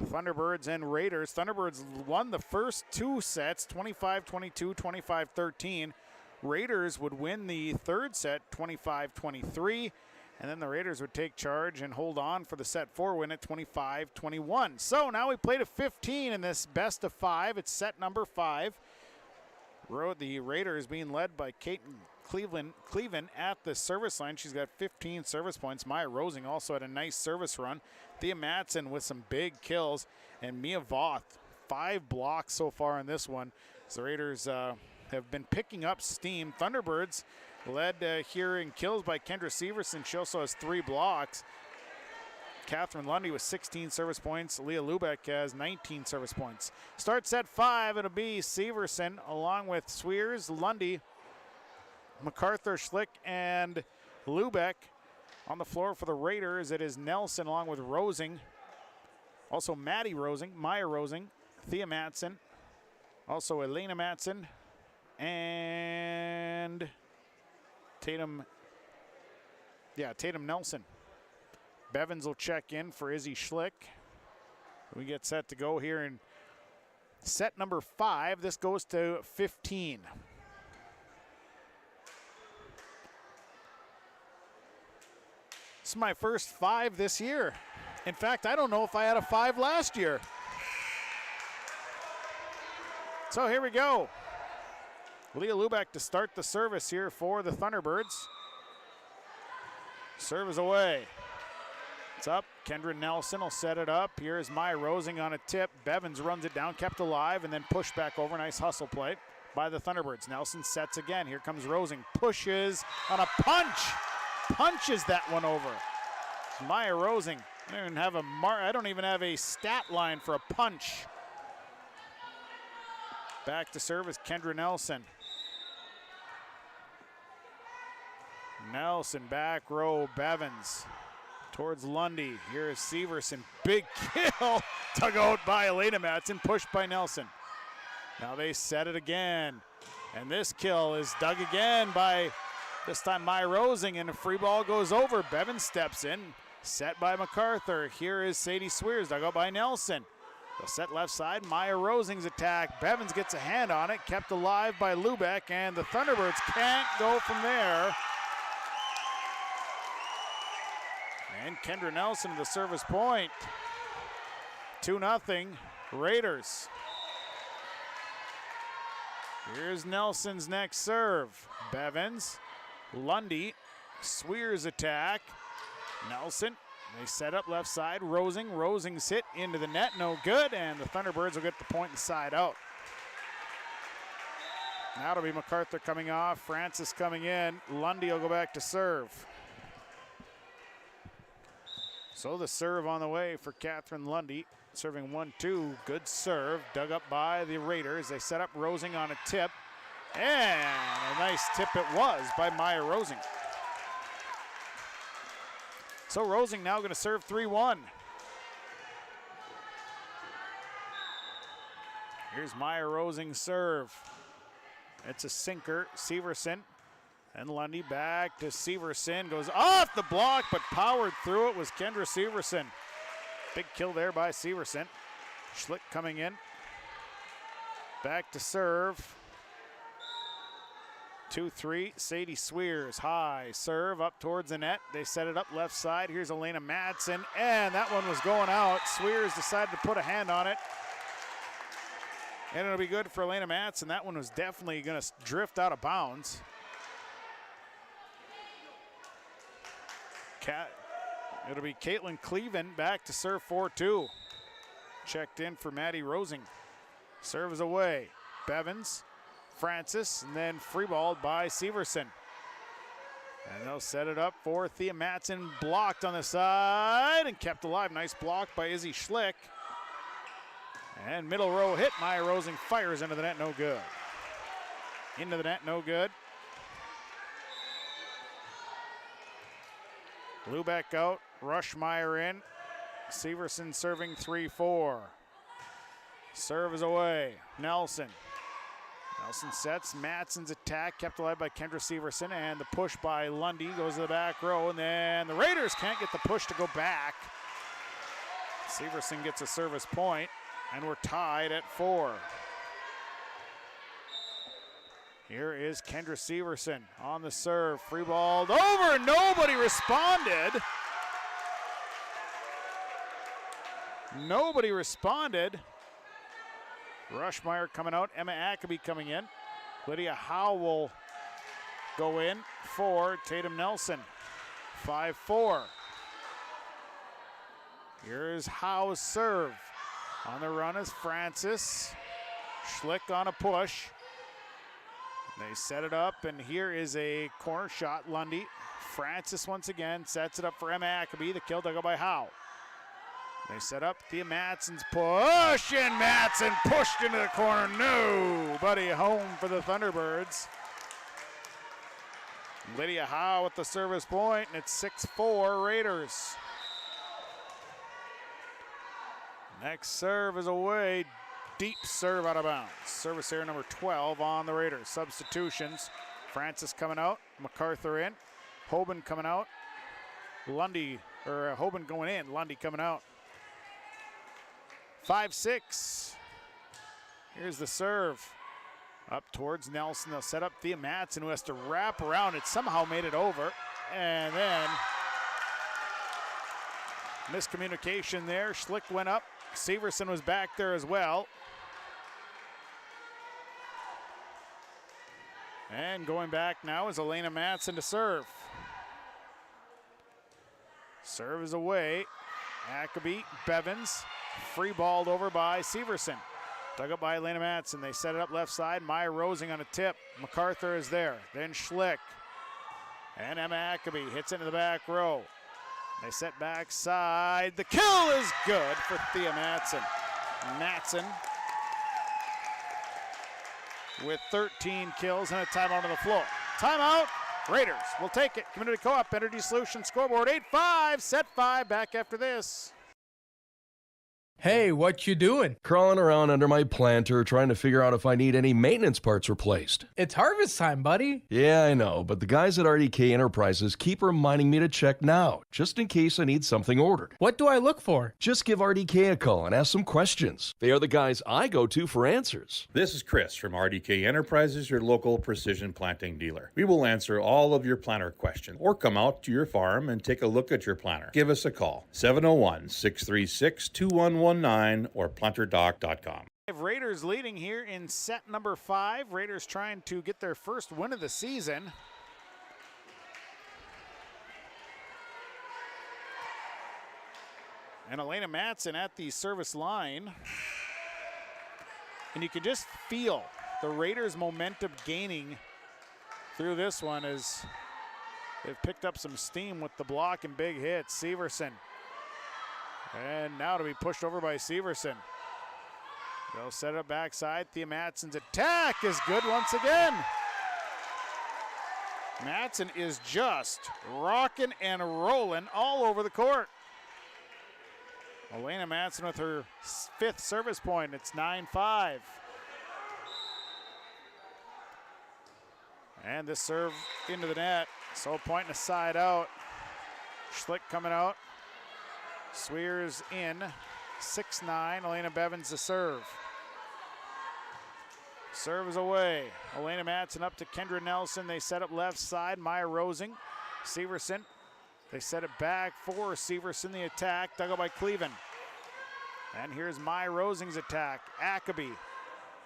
Thunderbirds and Raiders. Thunderbirds won the first 2 sets, 25-22, 25-13. Raiders would win the third set, 25-23. And then the Raiders would take charge and hold on for the set 4 win at 25-21. So now we play to 15 in this best of 5. It's set number 5. The Raiders being led by Cleveland at the service line. She's got 15 service points. Maya Rosing also had a nice service run. Thea Matson with some big kills. And Mia Voth, 5 blocks so far in this one. So the Raiders have been picking up steam. Thunderbirds led here in kills by Kendra Severson. She also has 3 blocks. Catherine Lundy with 16 service points. Leah Lubeck has 19 service points. Start set 5, it'll be Severson along with Sweers, Lundy, MacArthur, Schlick, and Lubeck. On the floor for the Raiders, it is Nelson along with Rosing. Also Maddie Rosing, Maya Rosing, Thea Matson, also Elena Matson, and Tatum Nelson. Bevins will check in for Izzy Schlick. We get set to go here in set number 5. This goes to 15. This is my first 5 this year. In fact, I don't know if I had a 5 last year. So here we go. Leah Lubeck to start the service here for the Thunderbirds. Serve is away. It's up. Kendra Nelson will set it up. Here's Maya Rosing on a tip. Bevins runs it down, kept alive, and then pushed back over. Nice hustle play by the Thunderbirds. Nelson sets again. Here comes Rosing. Pushes on a punch. Punches that one over. Maya Rosing. I don't even have a stat line for a punch. Back to service, Kendra Nelson. Nelson back row, Bevins. Towards Lundy. Here is Severson. Big kill. Dug out by Elena Matson. Pushed by Nelson. Now they set it again. And this kill is dug again by, this time, Maya Rosing. And a free ball goes over. Bevins steps in. Set by MacArthur. Here is Sadie Sweers. Dug out by Nelson. They'll set left side. Maya Rosing's attack. Bevins gets a hand on it. Kept alive by Lubeck, and the Thunderbirds can't go from there. And Kendra Nelson to the service point. 2-0 Raiders. Here's Nelson's next serve. Bevins, Lundy, Swears attack. Nelson, they set up left side. Rosing's hit into the net, no good, and the Thunderbirds will get the point inside out. Now it'll be MacArthur coming off, Francis coming in. Lundy will go back to serve. So the serve on the way for Catherine Lundy. Serving 1-2, good serve, dug up by the Raiders. They set up Rosing on a tip, and a nice tip it was by Maya Rosing. So Rosing now going to serve 3-1. Here's Maya Rosing's serve. It's a sinker, Severson. And Lundy back to Severson, goes off the block, but powered through it was Kendra Severson. Big kill there by Severson. Schlick coming in. Back to serve. 2-3, Sadie Swears, high serve up towards the net. They set it up left side. Here's Elena Madsen, and that one was going out. Swears decided to put a hand on it. And it'll be good for Elena Madsen. That one was definitely going to drift out of bounds. It'll be Caitlin Cleven back to serve 4-2. Checked in for Maddie Rosing. Serve is away. Bevins, Francis, and then freeballed by Severson. And they'll set it up for Thea Matson. Blocked on the side and kept alive. Nice block by Izzy Schlick. And middle row hit. Maya Rosing fires into the net, no good. Into the net, no good. Lubeck out, Rushmeyer in. Severson serving 3-4. Serve is away. Nelson sets. Matson's attack kept alive by Kendra Severson, and the push by Lundy goes to the back row, and then the Raiders can't get the push to go back. Severson gets a service point, and we're tied at 4. Here is Kendra Severson on the serve. Free balled over. Nobody responded. Nobody responded. Rushmeyer coming out. Emma Ackaby coming in. Lydia Howe will go in for Tatum Nelson. 5-4. Here's Howe's serve. On the run is Francis. Schlick on a push. They set it up, and here is a corner shot. Lundy. Francis once again sets it up for Emma Ackaby. The kill dug up by Howe. They set up Thea Matson's push, and Matson pushed into the corner. Nobody home for the Thunderbirds. Lydia Howe with the service point, and it's 6-4 Raiders. Next serve is away. Deep serve out of bounds. Service error number 12 on the Raiders. Substitutions. Francis coming out. MacArthur in. Hoban coming out. Hoban going in. Lundy coming out. 5-6. Here's the serve. Up towards Nelson. They'll set up Thea Matson, who has to wrap around it. Somehow made it over. And then miscommunication there. Schlick went up. Severson was back there as well. And going back now is Elena Matson to serve. Serve is away. Ackaby, Bevins, free balled over by Severson. Dug up by Elena Matson. They set it up left side. Maya Rosing on a tip. MacArthur is there. Then Schlick. And Emma Ackaby hits into the back row. They set back side. The kill is good for Thea Matson. Matson with 13 kills and a timeout on the floor. Timeout. Raiders will take it. Community Co-op Energy Solutions scoreboard 8-5. Set 5. Back after this. Hey, what you doing? Crawling around under my planter trying to figure out if I need any maintenance parts replaced. It's harvest time, buddy. Yeah, I know, but the guys at RDK Enterprises keep reminding me to check now, just in case I need something ordered. What do I look for? Just give RDK a call and ask some questions. They are the guys I go to for answers. This is Chris from RDK Enterprises, your local precision planting dealer. We will answer all of your planter questions or come out to your farm and take a look at your planter. Give us a call, 701-636-2119 or planterdoc.com. Raiders leading here in set number 5. Raiders trying to get their first win of the season. And Elena Matson at the service line. And you can just feel the Raiders' momentum gaining through this one as they've picked up some steam with the block and big hits. Severson. And now to be pushed over by Severson. They'll set it up backside. Thea Matson's attack is good once again. Matson is just rocking and rolling all over the court. Elena Matson with her 5th service point. It's 9-5. And this serve into the net. So point and a side out. Schlick coming out. Swears in, 6-9. Elena Bevins the serve. Serve is away. Elena Matson up to Kendra Nelson. They set up left side. Maya Rosing. Severson. They set it back for Severson. The attack dug out by Cleven. And here's Maya Rosing's attack. Ackaby.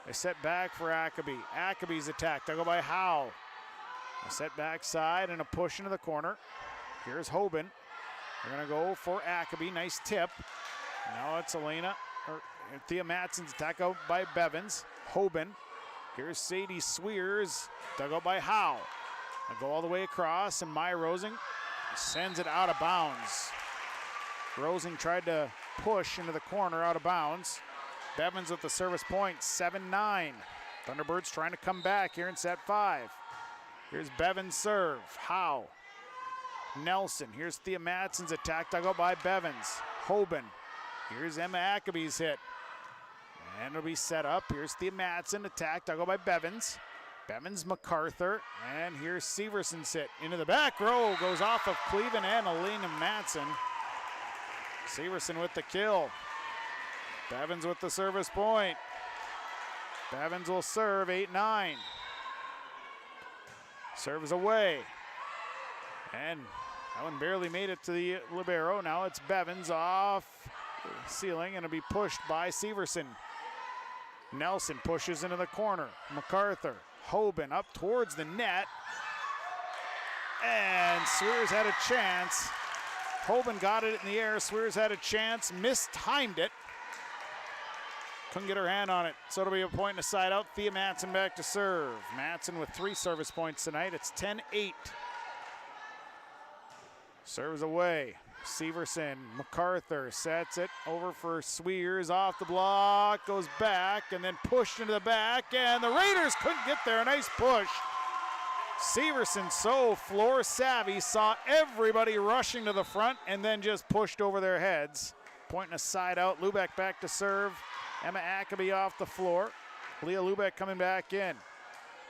They set back for Ackaby. Ackaby's attack dug out by Howe. A set backside and a push into the corner. Here's Hoban. They're going to go for Ackaby. Nice tip. Now it's Thea Matson's attack out by Bevins. Hoban. Here's Sadie Swears. Dug out by Howe. They'll go all the way across, and Maya Rosing sends it out of bounds. Rosing tried to push into the corner out of bounds. Bevins with the service point, 7-9. Thunderbirds trying to come back here in set 5. Here's Bevins' serve. Howe. Nelson. Here's Thea Matson's attack dug out by Bevins. Hoban. Here's Emma Ackaby's hit. And it'll be set up. Here's Thea Matson attack dug out by Bevins. Bevins, MacArthur. And here's Severson's hit. Into the back row. Goes off of Cleven and Elena Matson. Severson with the kill. Bevins with the service point. Bevins will serve 8-9. Serve is away. And that one barely made it to the libero. Now it's Bevins off the ceiling and it'll be pushed by Severson. Nelson pushes into the corner. MacArthur. Hoban up towards the net. And Swears had a chance. Hoban got it in the air. Swears had a chance. Mistimed it. Couldn't get her hand on it. So it'll be a point and a side out. Thea Matson back to serve. Matson with 3 service points tonight. It's 10-8. Serves away. Severson. MacArthur sets it over for Swears. Off the block. Goes back and then pushed into the back. And the Raiders couldn't get there. A nice push. Severson, so floor savvy, saw everybody rushing to the front and then just pushed over their heads. Point and a side out. Lubeck back to serve. Emma Ackaby off the floor. Leah Lubeck coming back in.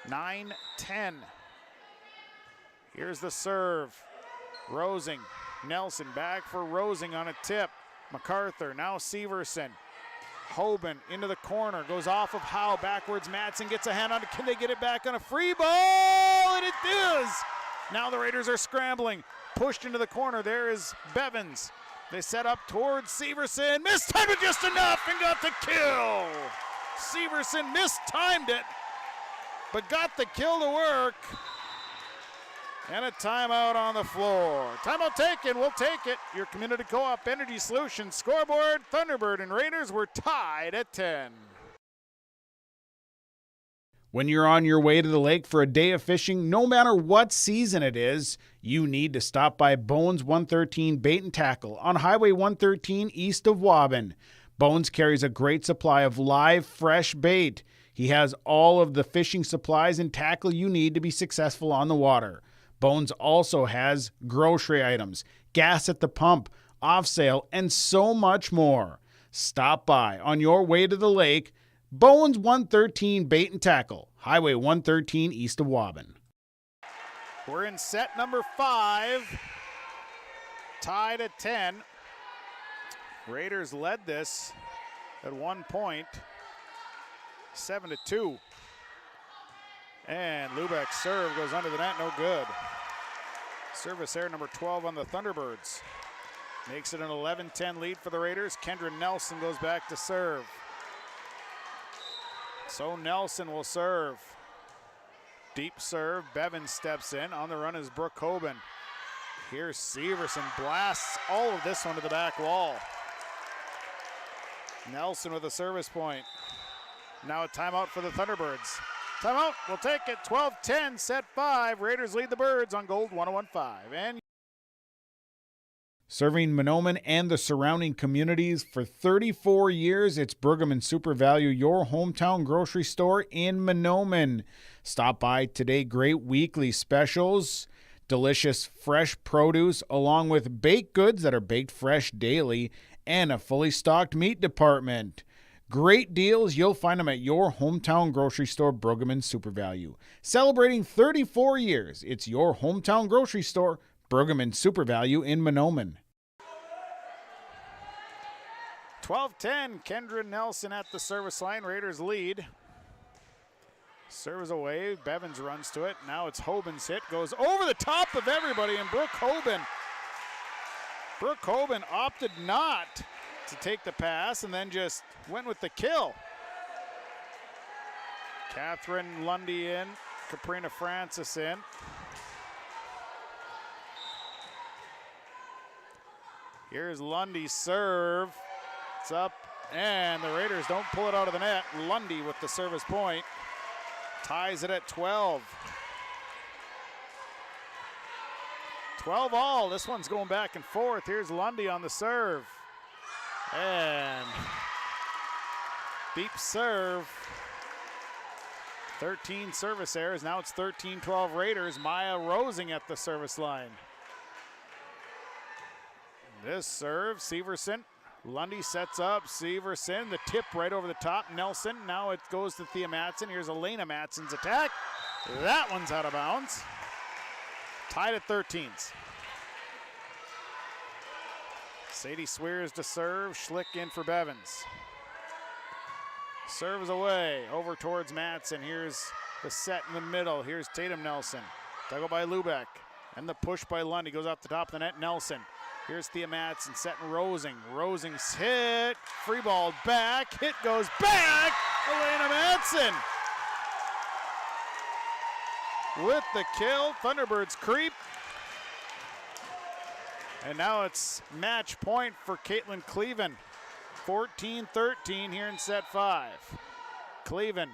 9-10. Here's the serve. Rosing. Nelson back for Rosing on a tip. MacArthur, now Severson. Hoban into the corner, goes off of Howe. Backwards, Matson gets a hand on it. Can they get it back on a free ball? And it is! Now the Raiders are scrambling. Pushed into the corner. There is Bevins. They set up towards Severson. Mistimed it just enough and got the kill. Severson mistimed it, but got the kill to work. And a timeout on the floor. Timeout taken, we'll take it. Your Community Co-op Energy Solutions scoreboard. Thunderbird and Raiders were tied at 10. When you're on your way to the lake for a day of fishing, no matter what season it is, you need to stop by Bones 113 Bait and Tackle on Highway 113 east of Waubun. Bones carries a great supply of live, fresh bait. He has all of the fishing supplies and tackle you need to be successful on the water. Bones also has grocery items, gas at the pump, off sale, and so much more. Stop by on your way to the lake. Bowen's 113 Bait and Tackle, Highway 113 east of Waubun. We're in set number 5, tied at 10. Raiders led this at one point, 7-2. And Lubeck's serve goes under the net, no good. Service error number 12 on the Thunderbirds. Makes it an 11-10 lead for the Raiders. Kendra Nelson goes back to serve. So Nelson will serve. Deep serve, Bevan steps in. On the run is Brooke Hoban. Here's Severson, blasts all of this one to the back wall. Nelson with a service point. Now a timeout for the Thunderbirds. Timeout, we'll take it. 12-10, set 5. Raiders lead the Birds on Gold 101.5. And serving Mahnomen and the surrounding communities for 34 years, it's Pregame and Super Value, your hometown grocery store in Mahnomen. Stop by today. Great weekly specials, delicious fresh produce, along with baked goods that are baked fresh daily, and a fully stocked meat department. Great deals. You'll find them at your hometown grocery store, Pregame and Super Value. Celebrating 34 years, it's your hometown grocery store, Pregame and Super Value in Mahnomen. 12-10, Kendra Nelson at the service line. Raiders lead. Serves away, Bevins runs to it. Now it's Hoban's hit, goes over the top of everybody, and Brooke Hoban opted not to take the pass and then just went with the kill. Catherine Lundy in, Caprina Francis in. Here's Lundy's serve. It's up, and the Raiders don't pull it out of the net. Lundy with the service point. Ties it at 12. 12 all. This one's going back and forth. Here's Lundy on the serve. And deep serve. 13 service errors. Now it's 13-12 Raiders. Maya Rosing at the service line. This serve, Severson. Lundy sets up, Severson, the tip right over the top, Nelson. Now it goes to Thea Matson. Here's Elena Matson's attack. That one's out of bounds. Tied at 13s. Sadie Swears to serve, Schlick in for Bevins. Serves away, over towards Matson. Here's the set in the middle. Here's Tatum Nelson. Tuggled by Lubeck. And the push by Lundy goes off the top of the net, Nelson. Here's Thea Matson setting Rosing. Rosing's hit. Free ball back. Hit goes back. Elena Matson with the kill. Thunderbirds creep. And now it's match point for Caitlin Cleven. 14-13 here in set 5. Cleven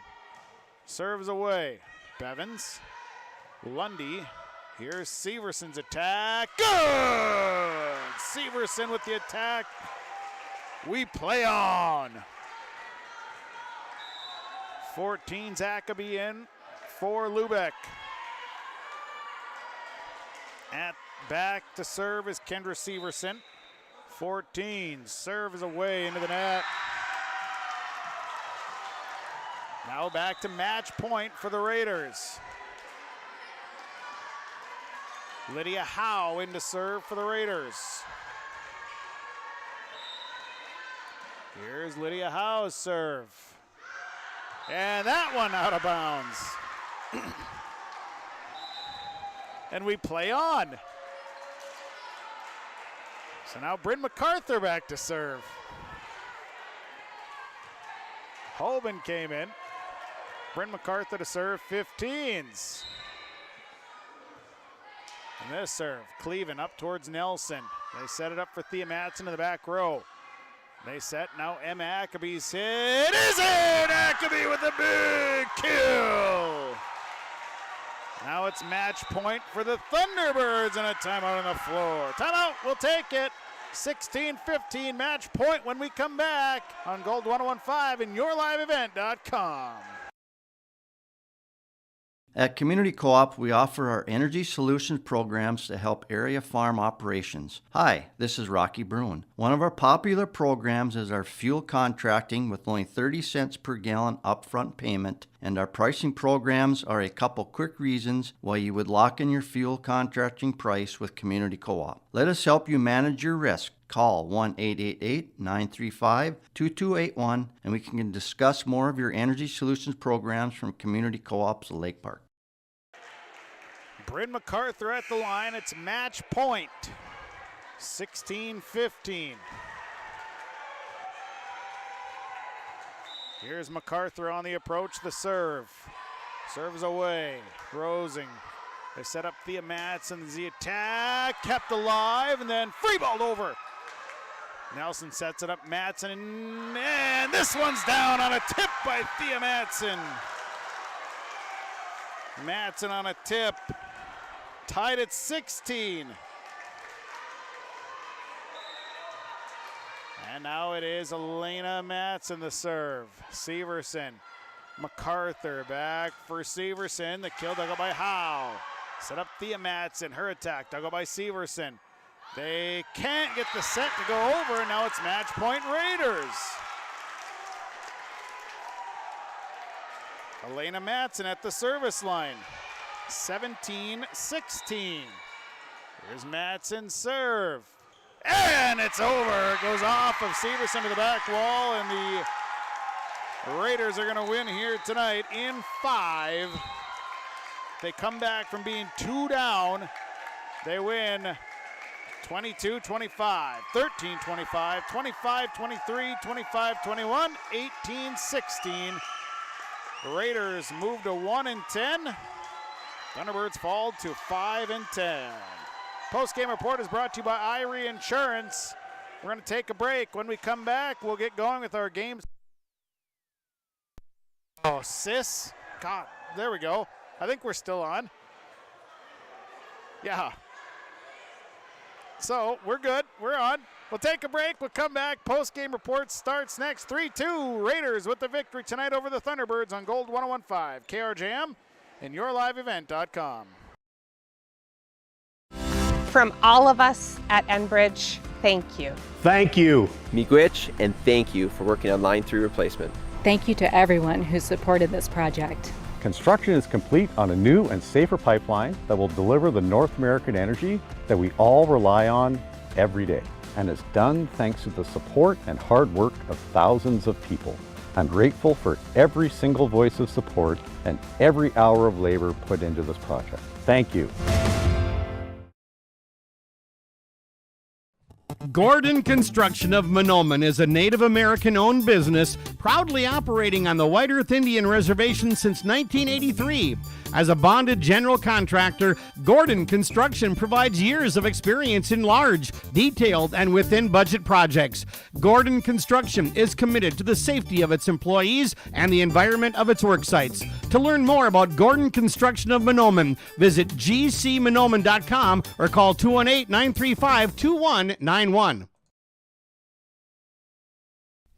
serves away. Bevins. Lundy. Here's Severson's attack. Good! Severson with the attack. We play on. 14 Zachary in for Lubeck. At back to serve is Kendra Severson. 14 serves away into the net. Now back to match point for the Raiders. Lydia Howe in to serve for the Raiders. Here's Lydia Howe's serve. And that one out of bounds. And we play on. So now Bryn MacArthur back to serve. Hoban came in. Bryn MacArthur to serve, 15s. And this serve, Cleven up towards Nelson. They set it up for Thea Matson in the back row. They set, now Emma Ackaby's hit. Is it? Ackaby with a big kill. Now it's match point for the Thunderbirds and a timeout on the floor. Timeout, we'll take it. 16-15 match point when we come back on Gold 101.5 and yourliveevent.com. At Community Co-op, we offer our energy solutions programs to help area farm operations. Hi, this is Rocky Bruin. One of our popular programs is our fuel contracting with only 30 cents per gallon upfront payment, and our pricing programs are a couple quick reasons why you would lock in your fuel contracting price with Community Co-op. Let us help you manage your risk. Call 1-888-935-2281 and we can discuss more of your energy solutions programs from Community Co-ops of Lake Park. Bryn MacArthur at the line. It's match point. 16-15. Here's MacArthur on the approach, the serve. Serves away. Rosing. They set up Thea Madsen. The attack kept alive and then free balled over. Nelson sets it up. Madsen and this one's down on a tip by Thea Madsen. Madsen on a tip. Tied at 16. And now it is Elena Madsen the serve. Severson. MacArthur back for Severson. The kill dug out by Howe. Set up Thea Madsen. Her attack dug out by Severson. They can't get the set to go over. Now it's match point Raiders. Elena Madsen at the service line. 17-16. Here's Madsen's serve. And it's over. It goes off of Severson to the back wall, and the Raiders are going to win here tonight in 5. They come back from being 2 down. They win 22-25, 13-25, 25-23, 25-21, 18-16. The Raiders move to 1-10. Thunderbirds fall to 5-10. Post-game report is brought to you by Irie Insurance. We're going to take a break. When we come back, we'll get going with our games. Oh, sis. God, there we go. I think we're still on. Yeah. So, we're good. We're on. We'll take a break. We'll come back. Post-game report starts next. 3-2. Raiders with the victory tonight over the Thunderbirds on Gold 101.5. KRJM and yourliveevent.com. From all of us at Enbridge, thank you. Thank you. Miigwech, and thank you for working on Line 3 replacement. Thank you to everyone who supported this project. Construction is complete on a new and safer pipeline that will deliver the North American energy that we all rely on every day. And it's done thanks to the support and hard work of thousands of people. I'm grateful for every single voice of support and every hour of labor put into this project. Thank you. Gordon Construction of Mahnomen is a Native American-owned business proudly operating on the White Earth Indian Reservation since 1983. As a bonded general contractor, Gordon Construction provides years of experience in large, detailed, and within-budget projects. Gordon Construction is committed to the safety of its employees and the environment of its work sites. To learn more about Gordon Construction of Mahnomen, visit gcmahnomen.com or call 218-935-2191.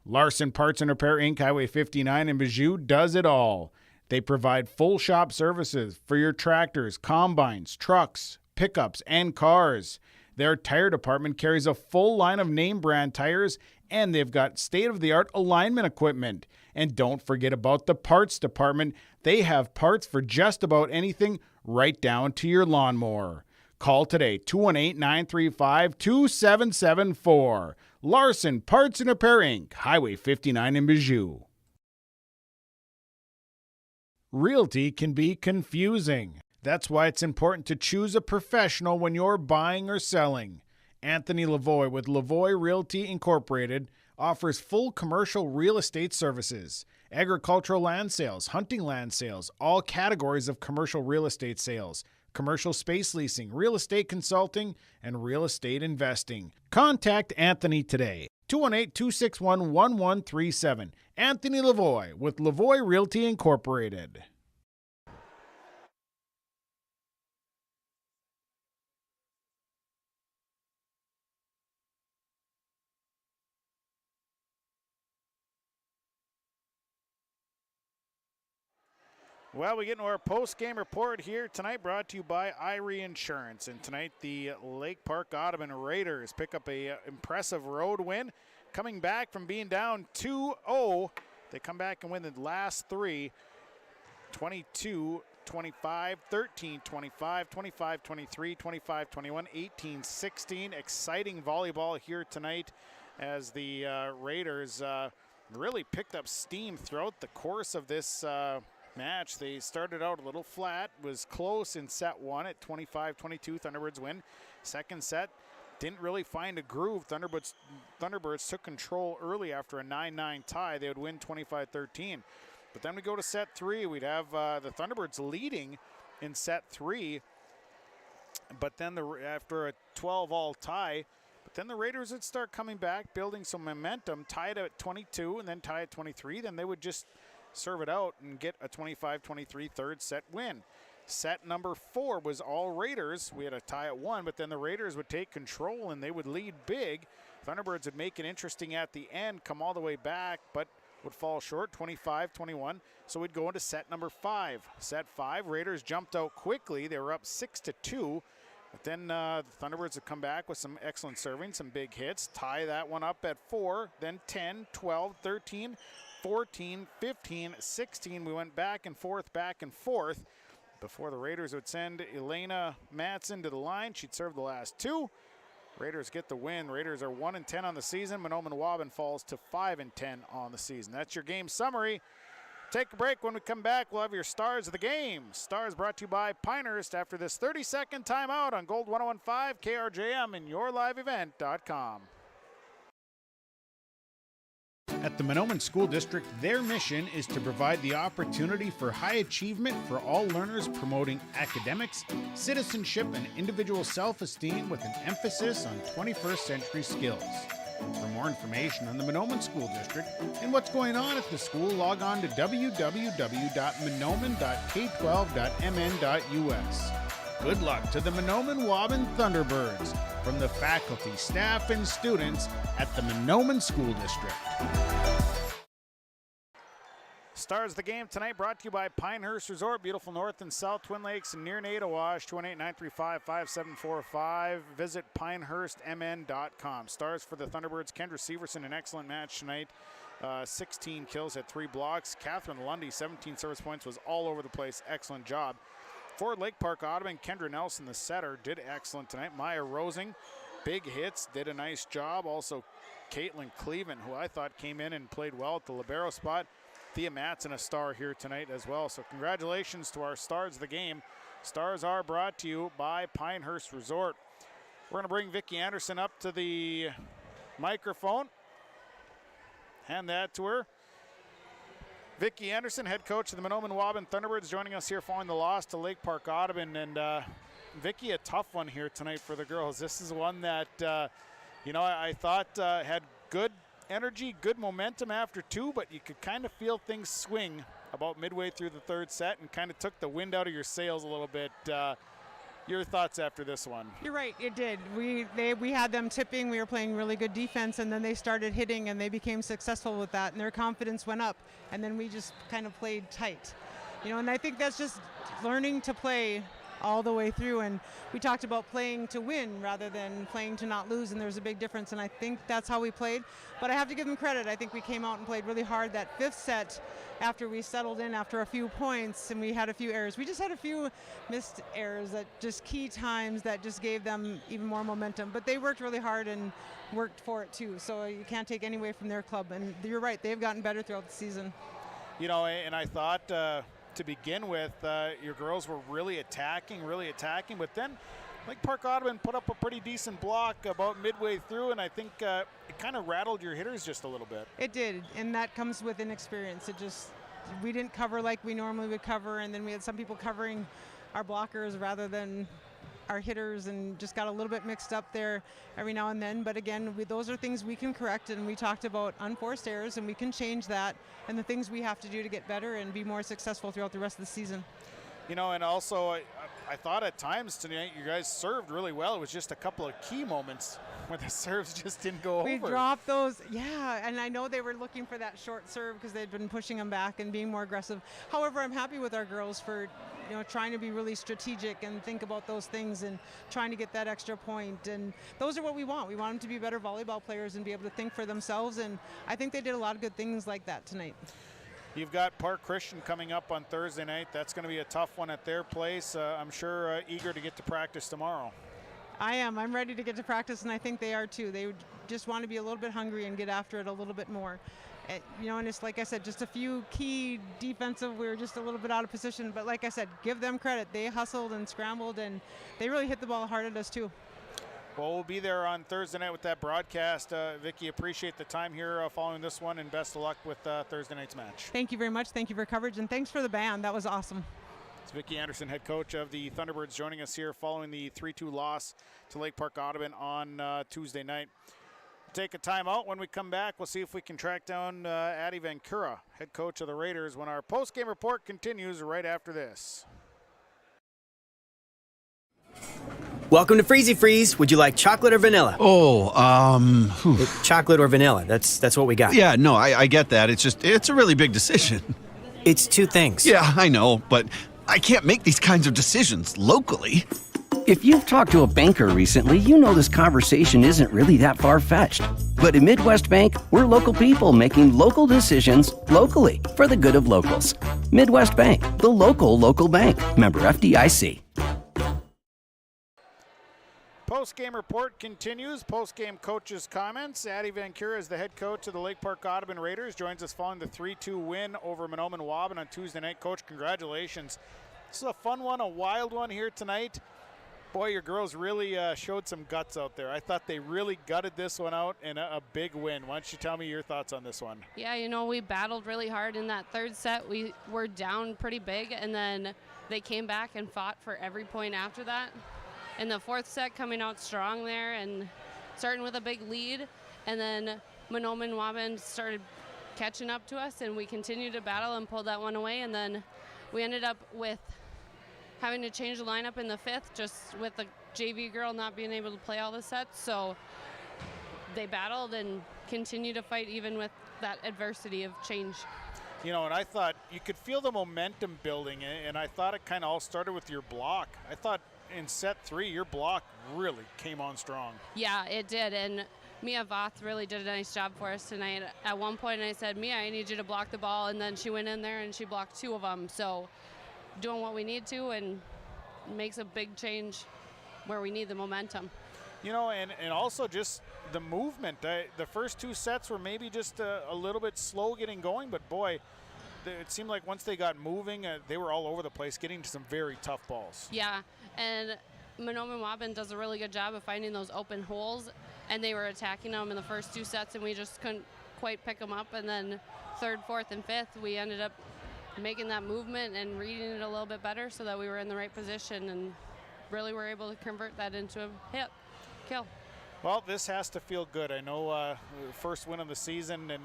Larson Parts and Repair Inc., Highway 59 in Bijou does it all. They provide full shop services for your tractors, combines, trucks, pickups, and cars. Their tire department carries a full line of name brand tires, and they've got state-of-the-art alignment equipment. And don't forget about the parts department. They have parts for just about anything, right down to your lawnmower. Call today, 218-935-2774. Larson Parts and Repair Inc., Highway 59 in Bijou. Realty can be confusing. That's why it's important to choose a professional when you're buying or selling. Anthony Lavoie with Lavoie Realty Incorporated offers full commercial real estate services, agricultural land sales, hunting land sales, all categories of commercial real estate sales, commercial space leasing, real estate consulting, and real estate investing. Contact Anthony today. 218-261-1137. Anthony Lavoie with Lavoie Realty Incorporated. Well, we get into our post-game report here tonight, brought to you by Irie Insurance. And tonight, the Lake Park-Andubon Raiders pick up a impressive road win. Coming back from being down 2-0, they come back and win the last three, 22-25, 13-25, 25-23, 25-21, 18-16. Exciting volleyball here tonight as the Raiders really picked up steam throughout the course of this match. They started out a little flat, was close in set one at 25-22. Thunderbirds win. Second set, didn't really find a groove. Thunderbirds took control early after a 9-9 tie. They would win 25-13. But then we go to set three. We'd have the Thunderbirds leading in set three. But then after a 12-all tie, but then the Raiders would start coming back, building some momentum, tied at 22 and then tie at 23. Then they would just serve it out and get a 25-23 third set win. Set number 4 was all Raiders. We had a tie at 1, but then the Raiders would take control and they would lead big. Thunderbirds would make it interesting at the end, come all the way back, but would fall short, 25-21. So we'd go into set number 5. Set 5, Raiders jumped out quickly. They were up 6-2. But then the Thunderbirds would come back with some excellent serving, some big hits, tie that one up at 4, then 10, 12, 13, 14, 15, 16. We went back and forth before the Raiders would send Elena Matson to the line. She'd serve the last 2. Raiders get the win. Raiders are 1-10 on the season. Mahnomen Waubun falls to 5-10 on the season. That's your game summary. Take a break. When we come back, we'll have your stars of the game. Stars brought to you by Pinehurst after this 30-second timeout on Gold 101.5 KRJM and YourLiveEvent.com. At the Mahnomen School District, their mission is to provide the opportunity for high achievement for all learners, promoting academics, citizenship, and individual self-esteem with an emphasis on 21st century skills. For more information on the Mahnomen School District and what's going on at the school, log on to www.mahnomen.k12.mn.us. Good luck to the Mahnomen Waubun Thunderbirds from the faculty, staff, and students at the Mahnomen School District. Stars of the game tonight brought to you by Pinehurst Resort, beautiful North and South Twin Lakes and near Nadawash, 218-935-5745. Visit pinehurstmn.com. Stars for the Thunderbirds, Kendra Severson, an excellent match tonight. 16 kills at 3 blocks. Catherine Lundy, 17 service points, was all over the place. Excellent job. For Lake Park-Andubon, Kendra Nelson, the setter, did excellent tonight. Maya Rosing, big hits, did a nice job. Also, Caitlin Cleveland, who I thought came in and played well at the libero spot. Thea Matson, a star here tonight as well. So congratulations to our stars of the game. Stars are brought to you by Pinehurst Resort. We're going to bring Vicki Anderson up to the microphone. Hand that to her. Vicki Anderson, head coach of the Mahnomen Waubun Thunderbirds, joining us here following the loss to Lake Park-Andubon. And Vicki, a tough one here tonight for the girls. This is one that, I thought had good energy, good momentum after 2, but you could kind of feel things swing about midway through the third set and kind of took the wind out of your sails a little bit. Your thoughts after this one? You're right, it did. We had them tipping, we were playing really good defense, and then they started hitting and they became successful with that, and their confidence went up, and then we just kind of played tight. And I think that's just learning to play all the way through, and we talked about playing to win rather than playing to not lose, and there's a big difference, and I think that's how we played. But I have to give them credit. I think we came out and played really hard that 5th set after we settled in after a few points, and we had a few errors. We just had a few missed errors that just key times that just gave them even more momentum, but they worked really hard and worked for it too, so you can't take any away from their club, and you're right, they've gotten better throughout the season. And I thought to begin with, your girls were really attacking, but then Lake Park-Andubon put up a pretty decent block about midway through, and I think it kind of rattled your hitters just a little bit. It did, and that comes with inexperience. We didn't cover like we normally would cover, and then we had some people covering our blockers rather than our hitters, and just got a little bit mixed up there every now and then. But again, those are things we can correct, and we talked about unforced errors, and we can change that, and the things we have to do to get better and be more successful throughout the rest of the season. You know, and also I thought at times tonight you guys served really well. It was just a couple of key moments where the serves just didn't go over. We dropped those, yeah, and I know they were looking for that short serve because they'd been pushing them back and being more aggressive. However, I'm happy with our girls for, you know, trying to be really strategic and think about those things and trying to get that extra point. And those are what we want. We want them to be better volleyball players and be able to think for themselves. And I think they did a lot of good things like that tonight. You've got Park Christian coming up on Thursday night. That's going to be a tough one at their place. I'm sure eager to get to practice tomorrow. I am. I'm ready to get to practice, and I think they are too. They just want to be a little bit hungry and get after it a little bit more. You know, and it's like I said, just a few key defensive. We were just a little bit out of position, but like I said, give them credit. They hustled and scrambled, and they really hit the ball hard at us too. Well, we'll be there on Thursday night with that broadcast. Vicki, appreciate the time here following this one, and best of luck with Thursday night's match. Thank you very much. Thank you for coverage, and thanks for the band. That was awesome. It's Vicki Anderson, head coach of the Thunderbirds, joining us here following the 3-2 loss to Lake Park-Andubon on Tuesday night. We'll take a timeout. When we come back, we'll see if we can track down Addie Vancura, head coach of the Raiders, when our post-game report continues right after this. Welcome to Freezy Freeze. Would you like chocolate or vanilla? Chocolate or vanilla. That's what we got. Yeah, no, I get that. It's a really big decision. It's two things. Yeah, I know, but I can't make these kinds of decisions locally. If you've talked to a banker recently, you know this conversation isn't really that far-fetched. But at Midwest Bank, we're local people making local decisions locally for the good of locals. Midwest Bank, the local bank. Member FDIC. Post-game report continues. Post-game coaches' comments. Addie Vancura is the head coach of the Lake Park-Andubon Raiders. Joins us following the 3-2 win over Mahnomen Waubun on Tuesday night. Coach, congratulations. This is a fun one, a wild one here tonight. Boy, your girls really showed some guts out there. I thought they really gutted this one out in a big win. Why don't you tell me your thoughts on this one? Yeah, you know, we battled really hard in that third set. We were down pretty big, and then they came back and fought for every point after that. In the fourth set, coming out strong there and starting with a big lead, and then Mahnomen Waubun started catching up to us, and we continued to battle and pulled that one away, and then we ended up with having to change the lineup in the fifth, just with the JV girl not being able to play all the sets. So they battled and continued to fight even with that adversity of change. You know, and I thought you could feel the momentum building, and I thought it kind of all started with your block. I thought in set 3, your block really came on strong. Yeah, it did, and Mia Voth really did a nice job for us tonight. At one point I said, Mia, I need you to block the ball, and then she went in there and she blocked 2 of them. So doing what we need to, and makes a big change where we need the momentum. You know, and also just the movement. The first 2 sets were maybe just a little bit slow getting going, but boy, it seemed like once they got moving, they were all over the place, getting to some very tough balls. Yeah, and Mahnomen Waubun does a really good job of finding those open holes, and they were attacking them in the first 2 sets, and we just couldn't quite pick them up. And then third, fourth, and fifth, we ended up making that movement and reading it a little bit better so that we were in the right position and really were able to convert that into a hit, kill. Well, this has to feel good. I know first win of the season, and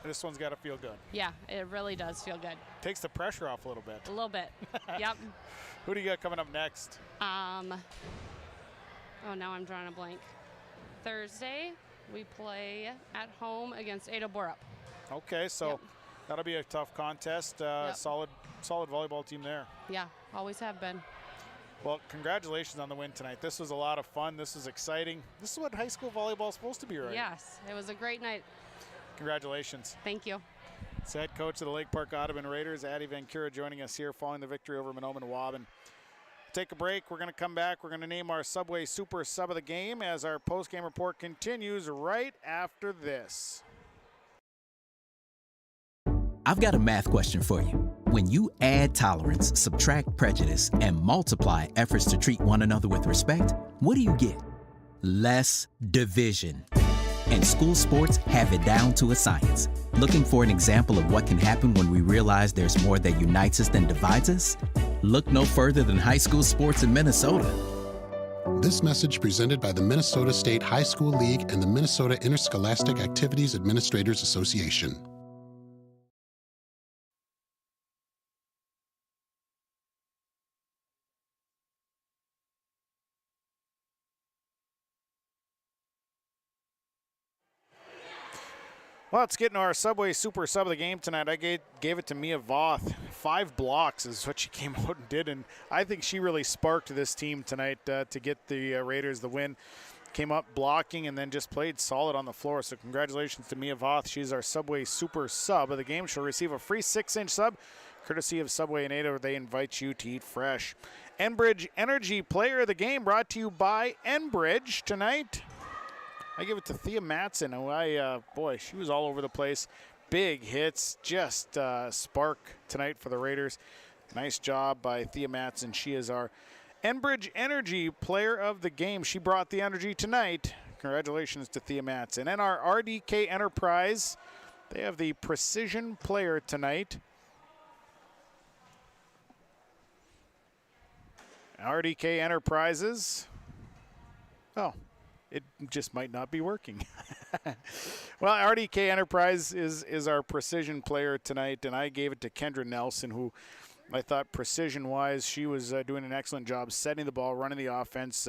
this one's got to feel good. Yeah, it really does feel good. Takes the pressure off a little bit. A little bit, yep. Who do you got coming up next? Oh, now I'm drawing a blank. Thursday, we play at home against Ada Borup. Okay, so that'll be a tough contest. Solid volleyball team there. Yeah, always have been. Well, congratulations on the win tonight. This was a lot of fun. This was exciting. This is what high school volleyball is supposed to be, right? Yes, it was a great night. Congratulations. Thank you. It's head coach of the Lake Park-Andubon Raiders, Addie Vancura, joining us here following the victory over Mahnomen Waubun. Take a break. We're going to come back. We're going to name our Subway Super Sub of the game as our post-game report continues right after this. I've got a math question for you. When you add tolerance, subtract prejudice, and multiply efforts to treat one another with respect, what do you get? Less division. And school sports have it down to a science. Looking for an example of what can happen when we realize there's more that unites us than divides us? Look no further than high school sports in Minnesota. This message presented by the Minnesota State High School League and the Minnesota Interscholastic Activities Administrators Association. Well, let's get into our Subway Super Sub of the game tonight. I gave it to Mia Voth. 5 blocks is what she came out and did, and I think she really sparked this team tonight to get the Raiders the win. Came up blocking and then just played solid on the floor. So congratulations to Mia Voth. She's our Subway Super Sub of the game. She'll receive a free 6-inch sub courtesy of Subway and Ada. They invite you to eat fresh. Enbridge Energy Player of the Game brought to you by Enbridge tonight. I give it to Thea Matson, who boy, she was all over the place. Big hits, just spark tonight for the Raiders. Nice job by Thea Matson. She is our Enbridge Energy Player of the Game. She brought the energy tonight. Congratulations to Thea Matson. And our RDK Enterprise, they have the Precision Player tonight. RDK Enterprises. Oh. It just might not be working. Well, RDK Enterprise is our precision player tonight, and I gave it to Kendra Nelson, who I thought precision-wise, she was doing an excellent job setting the ball, running the offense.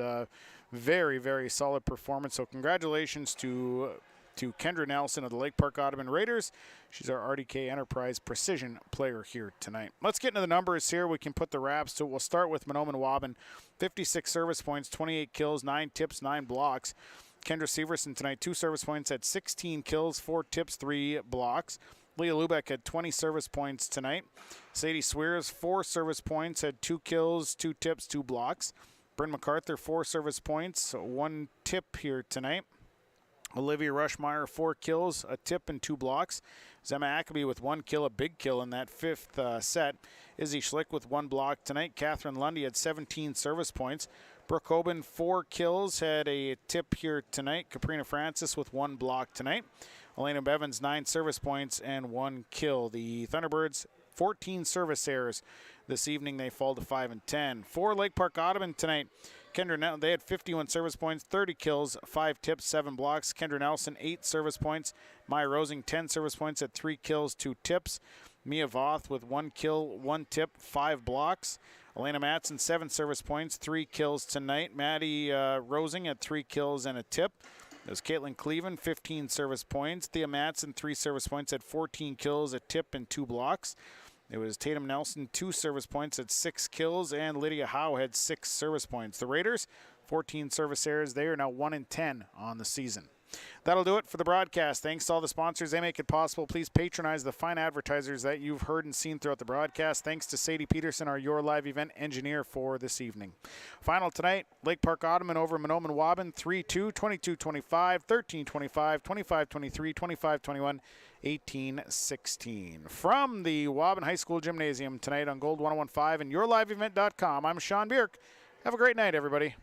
Very, very solid performance. So congratulations to Kendra Nelson of the Lake Park Ottoman Raiders. She's our RDK Enterprise precision player here tonight. Let's get into the numbers here. We can put the wraps to it. We'll start with Mahnomen Waubun. 56 service points, 28 kills, 9 tips, 9 blocks. Kendra Severson tonight, 2 service points, had 16 kills, 4 tips, 3 blocks. Leah Lubeck had 20 service points tonight. Sadie Swears, 4 service points, had 2 kills, 2 tips, 2 blocks. Bryn MacArthur, 4 service points, 1 tip here tonight. Olivia Rushmeyer, 4 kills, a tip, and 2 blocks. Zemma Ackaby with 1 kill, a big kill in that 5th set. Izzy Schlick with 1 block tonight. Catherine Lundy had 17 service points. Brooke Hoban, 4 kills, had a tip here tonight. Caprina Francis with 1 block tonight. Elena Bevins, 9 service points and 1 kill. The Thunderbirds, 14 service errors this evening. They fall to 5 and 10. For Lake Park Ottoman tonight, Kendra, they had 51 service points, 30 kills, 5 tips, 7 blocks. Kendra Nelson, 8 service points. Maya Rosing, 10 service points, had 3 kills, 2 tips. Mia Voth with 1 kill, 1 tip, 5 blocks. Elena Matson, 7 service points, 3 kills tonight. Maddie Rosing had 3 kills and a tip. There's Caitlin Cleven, 15 service points. Thea Matson, 3 service points, had 14 kills, a tip, and 2 blocks. It was Tatum Nelson, 2 service points, had 6 kills, and Lydia Howe had 6 service points. The Raiders, 14 service errors. They are now 1 and 10 on the season. That'll do it for the broadcast. Thanks to all the sponsors. They make it possible. Please patronize the fine advertisers that you've heard and seen throughout the broadcast. Thanks to Sadie Peterson, our Your Live event engineer for this evening. Final tonight, Lake Park Ottoman over Mahnomen Waubun, 3-2, 22-25, 13-25, 25-23, 25-21, 18-16. From the Waubun High School Gymnasium tonight on Gold 101.5 and YourLiveEvent.com, I'm Sean Bierk. Have a great night, everybody.